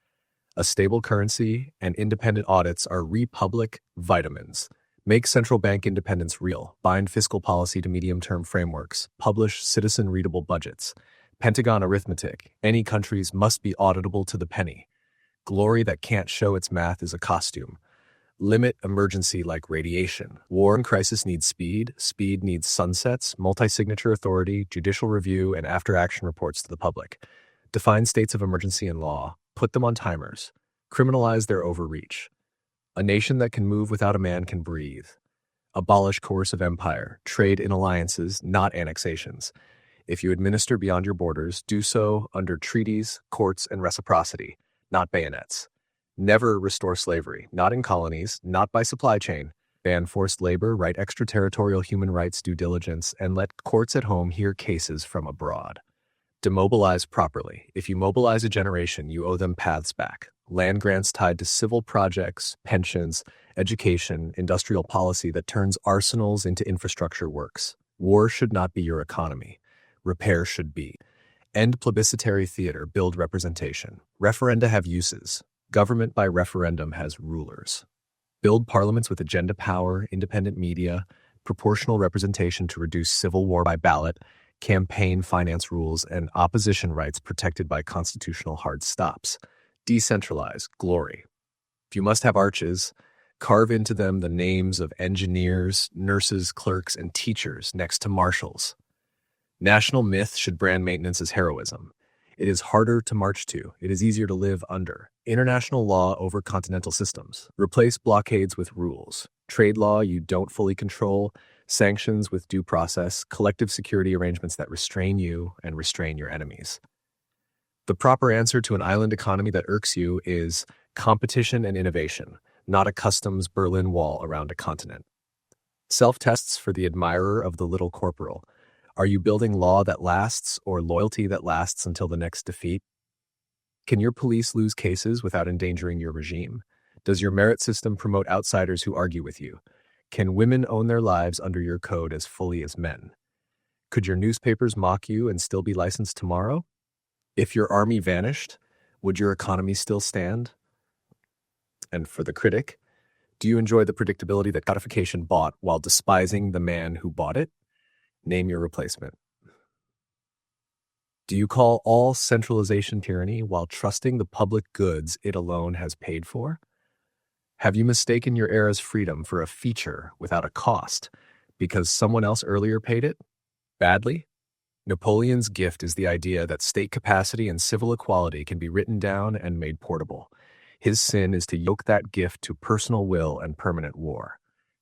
A stable currency and independent audits are republic vitamins. Make central bank independence real. Bind fiscal policy to medium-term frameworks. Publish citizen-readable budgets. Pentagon arithmetic. Any countries must be auditable to the penny. Glory that can't show its math is a costume. Limit emergency like radiation. War and crisis needs speed. Speed needs sunsets, multi-signature authority, judicial review, and after-action reports to the public. Define states of emergency in law. Put them on timers. Criminalize their overreach. A nation that can move without a man can breathe. Abolish coercive empire. Trade in alliances, not annexations. If you administer beyond your borders, do so under treaties, courts, and reciprocity, not bayonets. Never restore slavery, not in colonies, not by supply chain. Ban forced labor, write extraterritorial human rights due diligence, and let courts at home hear cases from abroad. Demobilize properly. If you mobilize a generation, you owe them paths back. Land grants tied to civil projects, pensions, education, industrial policy that turns arsenals into infrastructure works. War should not be your economy. Repair should be. End plebiscitary theater, build representation. Referenda have uses. Government by referendum has rulers. Build parliaments with agenda power, independent media, proportional representation to reduce civil war by ballot, campaign finance rules, and opposition rights protected by constitutional hard stops. Decentralize, glory. If you must have arches, carve into them the names of engineers, nurses, clerks, and teachers next to marshals. National myth should brand maintenance as heroism. It is harder to march to. It is easier to live under. International law over continental systems. Replace blockades with rules. Trade law you don't fully control. Sanctions with due process. Collective security arrangements that restrain you and restrain your enemies. The proper answer to an island economy that irks you is competition and innovation, not a customs Berlin Wall around a continent. Self-tests for the admirer of the little corporal. Are you building law that lasts or loyalty that lasts until the next defeat? Can your police lose cases without endangering your regime? Does your merit system promote outsiders who argue with you? Can women own their lives under your code as fully as men? Could your newspapers mock you and still be licensed tomorrow? If your army vanished, would your economy still stand? And for the critic, do you enjoy the predictability that codification bought while despising the man who bought it? Name your replacement. Do you call all centralization tyranny while trusting the public goods it alone has paid for? Have you mistaken your era's freedom for a feature without a cost because someone else earlier paid it? Badly? Napoleon's gift is the idea that state capacity and civil equality can be written down and made portable. His sin is to yoke that gift to personal will and permanent war.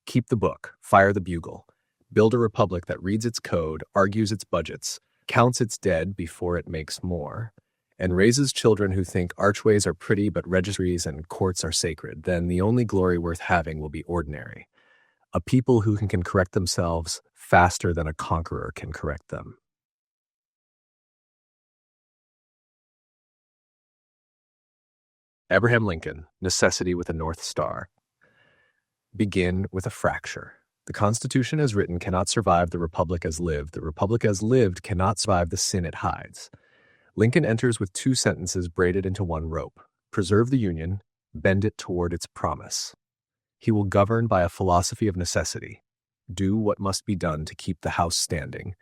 Keep the book, fire the bugle. Build a republic that reads its code, argues its budgets, counts its dead before it makes more, and raises children who think archways are pretty but registries and courts are sacred. Then the only glory worth having will be ordinary. A people who can correct themselves faster than a conqueror can correct them. Abraham Lincoln, Necessity with a North Star. Begin with a fracture. The Constitution as written cannot survive the Republic as lived. The Republic as lived cannot survive the sin it hides. Lincoln enters with two sentences braided into one rope. Preserve the Union, bend it toward its promise. He will govern by a philosophy of necessity. Do what must be done to keep the house standing,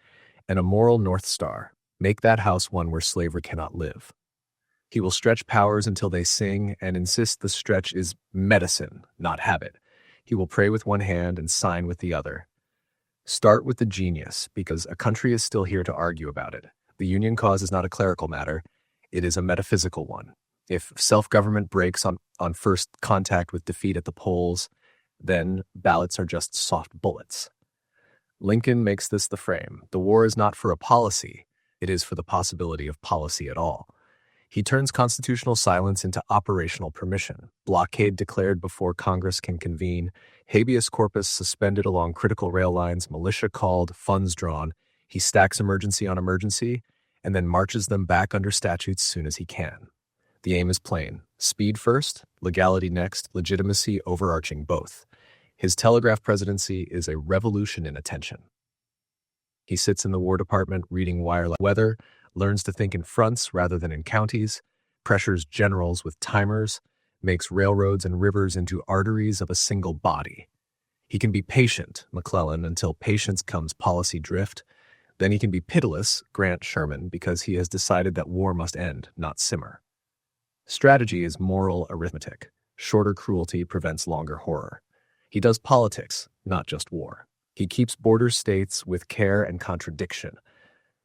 and a moral North Star. Make that house one where slavery cannot live. He will stretch powers until they sing and insist the stretch is medicine, not habit. He will pray with one hand and sign with the other. Start with the genius, because a country is still here to argue about it. The Union cause is not a clerical matter. It is a metaphysical one. If self-government breaks on first contact with defeat at the polls, then ballots are just soft bullets. Lincoln makes this the frame. The war is not for a policy. It is for the possibility of policy at all. He turns constitutional silence into operational permission. Blockade declared before Congress can convene, habeas corpus suspended along critical rail lines, militia called, funds drawn. He stacks emergency on emergency and then marches them back under statutes soon as he can. The aim is plain. Speed first, legality next, legitimacy overarching both. His telegraph presidency is a revolution in attention. He sits in the War Department reading wireless weather, learns to think in fronts rather than in counties, pressures generals with timers, makes railroads and rivers into arteries of a single body. He can be patient, McClellan, until patience comes policy drift. Then he can be pitiless, Grant, Sherman, because he has decided that war must end, not simmer. Strategy is moral arithmetic. Shorter cruelty prevents longer horror. He does politics, not just war. He keeps border states with care and contradiction.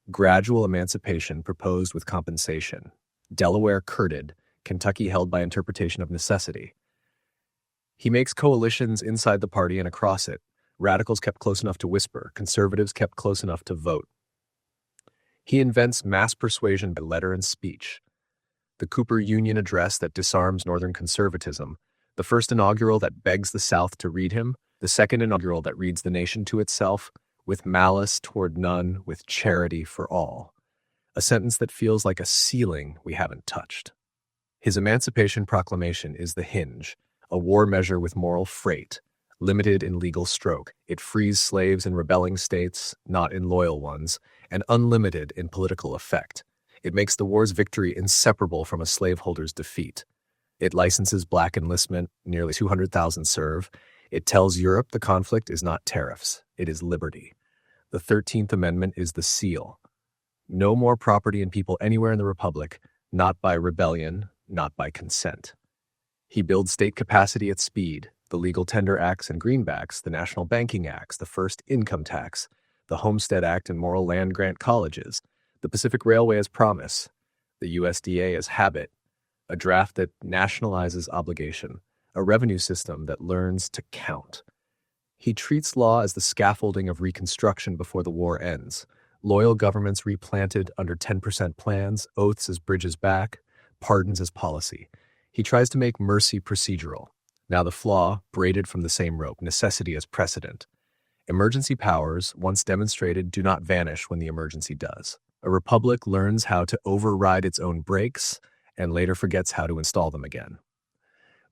Gradual emancipation proposed with compensation. Delaware curded, Kentucky held by interpretation of necessity. He makes coalitions inside the party and across it. Radicals kept close enough to whisper, conservatives kept close enough to vote. He invents mass persuasion by letter and speech. The Cooper Union Address that disarms Northern conservatism, the first inaugural that begs the South to read him, The second inaugural that reads the nation to itself, with malice toward none, with charity for all. A sentence that feels like a ceiling we haven't touched. His Emancipation Proclamation is the hinge, a war measure with moral freight, limited in legal stroke. It frees slaves in rebelling states, not in loyal ones, and unlimited in political effect. It makes the war's victory inseparable from a slaveholder's defeat. It licenses black enlistment, nearly 200,000 serve. It tells Europe the conflict is not tariffs, it is liberty. The 13th Amendment is the seal. No more property and people anywhere in the Republic, not by rebellion, not by consent. He builds state capacity at speed, the Legal Tender Acts and Greenbacks, the National Banking Acts, the First Income Tax, the Homestead Act and Moral Land Grant Colleges, the Pacific Railway as promise, the USDA as habit, a draft that nationalizes obligation, a revenue system that learns to count. He treats law as the scaffolding of reconstruction before the war ends, loyal governments replanted under 10% plans, oaths as bridges back, pardons as policy. He tries to make mercy procedural. Now the flaw, braided from the same rope, necessity as precedent. Emergency powers, once demonstrated, do not vanish when the emergency does. A republic learns how to override its own brakes and later forgets how to install them again.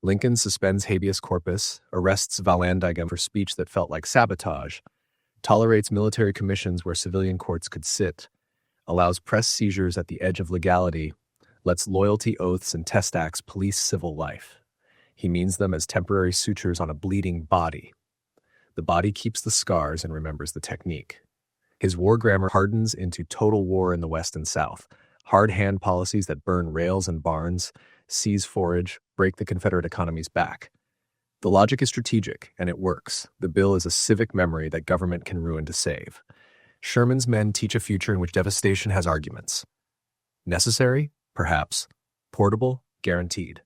Lincoln suspends habeas corpus, arrests Vallandigham for speech that felt like sabotage, tolerates military commissions where civilian courts could sit, allows press seizures at the edge of legality, lets loyalty oaths and test acts police civil life. He means them as temporary sutures on a bleeding body. The body keeps the scars and remembers the technique. His war grammar hardens into total war in the West and South, hard hand policies that burn rails and barns, seize forage, break the Confederate economy's back. The logic is strategic, and it works. The bill is a civic memory that government can ruin to save. Sherman's men teach a future in which devastation has arguments. Necessary? Perhaps. Portable? Guaranteed.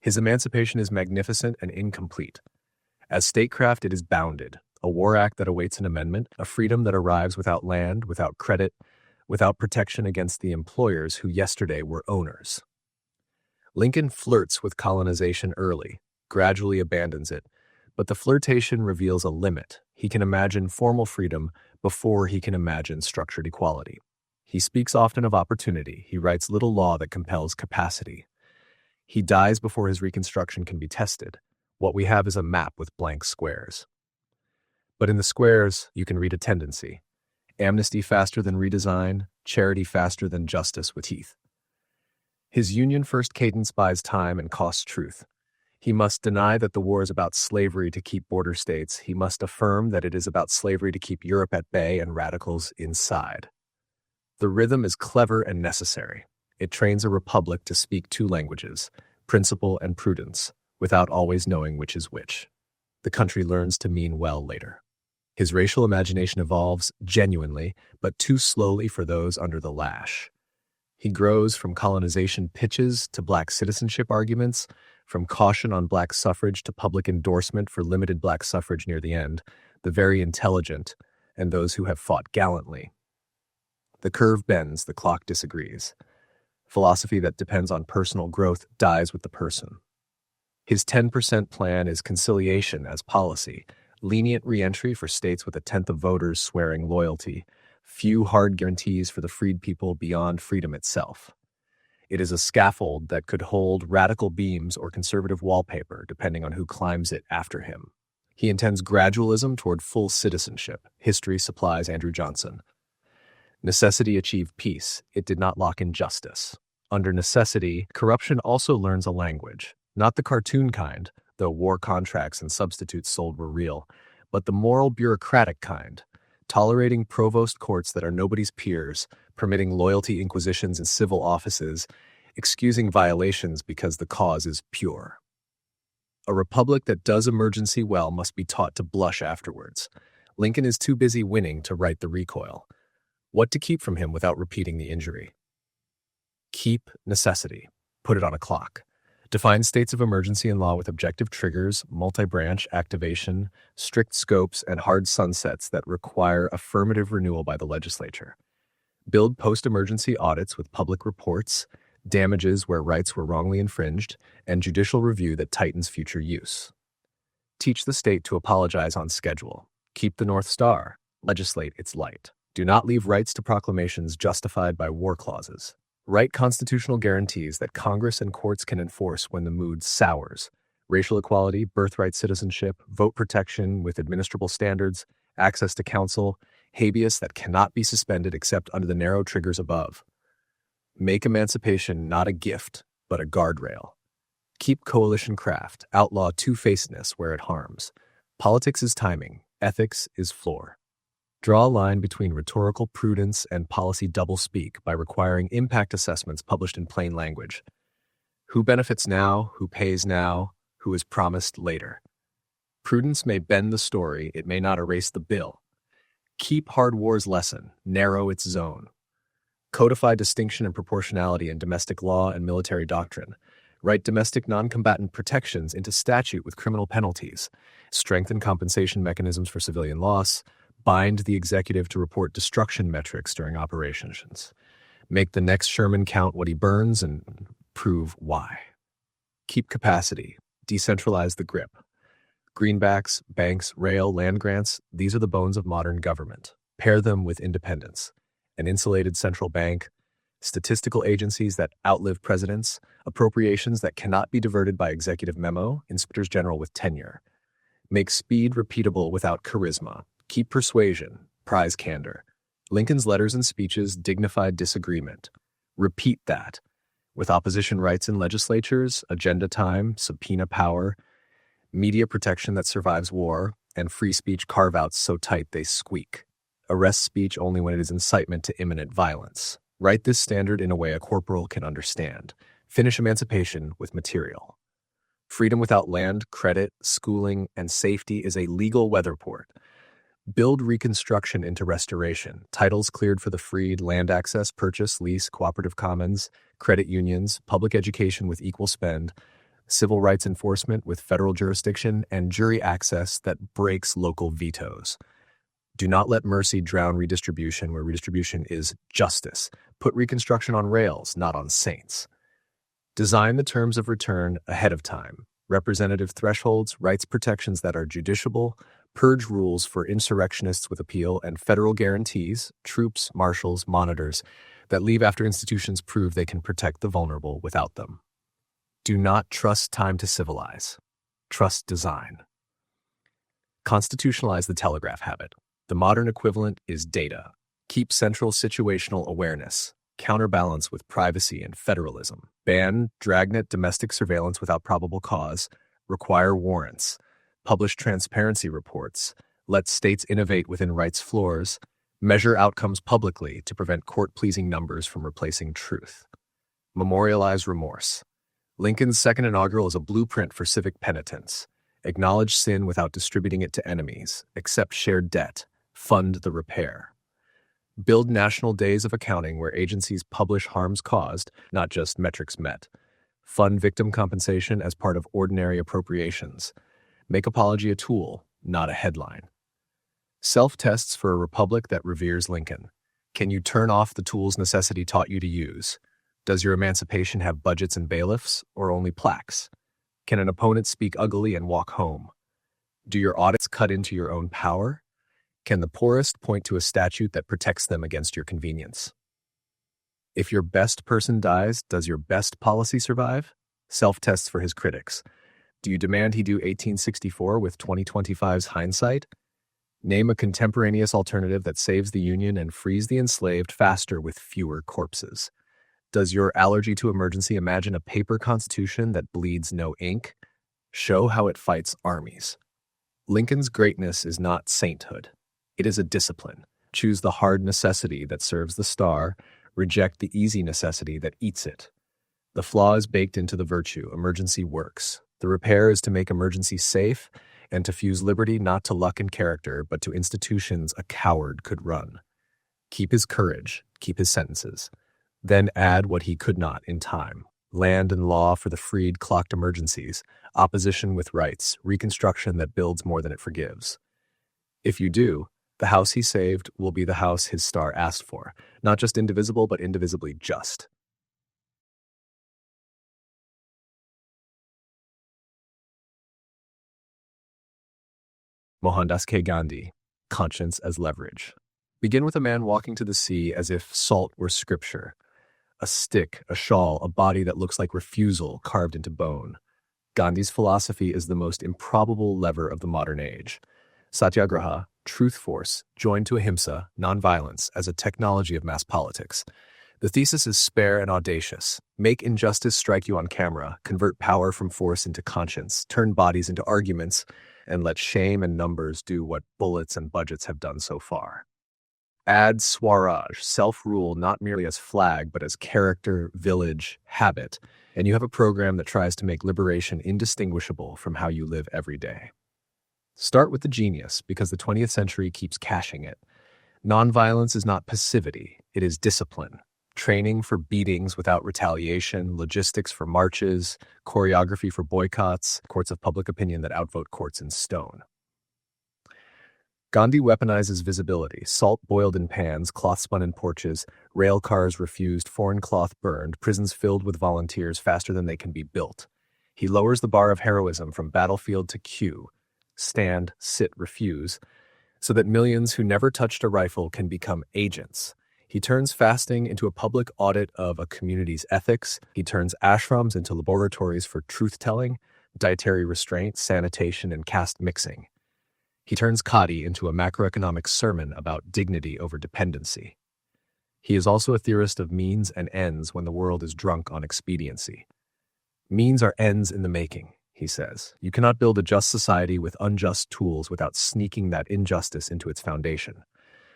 His emancipation is magnificent and incomplete. As statecraft, it is bounded, a war act that awaits an amendment, a freedom that arrives without land, without credit, without protection against the employers who yesterday were owners. Lincoln flirts with colonization early, gradually abandons it, but the flirtation reveals a limit. He can imagine formal freedom before he can imagine structured equality. He speaks often of opportunity. He writes little law that compels capacity. He dies before his reconstruction can be tested. What we have is a map with blank squares. But in the squares, you can read a tendency. Amnesty faster than redesign, charity faster than justice with teeth. His Union First cadence buys time and costs truth. He must deny that the war is about slavery to keep border states. He must affirm that it is about slavery to keep Europe at bay and radicals inside. The rhythm is clever and necessary. It trains a republic to speak two languages, principle and prudence, without always knowing which is which. The country learns to mean well later. His racial imagination evolves genuinely, but too slowly for those under the lash. He grows from colonization pitches to black citizenship arguments, from caution on black suffrage to public endorsement for limited black suffrage near the end, the very intelligent, and those who have fought gallantly. The curve bends, the clock disagrees. Philosophy that depends on personal growth dies with the person. His 10% plan is conciliation as policy, lenient reentry for states with a tenth of voters swearing loyalty, few hard guarantees for the freed people beyond freedom itself. It is a scaffold that could hold radical beams or conservative wallpaper, depending on who climbs it after him. He intends gradualism toward full citizenship. History supplies Andrew Johnson. Necessity achieved peace. It did not lock in justice. Under necessity, corruption also learns a language, not the cartoon kind, though war contracts and substitutes sold were real, but the moral bureaucratic kind, tolerating provost courts that are nobody's peers, permitting loyalty inquisitions in civil offices, excusing violations because the cause is pure. A republic that does emergency well must be taught to blush afterwards. Lincoln is too busy winning to right the recoil. What to keep from him without repeating the injury? Keep necessity. Put it on a clock. Define states of emergency in law with objective triggers, multi-branch activation, strict scopes, and hard sunsets that require affirmative renewal by the legislature. Build post-emergency audits with public reports, damages where rights were wrongly infringed, and judicial review that tightens future use. Teach the state to apologize on schedule. Keep the North Star. Legislate its light. Do not leave rights to proclamations justified by war clauses. Write constitutional guarantees that Congress and courts can enforce when the mood sours. Racial equality, birthright citizenship, vote protection with administrable standards, access to counsel, habeas that cannot be suspended except under the narrow triggers above. Make emancipation not a gift, but a guardrail. Keep coalition craft, outlaw two-facedness where it harms. Politics is timing, ethics is floor. Draw a line between rhetorical prudence and policy doublespeak by requiring impact assessments published in plain language. Who benefits now, who pays now, who is promised later. Prudence may bend the story, it may not erase the bill. Keep hard war's lesson, narrow its zone. Codify distinction and proportionality in domestic law and military doctrine. Write domestic non-combatant protections into statute with criminal penalties. Strengthen compensation mechanisms for civilian loss. Bind the executive to report destruction metrics during operations. Make the next Sherman count what he burns and prove why. Keep capacity. Decentralize the grip. Greenbacks, banks, rail, land grants, these are the bones of modern government. Pair them with independence. An insulated central bank, statistical agencies that outlive presidents, appropriations that cannot be diverted by executive memo, inspectors general with tenure. Make speed repeatable without charisma. Keep persuasion, prize candor. Lincoln's letters and speeches dignified disagreement. Repeat that. With opposition rights in legislatures, agenda time, subpoena power, media protection that survives war, and free speech carve-outs so tight they squeak. Arrest speech only when it is incitement to imminent violence. Write this standard in a way a corporal can understand. Finish emancipation with material. Freedom without land, credit, schooling, and safety is a legal weatherport. Build Reconstruction into restoration. Titles cleared for the freed, land access, purchase, lease, cooperative commons, credit unions, public education with equal spend, civil rights enforcement with federal jurisdiction, and jury access that breaks local vetoes. Do not let mercy drown redistribution where redistribution is justice. Put Reconstruction on rails, not on saints. Design the terms of return ahead of time. Representative thresholds, rights protections that are judiciable, purge rules for insurrectionists with appeal, and federal guarantees, troops, marshals, monitors, that leave after institutions prove they can protect the vulnerable without them. Do not trust time to civilize. Trust design. Constitutionalize the telegraph habit. The modern equivalent is data. Keep central situational awareness. Counterbalance with privacy and federalism. Ban dragnet domestic surveillance without probable cause. Require warrants. Publish transparency reports. Let states innovate within rights floors. Measure outcomes publicly to prevent court-pleasing numbers from replacing truth. Memorialize remorse. Lincoln's second inaugural is a blueprint for civic penitence. Acknowledge sin without distributing it to enemies. Accept shared debt. Fund the repair. Build national days of accounting where agencies publish harms caused, not just metrics met. Fund victim compensation as part of ordinary appropriations. Make apology a tool, not a headline. Self-tests for a republic that reveres Lincoln. Can you turn off the tools necessity taught you to use? Does your emancipation have budgets and bailiffs, or only plaques? Can an opponent speak ugly and walk home? Do your audits cut into your own power? Can the poorest point to a statute that protects them against your convenience? If your best person dies, does your best policy survive? Self-tests for his critics. Do you demand he do 1864 with 2025's hindsight? Name a contemporaneous alternative that saves the Union and frees the enslaved faster with fewer corpses. Does your allergy to emergency imagine a paper constitution that bleeds no ink? Show how it fights armies. Lincoln's greatness is not sainthood. It is a discipline. Choose the hard necessity that serves the star, reject the easy necessity that eats it. The flaw is baked into the virtue. Emergency works. The repair is to make emergency safe and to fuse liberty not to luck and character, but to institutions a coward could run. Keep his courage, keep his sentences. Then add what he could not in time. Land and law for the freed clocked emergencies, opposition with rights, reconstruction that builds more than it forgives. If you do, the house he saved will be the house his star asked for, not just indivisible, but indivisibly just. Mohandas K. Ghandi, conscience as leverage. Begin with a man walking to the sea as if salt were scripture. A stick, a shawl, a body that looks like refusal carved into bone. Gandhi's philosophy is the most improbable lever of the modern age. Satyagraha, truth force, joined to ahimsa, nonviolence, as a technology of mass politics. The thesis is spare and audacious. Make injustice strike you on camera, convert power from force into conscience, turn bodies into arguments, and let shame and numbers do what bullets and budgets have done so far. Add Swaraj, self-rule not merely as flag, but as character, village, habit, and you have a program that tries to make liberation indistinguishable from how you live every day. Start with the genius, because the 20th century keeps cashing it. Nonviolence is not passivity, it is discipline. Training for beatings without retaliation, logistics for marches, choreography for boycotts, courts of public opinion that outvote courts in stone. Gandhi weaponizes visibility, salt boiled in pans, cloth spun in porches, rail cars refused, foreign cloth burned, prisons filled with volunteers faster than they can be built. He lowers the bar of heroism from battlefield to queue, stand, sit, refuse, so that millions who never touched a rifle can become agents. He turns fasting into a public audit of a community's ethics. He turns ashrams into laboratories for truth-telling, dietary restraint, sanitation, and caste mixing. He turns Khadi into a macroeconomic sermon about dignity over dependency. He is also a theorist of means and ends when the world is drunk on expediency. Means are ends in the making, he says. You cannot build a just society with unjust tools without sneaking that injustice into its foundation.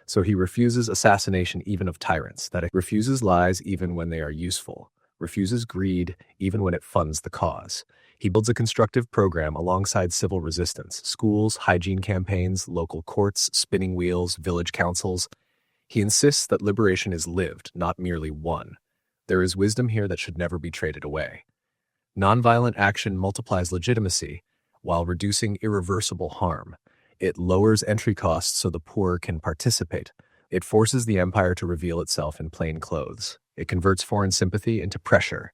So he refuses assassination even of tyrants, that it refuses lies even when they are useful, refuses greed even when it funds the cause. He builds a constructive program alongside civil resistance, schools, hygiene campaigns, local courts, spinning wheels, village councils. He insists that liberation is lived, not merely won. There is wisdom here that should never be traded away. Nonviolent action multiplies legitimacy while reducing irreversible harm. It lowers entry costs so the poor can participate. It forces the empire to reveal itself in plain clothes. It converts foreign sympathy into pressure.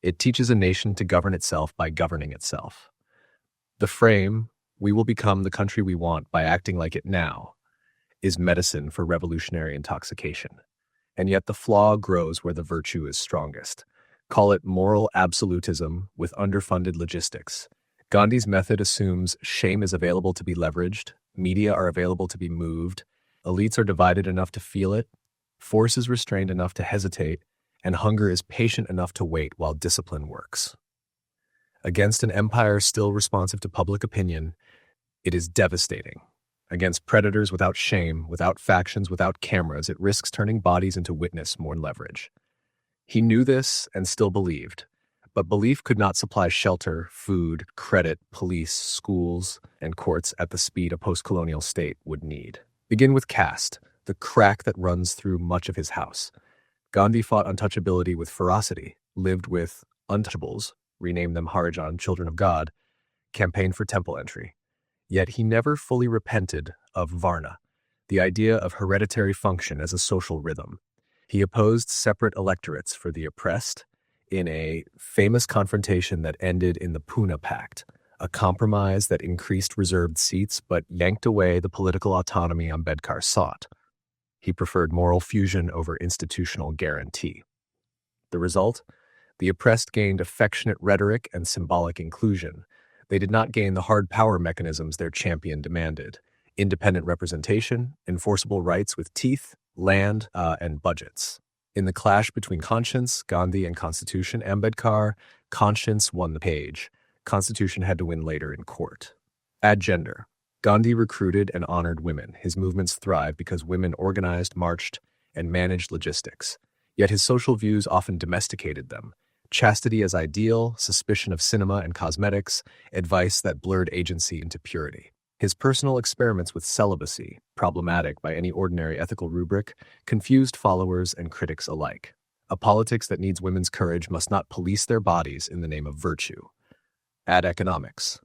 It teaches a nation to govern itself by governing itself. The frame, we will become the country we want by acting like it now, is medicine for revolutionary intoxication. And yet the flaw grows where the virtue is strongest. Call it moral absolutism with underfunded logistics. Gandhi's method assumes shame is available to be leveraged, media are available to be moved, elites are divided enough to feel it, force is restrained enough to hesitate, and hunger is patient enough to wait while discipline works. Against an empire still responsive to public opinion, it is devastating. Against predators without shame, without factions, without cameras, it risks turning bodies into witness more than leverage. He knew this and still believed, but belief could not supply shelter, food, credit, police, schools, and courts at the speed a post-colonial state would need. Begin with caste, the crack that runs through much of his house. Gandhi fought untouchability with ferocity, lived with untouchables, renamed them Harijan, children of God, campaigned for temple entry. Yet he never fully repented of Varna, the idea of hereditary function as a social rhythm. He opposed separate electorates for the oppressed in a famous confrontation that ended in the Pune Pact, a compromise that increased reserved seats but yanked away the political autonomy Ambedkar sought. He preferred moral fusion over institutional guarantee. The result? The oppressed gained affectionate rhetoric and symbolic inclusion. They did not gain the hard power mechanisms their champion demanded: independent representation, enforceable rights with teeth, land, and budgets. In the clash between conscience, Gandhi, and constitution, Ambedkar, conscience won the page. Constitution had to win later in court. Add gender. Gandhi recruited and honored women. His movements thrived because women organized, marched, and managed logistics. Yet his social views often domesticated them. Chastity as ideal, suspicion of cinema and cosmetics, advice that blurred agency into purity. His personal experiments with celibacy, problematic by any ordinary ethical rubric, confused followers and critics alike. A politics that needs women's courage must not police their bodies in the name of virtue. Add economics.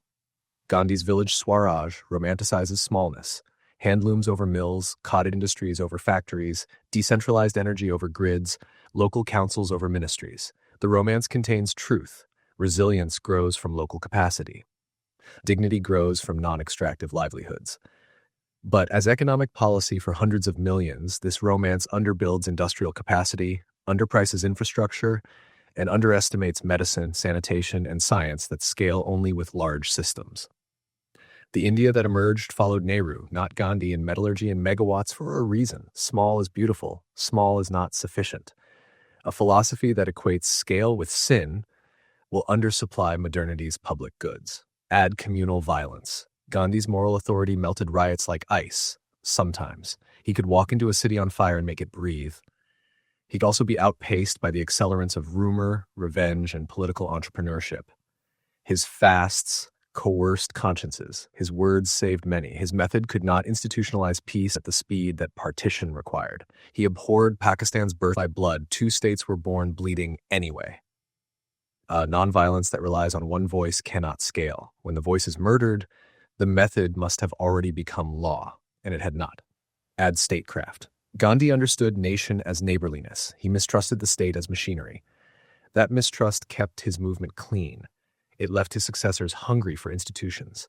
Gandhi's village Swaraj romanticizes smallness, handlooms over mills, cottage industries over factories, decentralized energy over grids, local councils over ministries. The romance contains truth. Resilience grows from local capacity. Dignity grows from non-extractive livelihoods. But as economic policy for hundreds of millions, this romance underbuilds industrial capacity, underprices infrastructure, and underestimates medicine, sanitation, and science that scale only with large systems. The India that emerged followed Nehru, not Gandhi, in metallurgy and megawatts for a reason. Small is beautiful, small is not sufficient. A philosophy that equates scale with sin will undersupply modernity's public goods. Add communal violence. Gandhi's moral authority melted riots like ice. Sometimes. He could walk into a city on fire and make it breathe. He could also be outpaced by the accelerants of rumor, revenge, and political entrepreneurship. His fasts coerced consciences. His words saved many. His method could not institutionalize peace at the speed that partition required. He abhorred Pakistan's birth by blood. Two states were born bleeding anyway. Nonviolence that relies on one voice cannot scale. When the voice is murdered, the method must have already become law, and it had not. Add statecraft. Gandhi understood nation as neighborliness. He mistrusted the state as machinery. That mistrust kept his movement clean. It left his successors hungry for institutions.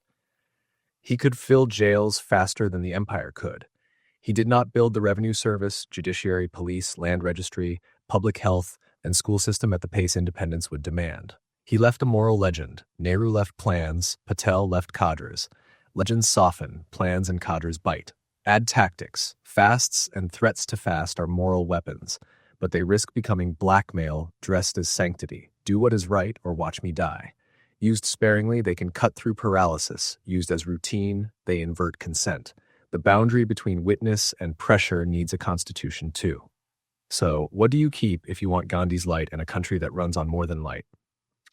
He could fill jails faster than the empire could. He did not build the revenue service, judiciary, police, land registry, public health, and school system at the pace independence would demand. He left a moral legend. Nehru left plans, Patel left cadres. Legends soften, plans and cadres bite. Add tactics. Fasts and threats to fast are moral weapons, but they risk becoming blackmail dressed as sanctity. Do what is right or watch me die. Used sparingly, they can cut through paralysis. Used as routine, they invert consent. The boundary between witness and pressure needs a constitution too. So, what do you keep if you want Gandhi's light and a country that runs on more than light?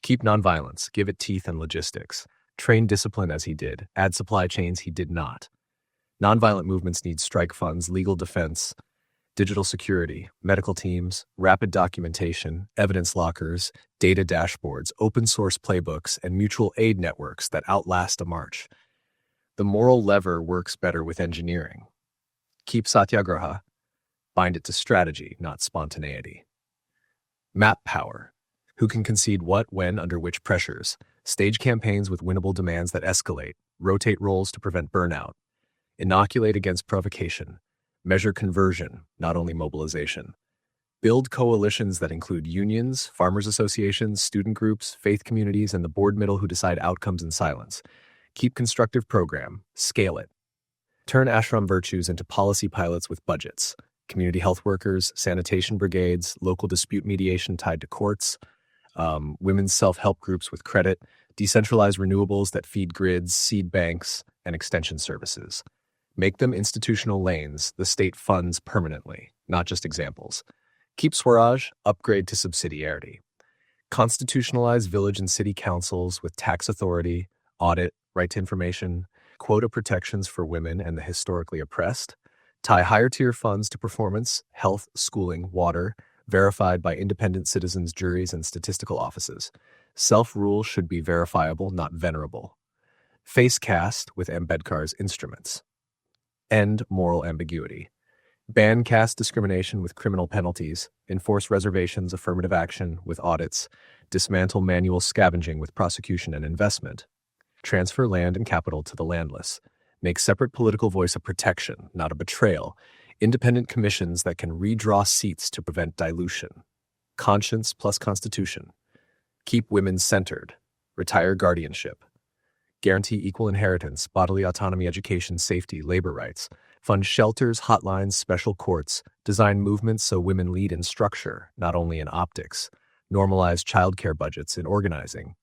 Keep nonviolence, give it teeth and logistics. Train discipline as he did, add supply chains he did not. Nonviolent movements need strike funds, legal defense, digital security, medical teams, rapid documentation, evidence lockers, data dashboards, open source playbooks, and mutual aid networks that outlast a march. The moral lever works better with engineering. Keep satyagraha, bind it to strategy, not spontaneity. Map power. Who can concede what, when, under which pressures? Stage campaigns with winnable demands that escalate. Rotate roles to prevent burnout. Inoculate against provocation. Measure conversion, not only mobilization. Build coalitions that include unions, farmers associations, student groups, faith communities, and the board middle who decide outcomes in silence. Keep constructive program. Scale it. Turn ashram virtues into policy pilots with budgets. Community health workers, sanitation brigades, local dispute mediation tied to courts, women's self-help groups with credit, decentralized renewables that feed grids, seed banks, and extension services. Make them institutional lanes the state funds permanently, not just examples. Keep Swaraj, upgrade to subsidiarity. Constitutionalize village and city councils with tax authority, audit, right to information, quota protections for women and the historically oppressed. Tie higher-tier funds to performance, health, schooling, water, verified by independent citizens, juries, and statistical offices. Self-rule should be verifiable, not venerable. Face caste with Ambedkar's instruments. End moral ambiguity. Ban caste discrimination with criminal penalties. Enforce reservations, affirmative action with audits. Dismantle manual scavenging with prosecution and investment. Transfer land and capital to the landless. Make separate political voice a protection, not a betrayal. Independent commissions that can redraw seats to prevent dilution. Conscience plus constitution. Keep women centered. Retire guardianship. Guarantee equal inheritance, bodily autonomy, education, safety, labor rights. Fund shelters, hotlines, special courts. Design movements so women lead in structure, not only in optics. Normalize childcare budgets in organizing.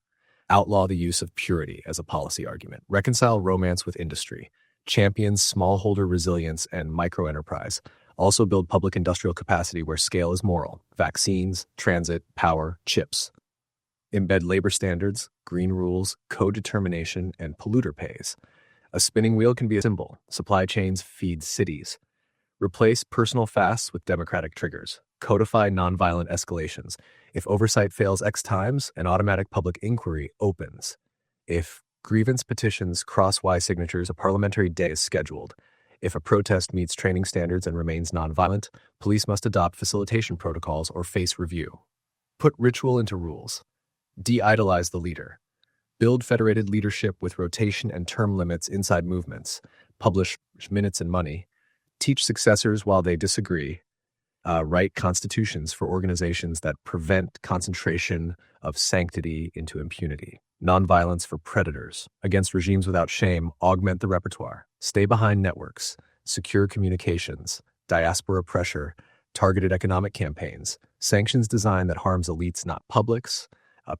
Outlaw the use of purity as a policy argument. Reconcile romance with industry. Champion smallholder resilience and microenterprise. Also build public industrial capacity where scale is moral. Vaccines, transit, power, chips. Embed labor standards, green rules, co-determination, and polluter pays. A spinning wheel can be a symbol. Supply chains feed cities. Replace personal fasts with democratic triggers. Codify nonviolent escalations. If oversight fails X times, an automatic public inquiry opens. If grievance petitions cross Y signatures, a parliamentary day is scheduled. If a protest meets training standards and remains nonviolent, police must adopt facilitation protocols or face review. Put ritual into rules. De-idolize the leader. Build federated leadership with rotation and term limits inside movements. Publish minutes and money. Teach successors while they disagree. Write constitutions for organizations that prevent concentration of sanctity into impunity. Nonviolence for predators. Against regimes without shame, augment the repertoire. Stay behind networks. Secure communications. Diaspora pressure. Targeted economic campaigns. Sanctions design that harms elites, not publics.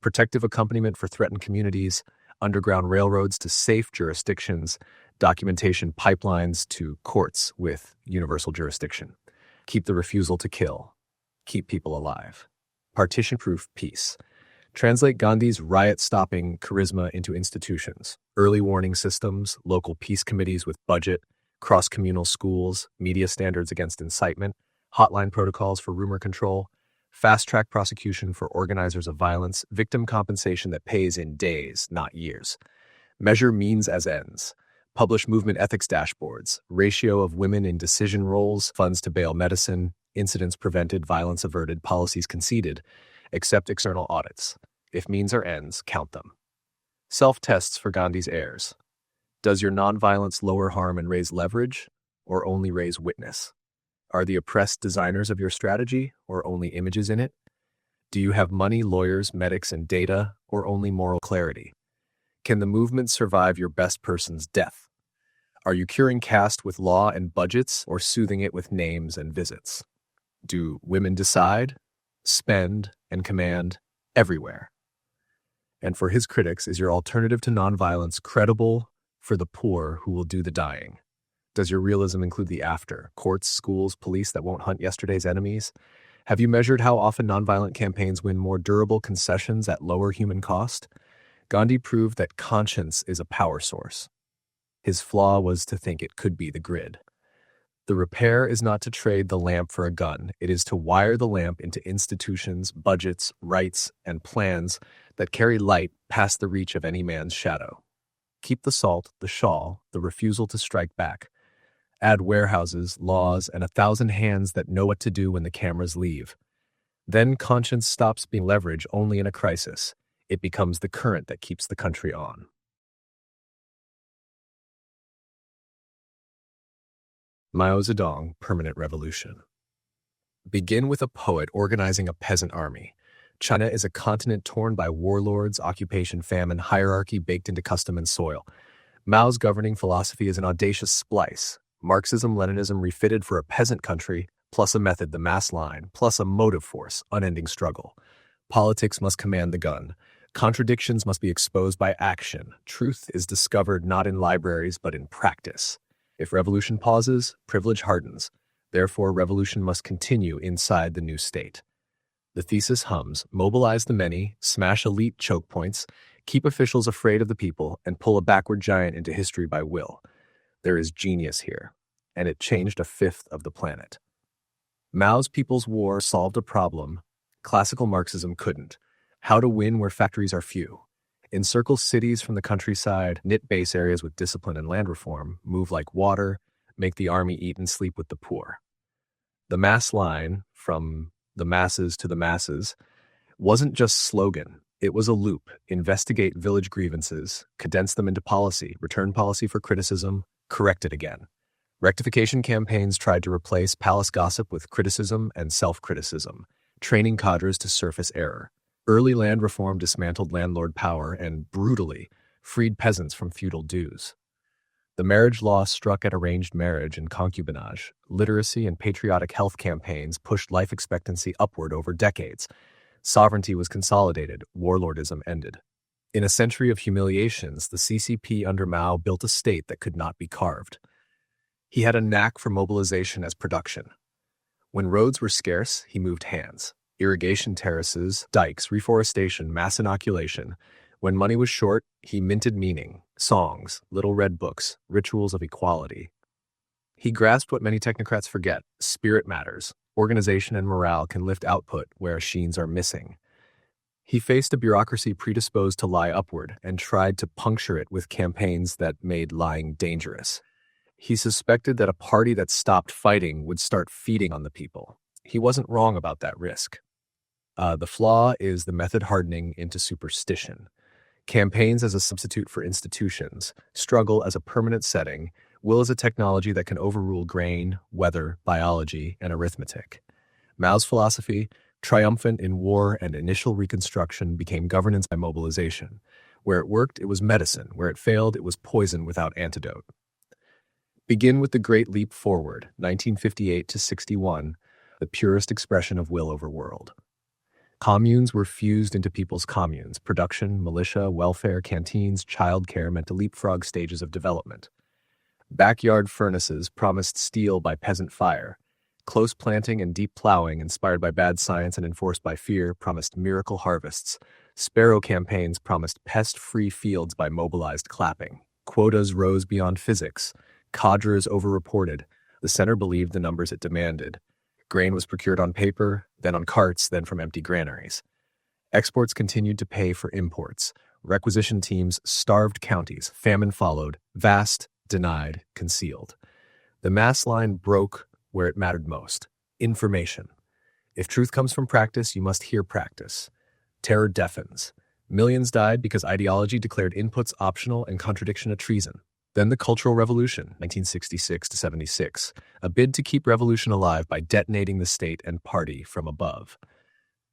Protective accompaniment for threatened communities. Underground railroads to safe jurisdictions. Documentation pipelines to courts with universal jurisdiction. Keep the refusal to kill. Keep people alive. Partition-proof peace. Translate Gandhi's riot-stopping charisma into institutions. Early warning systems, local peace committees with budget, cross-communal schools, media standards against incitement, hotline protocols for rumor control, fast-track prosecution for organizers of violence, victim compensation that pays in days, not years. Measure means as ends. Publish movement ethics dashboards, ratio of women in decision roles, funds to bail medicine, incidents prevented, violence averted, policies conceded, accept external audits. If means are ends, count them. Self-tests for Gandhi's heirs. Does your nonviolence lower harm and raise leverage, or only raise witness? Are the oppressed designers of your strategy, or only images in it? Do you have money, lawyers, medics, and data, or only moral clarity? Can the movement survive your best person's death? Are you curing caste with law and budgets, or soothing it with names and visits? Do women decide, spend, and command everywhere? And for his critics, is your alternative to nonviolence credible for the poor who will do the dying? Does your realism include the after, courts, schools, police that won't hunt yesterday's enemies? Have you measured how often nonviolent campaigns win more durable concessions at lower human cost? Gandhi proved that conscience is a power source. His flaw was to think it could be the grid. The repair is not to trade the lamp for a gun. It is to wire the lamp into institutions, budgets, rights, and plans that carry light past the reach of any man's shadow. Keep the salt, the shawl, the refusal to strike back. Add warehouses, laws, and 1,000 hands that know what to do when the cameras leave. Then conscience stops being leverage only in a crisis. It becomes the current that keeps the country on. Mao Zedong, Permanent Revolution. Begin with a poet organizing a peasant army. China is a continent torn by warlords, occupation, famine, hierarchy baked into custom and soil. Mao's governing philosophy is an audacious splice. Marxism-Leninism refitted for a peasant country, plus a method, the mass line, plus a motive force, unending struggle. Politics must command the gun. Contradictions must be exposed by action. Truth is discovered not in libraries, but in practice. If revolution pauses, privilege hardens. Therefore, revolution must continue inside the new state. The thesis hums: mobilize the many, smash elite choke points, keep officials afraid of the people, and pull a backward giant into history by will. There is genius here, and it changed a fifth of the planet. Mao's People's War solved a problem classical Marxism couldn't: how to win where factories are few. Encircle cities from the countryside, knit base areas with discipline and land reform, move like water, make the army eat and sleep with the poor. The mass line, from the masses to the masses, wasn't just slogan. It was a loop. Investigate village grievances, condense them into policy, return policy for criticism, correct it again. Rectification campaigns tried to replace palace gossip with criticism and self-criticism, training cadres to surface error. Early land reform dismantled landlord power and, brutally, freed peasants from feudal dues. The marriage law struck at arranged marriage and concubinage. Literacy and patriotic health campaigns pushed life expectancy upward over decades. Sovereignty was consolidated, warlordism ended. In a century of humiliations, the CCP under Mao built a state that could not be carved. He had a knack for mobilization as production. When roads were scarce, he moved hands. Irrigation terraces, dikes, reforestation, mass inoculation. When money was short, he minted meaning, songs, little red books, rituals of equality. He grasped what many technocrats forget: spirit matters. Organization and morale can lift output where machines are missing. He faced a bureaucracy predisposed to lie upward and tried to puncture it with campaigns that made lying dangerous. He suspected that a party that stopped fighting would start feeding on the people. He wasn't wrong about that risk. The flaw is the method hardening into superstition. Campaigns as a substitute for institutions, struggle as a permanent setting, will as a technology that can overrule grain, weather, biology, and arithmetic. Mao's philosophy, triumphant in war and initial reconstruction, became governance by mobilization. Where it worked, it was medicine. Where it failed, it was poison without antidote. Begin with the Great Leap Forward, 1958 to 61, the purest expression of will over world. Communes were fused into people's communes. Production, militia, welfare, canteens, childcare meant to leapfrog stages of development. Backyard furnaces promised steel by peasant fire. Close planting and deep plowing, inspired by bad science and enforced by fear, promised miracle harvests. Sparrow campaigns promised pest-free fields by mobilized clapping. Quotas rose beyond physics. Cadres overreported. The center believed the numbers it demanded. Grain was procured on paper, then on carts, then from empty granaries. Exports continued to pay for imports. Requisition teams starved counties. Famine followed. Vast, denied, concealed. The mass line broke where it mattered most. Information. If truth comes from practice, you must hear practice. Terror deafens. Millions died because ideology declared inputs optional and contradiction a treason. Then the Cultural Revolution, 1966 to 76, a bid to keep revolution alive by detonating the state and party from above.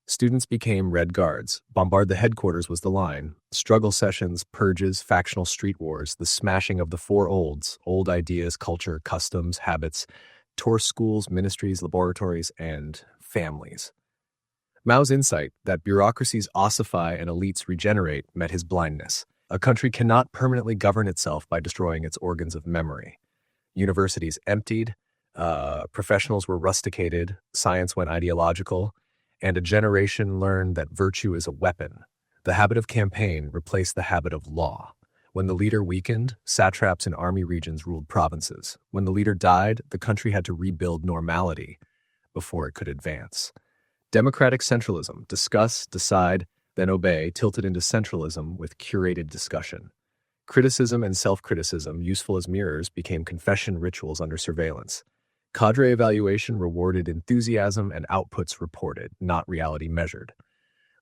Students became Red Guards. Bombard the headquarters was the line. Struggle sessions, purges, factional street wars, the smashing of the four olds, old ideas, culture, customs, habits, tore schools, ministries, laboratories, and families. Mao's insight that bureaucracies ossify and elites regenerate met his blindness. A country cannot permanently govern itself by destroying its organs of memory. Universities emptied, professionals were rusticated, science went ideological, and a generation learned that virtue is a weapon. The habit of campaign replaced the habit of law. When the leader weakened, satraps in army regions ruled provinces. When the leader died, the country had to rebuild normality before it could advance. Democratic centralism, discuss, decide, then obey, tilted into centralism with curated discussion. Criticism and self-criticism, useful as mirrors, became confession rituals under surveillance. Cadre evaluation rewarded enthusiasm and outputs reported, not reality measured.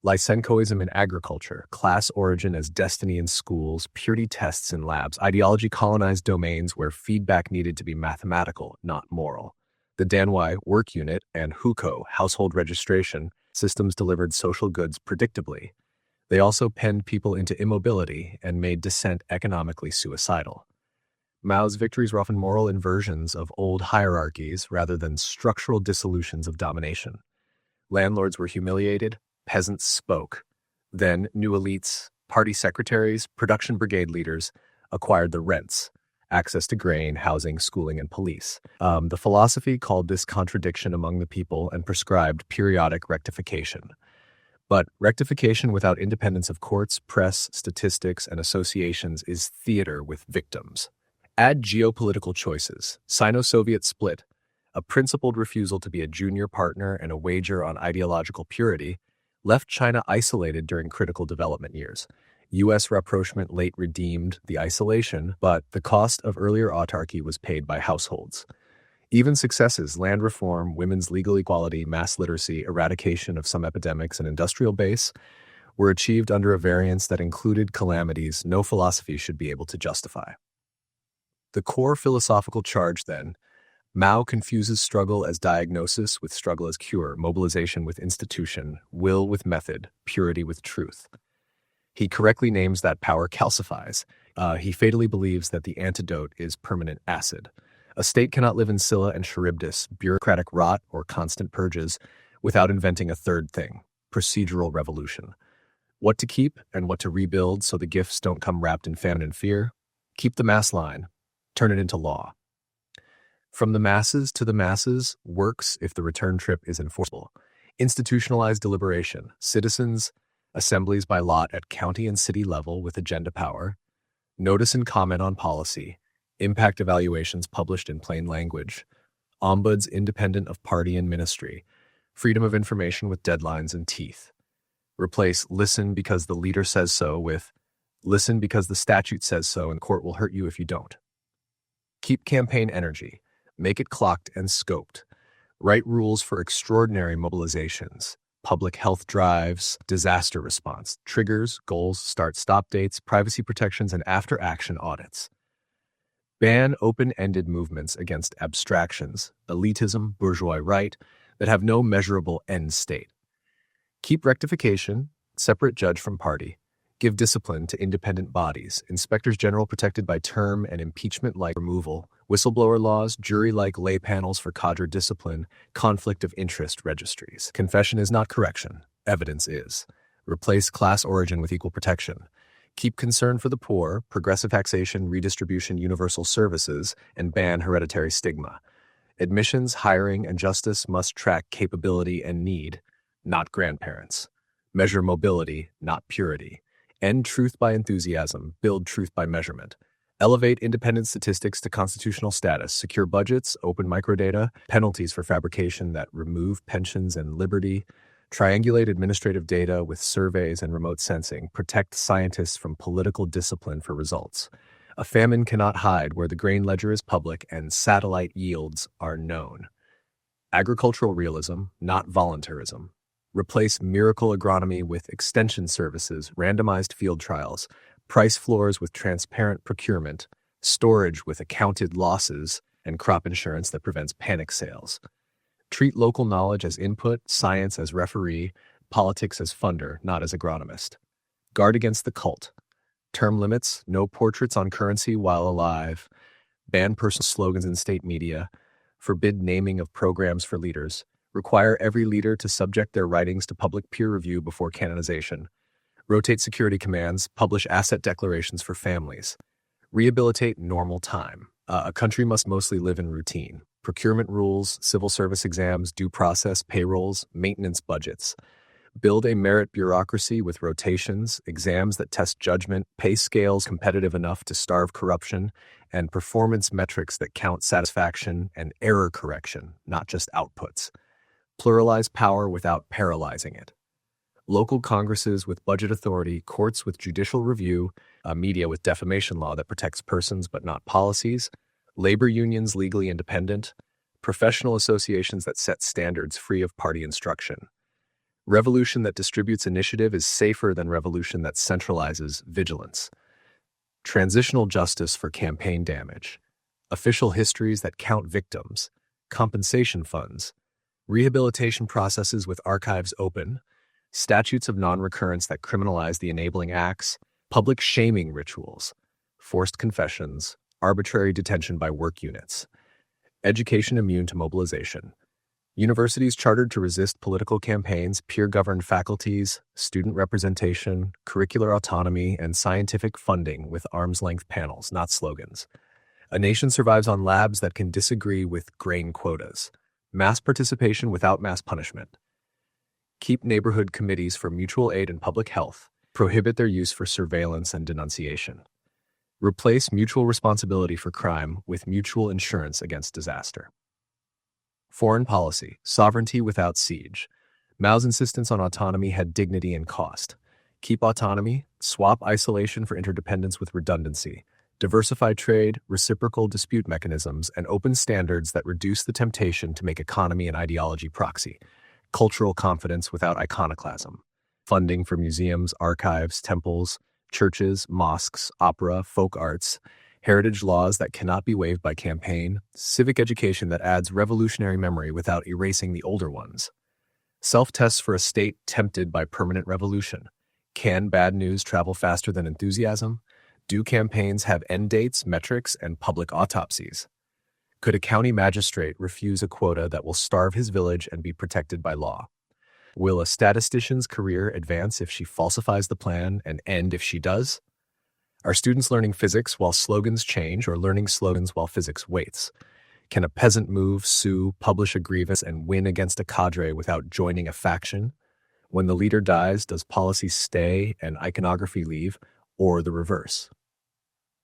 Lysenkoism in agriculture, class origin as destiny in schools, purity tests in labs, ideology colonized domains where feedback needed to be mathematical, not moral. The Danwai work unit and hukou, household registration, systems delivered social goods predictably. They also penned people into immobility and made dissent economically suicidal. Mao's victories were often moral inversions of old hierarchies rather than structural dissolutions of domination. Landlords were humiliated, peasants spoke. Then new elites, party secretaries, production brigade leaders acquired the rents, access to grain, housing, schooling, and police. The philosophy called this contradiction among the people and prescribed periodic rectification. But rectification without independence of courts, press, statistics, and associations is theater with victims. Add geopolitical choices, Sino-Soviet split, a principled refusal to be a junior partner and a wager on ideological purity, left China isolated during critical development years. U.S. rapprochement late redeemed the isolation, but the cost of earlier autarky was paid by households. Even successes, land reform, women's legal equality, mass literacy, eradication of some epidemics, and industrial base, were achieved under a variance that included calamities no philosophy should be able to justify. The core philosophical charge, then, Mao confuses struggle as diagnosis with struggle as cure, mobilization with institution, will with method, purity with truth. He correctly names that power calcifies. He fatally believes that the antidote is permanent acid. A state cannot live in Scylla and Charybdis, bureaucratic rot, or constant purges without inventing a third thing, procedural revolution. What to keep and what to rebuild so the gifts don't come wrapped in famine and fear? Keep the mass line. Turn it into law. From the masses to the masses works if the return trip is enforceable. Institutionalized deliberation, citizens, assemblies by lot at county and city level with agenda power, notice and comment on policy, impact evaluations published in plain language, ombuds independent of party and ministry, freedom of information with deadlines and teeth. Replace listen because the leader says so with listen because the statute says so and court will hurt you if you don't. Keep campaign energy. Make it clocked and scoped. Write rules for extraordinary mobilizations. public health drives, disaster response, triggers, goals, start-stop dates, privacy protections, and after-action audits. Ban open-ended movements against abstractions, elitism, bourgeois right, that have no measurable end state. Keep rectification, separate judge from party. Give discipline to independent bodies, inspectors general protected by term and impeachment-like removal, whistleblower laws, jury-like lay panels for cadre discipline, conflict of interest registries. Confession is not correction. Evidence is. Replace class origin with equal protection. Keep concern for the poor, progressive taxation, redistribution, universal services, and ban hereditary stigma. Admissions, hiring, and justice must track capability and need, not grandparents. Measure mobility, not purity. End truth by enthusiasm, build truth by measurement. Elevate independent statistics to constitutional status, secure budgets, open microdata, penalties for fabrication that remove pensions and liberty, triangulate administrative data with surveys and remote sensing, protect scientists from political discipline for results. A famine cannot hide where the grain ledger is public and satellite yields are known. Agricultural realism, not voluntarism. Replace miracle agronomy with extension services, randomized field trials, price floors with transparent procurement, storage with accounted losses, and crop insurance that prevents panic sales. Treat local knowledge as input, science as referee, politics as funder, not as agronomist. Guard against the cult. Term limits, no portraits on currency while alive. Ban personal slogans in state media. Forbid naming of programs for leaders. Require every leader to subject their writings to public peer review before canonization. Rotate security commands, publish asset declarations for families. Rehabilitate normal time. A country must mostly live in routine. Procurement rules, civil service exams, due process, payrolls, maintenance budgets. Build a merit bureaucracy with rotations, exams that test judgment, pay scales competitive enough to starve corruption, and performance metrics that count satisfaction and error correction, not just outputs. Pluralize power without paralyzing it. Local congresses with budget authority, courts with judicial review, media with defamation law that protects persons but not policies, labor unions legally independent, professional associations that set standards free of party instruction. Revolution that distributes initiative is safer than revolution that centralizes vigilance. Transitional justice for campaign damage. Official histories that count victims. Compensation funds. Rehabilitation processes with archives open. Statutes of non-recurrence that criminalize the enabling acts. Public shaming rituals. Forced confessions. Arbitrary detention by work units. Education immune to mobilization. Universities chartered to resist political campaigns, peer-governed faculties, student representation, curricular autonomy, and scientific funding with arm's-length panels, not slogans. A nation survives on labs that can disagree with grain quotas. Mass participation without mass punishment. Keep neighborhood committees for mutual aid and public health. Prohibit their use for surveillance and denunciation. Replace mutual responsibility for crime with mutual insurance against disaster. Foreign policy, sovereignty without siege. Mao's insistence on autonomy had dignity and cost. Keep autonomy, swap isolation for interdependence with redundancy. Diversify trade, reciprocal dispute mechanisms, and open standards that reduce the temptation to make economy and ideology proxy. Cultural confidence without iconoclasm. Funding for museums, archives, temples, churches, mosques, opera, folk arts. Heritage laws that cannot be waived by campaign. Civic education that adds revolutionary memory without erasing the older ones. Self-tests for a state tempted by permanent revolution. Can bad news travel faster than enthusiasm? Do campaigns have end dates, metrics, and public autopsies? Could a county magistrate refuse a quota that will starve his village and be protected by law? Will a statistician's career advance if she falsifies the plan and end if she does? Are students learning physics while slogans change or learning slogans while physics waits? Can a peasant move, sue, publish a grievance, and win against a cadre without joining a faction? When the leader dies, does policy stay and iconography leave, or the reverse?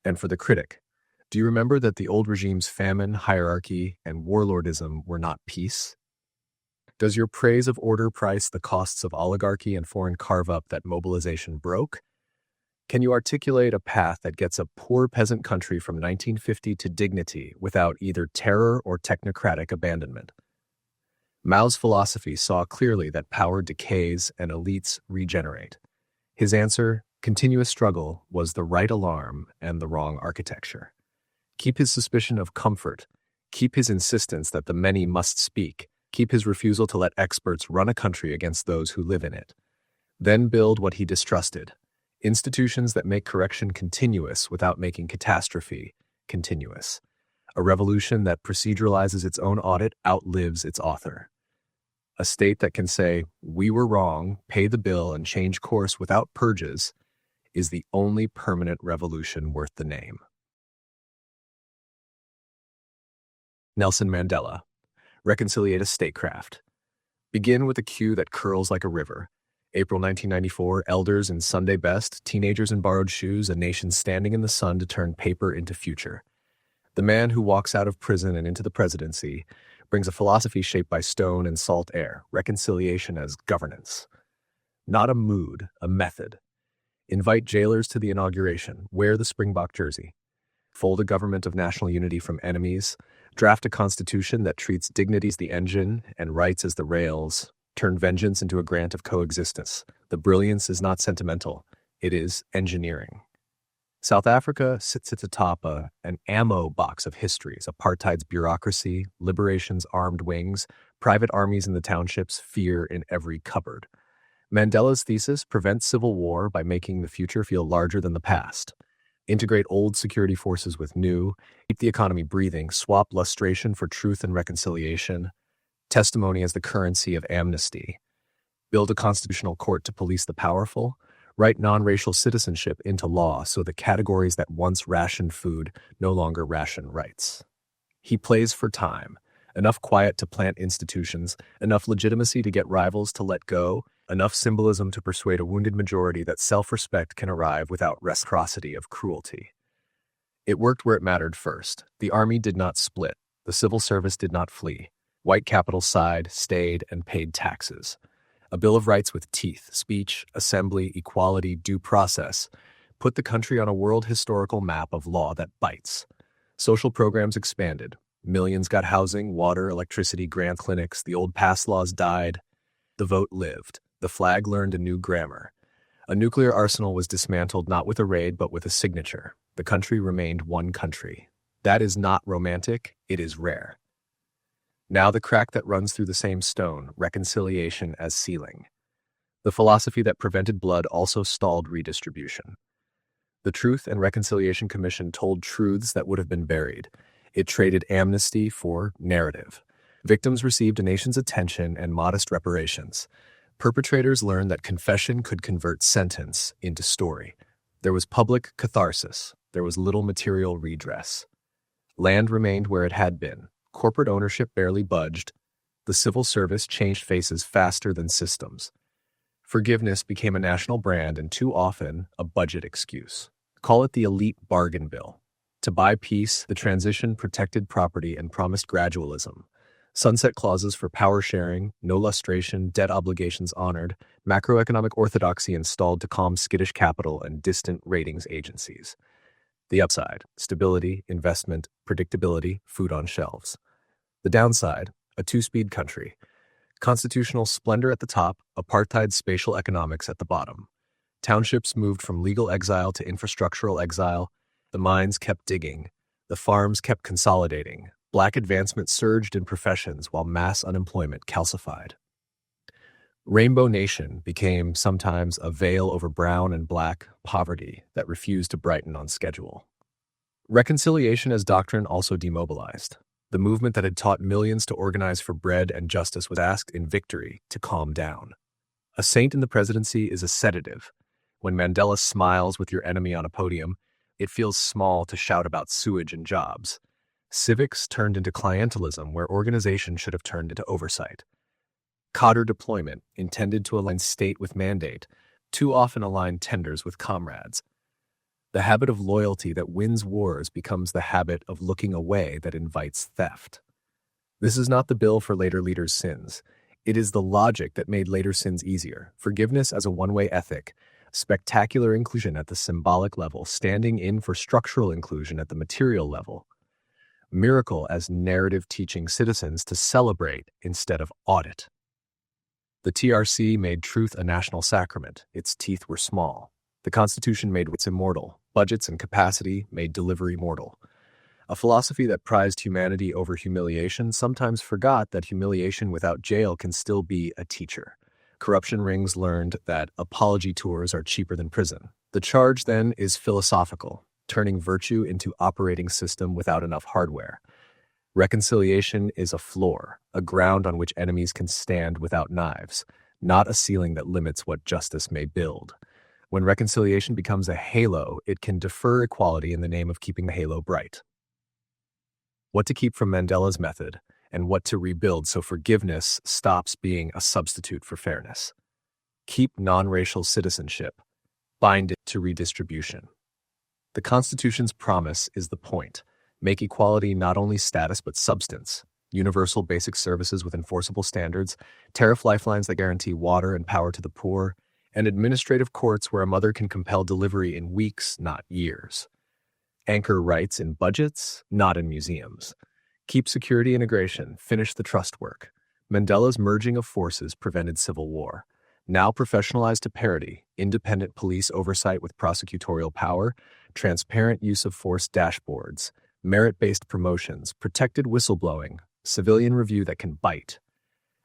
And for the critic, do you remember that the old regime's famine, hierarchy, and warlordism were not peace? Does your praise of order price the costs of oligarchy and foreign carve-up that mobilization broke? Can you articulate a path that gets a poor peasant country from 1950 to dignity without either terror or technocratic abandonment? Mao's philosophy saw clearly that power decays and elites regenerate. His answer, continuous struggle, was the right alarm and the wrong architecture. Keep his suspicion of comfort, keep his insistence that the many must speak, keep his refusal to let experts run a country against those who live in it. Then build what he distrusted, institutions that make correction continuous without making catastrophe continuous. A revolution that proceduralizes its own audit outlives its author. A state that can say, "We were wrong, pay the bill, and change course without purges," is the only permanent revolution worth the name. Nelson Mandela. Reconciliate a statecraft. Begin with a queue that curls like a river. April 1994, elders in Sunday best, teenagers in borrowed shoes, a nation standing in the sun to turn paper into future. The man who walks out of prison and into the presidency brings a philosophy shaped by stone and salt air, reconciliation as governance. Not a mood, a method. Invite jailers to the inauguration, wear the Springbok jersey. Fold a government of national unity from enemies, draft a constitution that treats dignity as the engine and rights as the rails, turn vengeance into a grant of coexistence. The brilliance is not sentimental, it is engineering. South Africa sits at the top an ammo box of histories, apartheid's bureaucracy, liberation's armed wings, private armies in the townships, fear in every cupboard. Mandela's thesis prevents civil war by making the future feel larger than the past. Integrate old security forces with new, keep the economy breathing, swap lustration for truth and reconciliation, testimony as the currency of amnesty, build a constitutional court to police the powerful, write non-racial citizenship into law so the categories that once rationed food no longer ration rights. He plays for time, enough quiet to plant institutions, enough legitimacy to get rivals to let go, enough symbolism to persuade a wounded majority that self-respect can arrive without reciprocity of cruelty. It worked where it mattered first. The army did not split. The civil service did not flee. White capital sighed, stayed, and paid taxes. A Bill of Rights with teeth, speech, assembly, equality, due process, put the country on a world historical map of law that bites. Social programs expanded. Millions got housing, water, electricity, grant clinics. The old pass laws died. The vote lived. The flag learned a new grammar. A nuclear arsenal was dismantled not with a raid but with a signature. The country remained one country. That is not romantic, it is rare. Now the crack that runs through the same stone, reconciliation as sealing. The philosophy that prevented blood also stalled redistribution. The Truth and Reconciliation Commission told truths that would have been buried. It traded amnesty for narrative. Victims received a nation's attention and modest reparations. Perpetrators learned that confession could convert sentence into story. There was public catharsis. There was little material redress. Land remained where it had been. Corporate ownership barely budged. The civil service changed faces faster than systems. Forgiveness became a national brand and too often a budget excuse. Call it the elite bargain bill. To buy peace, the transition protected property and promised gradualism. Sunset clauses for power sharing, no lustration, debt obligations honored, macroeconomic orthodoxy installed to calm skittish capital and distant ratings agencies. The upside, stability, investment, predictability, food on shelves. The downside, a two-speed country. Constitutional splendor at the top, apartheid spatial economics at the bottom. Townships moved from legal exile to infrastructural exile. The mines kept digging. The farms kept consolidating. Black advancement surged in professions while mass unemployment calcified. Rainbow Nation became sometimes a veil over brown and black poverty that refused to brighten on schedule. Reconciliation as doctrine also demobilized. The movement that had taught millions to organize for bread and justice was asked in victory to calm down. A saint in the presidency is a sedative. When Mandela smiles with your enemy on a podium, it feels small to shout about sewage and jobs. Civics turned into clientelism where organization should have turned into oversight. Cadre deployment, intended to align state with mandate, too often aligned tenders with comrades. The habit of loyalty that wins wars becomes the habit of looking away that invites theft. This is not the bill for later leaders' sins. It is the logic that made later sins easier. Forgiveness as a one-way ethic, spectacular inclusion at the symbolic level, standing in for structural inclusion at the material level. Miracle as narrative teaching citizens to celebrate instead of audit. The TRC made truth a national sacrament. Its teeth were small. The Constitution made wits immortal. Budgets and capacity made delivery mortal. A philosophy that prized humanity over humiliation sometimes forgot that humiliation without jail can still be a teacher. Corruption rings learned that apology tours are cheaper than prison. The charge then is philosophical, turning virtue into operating system without enough hardware. Reconciliation is a floor, a ground on which enemies can stand without knives, not a ceiling that limits what justice may build. When reconciliation becomes a halo, it can defer equality in the name of keeping the halo bright. What to keep from Mandela's method, and what to rebuild so forgiveness stops being a substitute for fairness. Keep non-racial citizenship. Bind it to redistribution. The Constitution's promise is the point. Make equality not only status but substance. Universal basic services with enforceable standards, tariff lifelines that guarantee water and power to the poor, and administrative courts where a mother can compel delivery in weeks, not years. Anchor rights in budgets, not in museums. Keep security integration, finish the trust work. Mandela's merging of forces prevented civil war. Now professionalized to parity, independent police oversight with prosecutorial power, transparent use of force dashboards, merit-based promotions, protected whistleblowing, civilian review that can bite.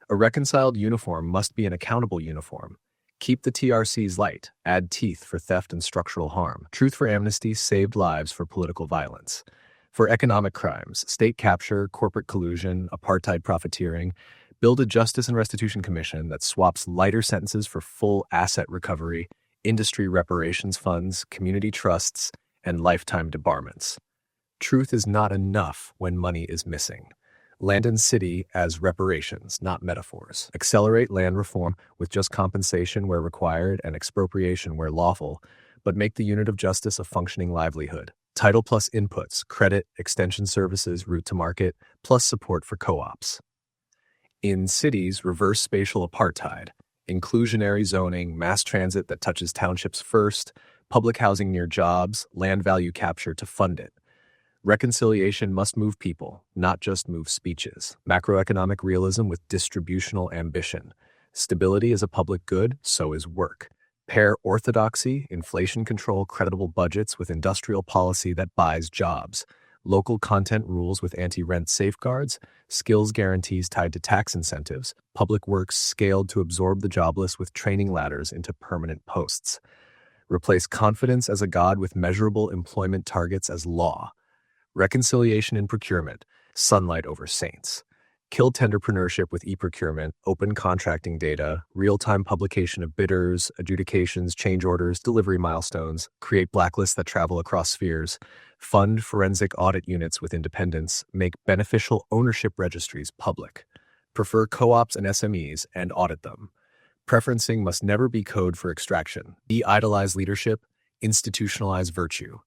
A reconciled uniform must be an accountable uniform. Keep the TRCs light, add teeth for theft and structural harm. Truth for amnesty saved lives for political violence. For economic crimes, state capture, corporate collusion, apartheid profiteering, build a justice and restitution commission that swaps lighter sentences for full asset recovery, industry reparations funds, community trusts, and lifetime debarments. Truth is not enough when money is missing. Land and city as reparations, not metaphors. Accelerate land reform with just compensation where required and expropriation where lawful, but make the unit of justice a functioning livelihood. Title plus inputs, credit, extension services, route to market, plus support for co-ops. In cities, reverse spatial apartheid, inclusionary zoning, mass transit that touches townships first, public housing near jobs, land value capture to fund it. Reconciliation must move people, not just move speeches. Macroeconomic realism with distributional ambition. Stability is a public good, so is work. Pair orthodoxy, inflation control, creditable budgets with industrial policy that buys jobs. Local content rules with anti-rent safeguards, skills guarantees tied to tax incentives, public works scaled to absorb the jobless with training ladders into permanent posts. Replace confidence as a god with measurable employment targets as law. Reconciliation in procurement, sunlight over saints. Kill tenderpreneurship with e-procurement, open contracting data, real-time publication of bidders, adjudications, change orders, delivery milestones, create blacklists that travel across spheres, fund forensic audit units with independence, make beneficial ownership registries public. Prefer co-ops and SMEs and audit them. Preferencing must never be code for extraction. De-idolize leadership, institutionalize virtue.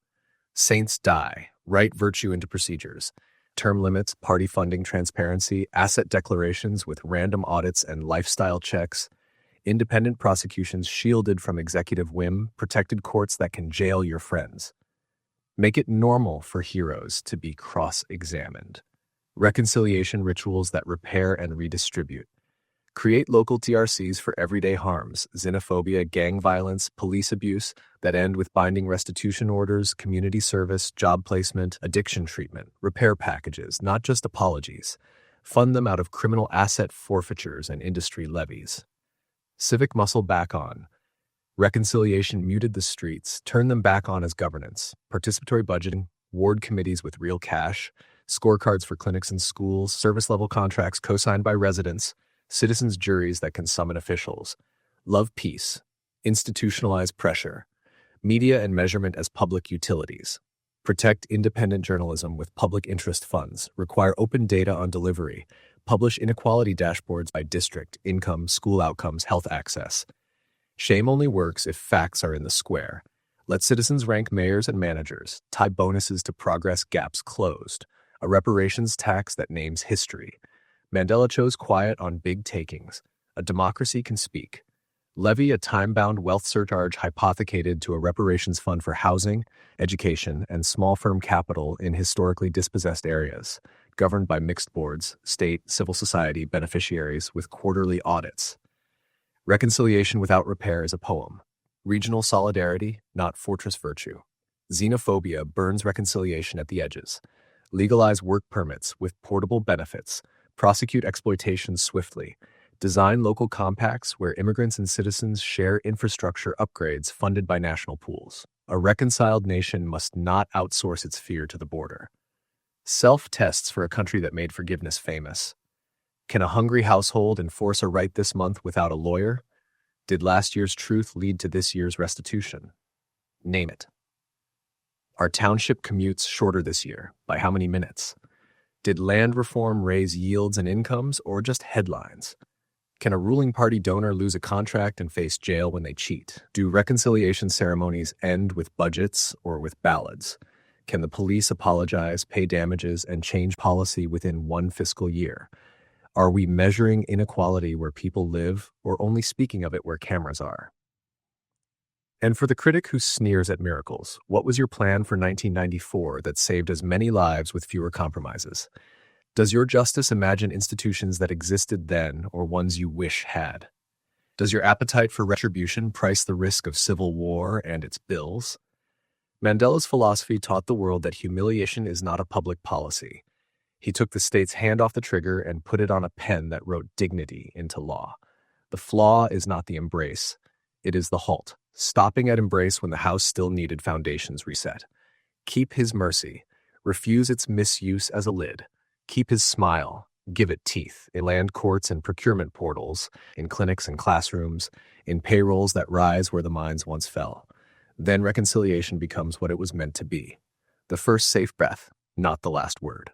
Saints die, write virtue into procedures. Term limits, party funding transparency, asset declarations with random audits and lifestyle checks, independent prosecutions shielded from executive whim, protected courts that can jail your friends. Make it normal for heroes to be cross-examined. Reconciliation rituals that repair and redistribute. Create local TRCs for everyday harms, xenophobia, gang violence, police abuse that end with binding restitution orders, community service, job placement, addiction treatment, repair packages, not just apologies. Fund them out of criminal asset forfeitures and industry levies. Civic muscle back on. Reconciliation muted the streets, turn them back on as governance. Participatory budgeting, ward committees with real cash, scorecards for clinics and schools, service-level contracts co-signed by residents, citizens' juries that can summon officials. Love peace. Institutionalize pressure. Media and measurement as public utilities. Protect independent journalism with public interest funds. Require open data on delivery. Publish inequality dashboards by district, income, school outcomes, health access. Shame only works if facts are in the square. Let citizens rank mayors and managers. Tie bonuses to progress gaps closed. A reparations tax that names history. Mandela chose quiet on big takings. A democracy can speak. Levy a time-bound wealth surcharge hypothecated to a reparations fund for housing, education, and small firm capital in historically dispossessed areas, governed by mixed boards, state, civil society beneficiaries with quarterly audits. Reconciliation without repair is a poem. Regional solidarity, not fortress virtue. Xenophobia burns reconciliation at the edges. Legalize work permits with portable benefits. Prosecute exploitation swiftly. Design local compacts where immigrants and citizens share infrastructure upgrades funded by national pools. A reconciled nation must not outsource its fear to the border. Self-tests for a country that made forgiveness famous. Can a hungry household enforce a right this month without a lawyer? Did last year's truth lead to this year's restitution? Name it. Are township commutes shorter this year? By how many minutes? Did land reform raise yields and incomes, or just headlines? Can a ruling party donor lose a contract and face jail when they cheat? Do reconciliation ceremonies end with budgets or with ballads? Can the police apologize, pay damages, and change policy within one fiscal year? Are we measuring inequality where people live, or only speaking of it where cameras are? And for the critic who sneers at miracles, what was your plan for 1994 that saved as many lives with fewer compromises? Does your justice imagine institutions that existed then or ones you wish had? Does your appetite for retribution price the risk of civil war and its bills? Mandela's philosophy taught the world that humiliation is not a public policy. He took the state's hand off the trigger and put it on a pen that wrote dignity into law. The flaw is not the embrace. It is the halt, stopping at embrace when the house still needed foundations reset. Keep his mercy. Refuse its misuse as a lid. Keep his smile. Give it teeth in land courts and procurement portals, in clinics and classrooms, in payrolls that rise where the mines once fell. Then reconciliation becomes what it was meant to be. The first safe breath, not the last word.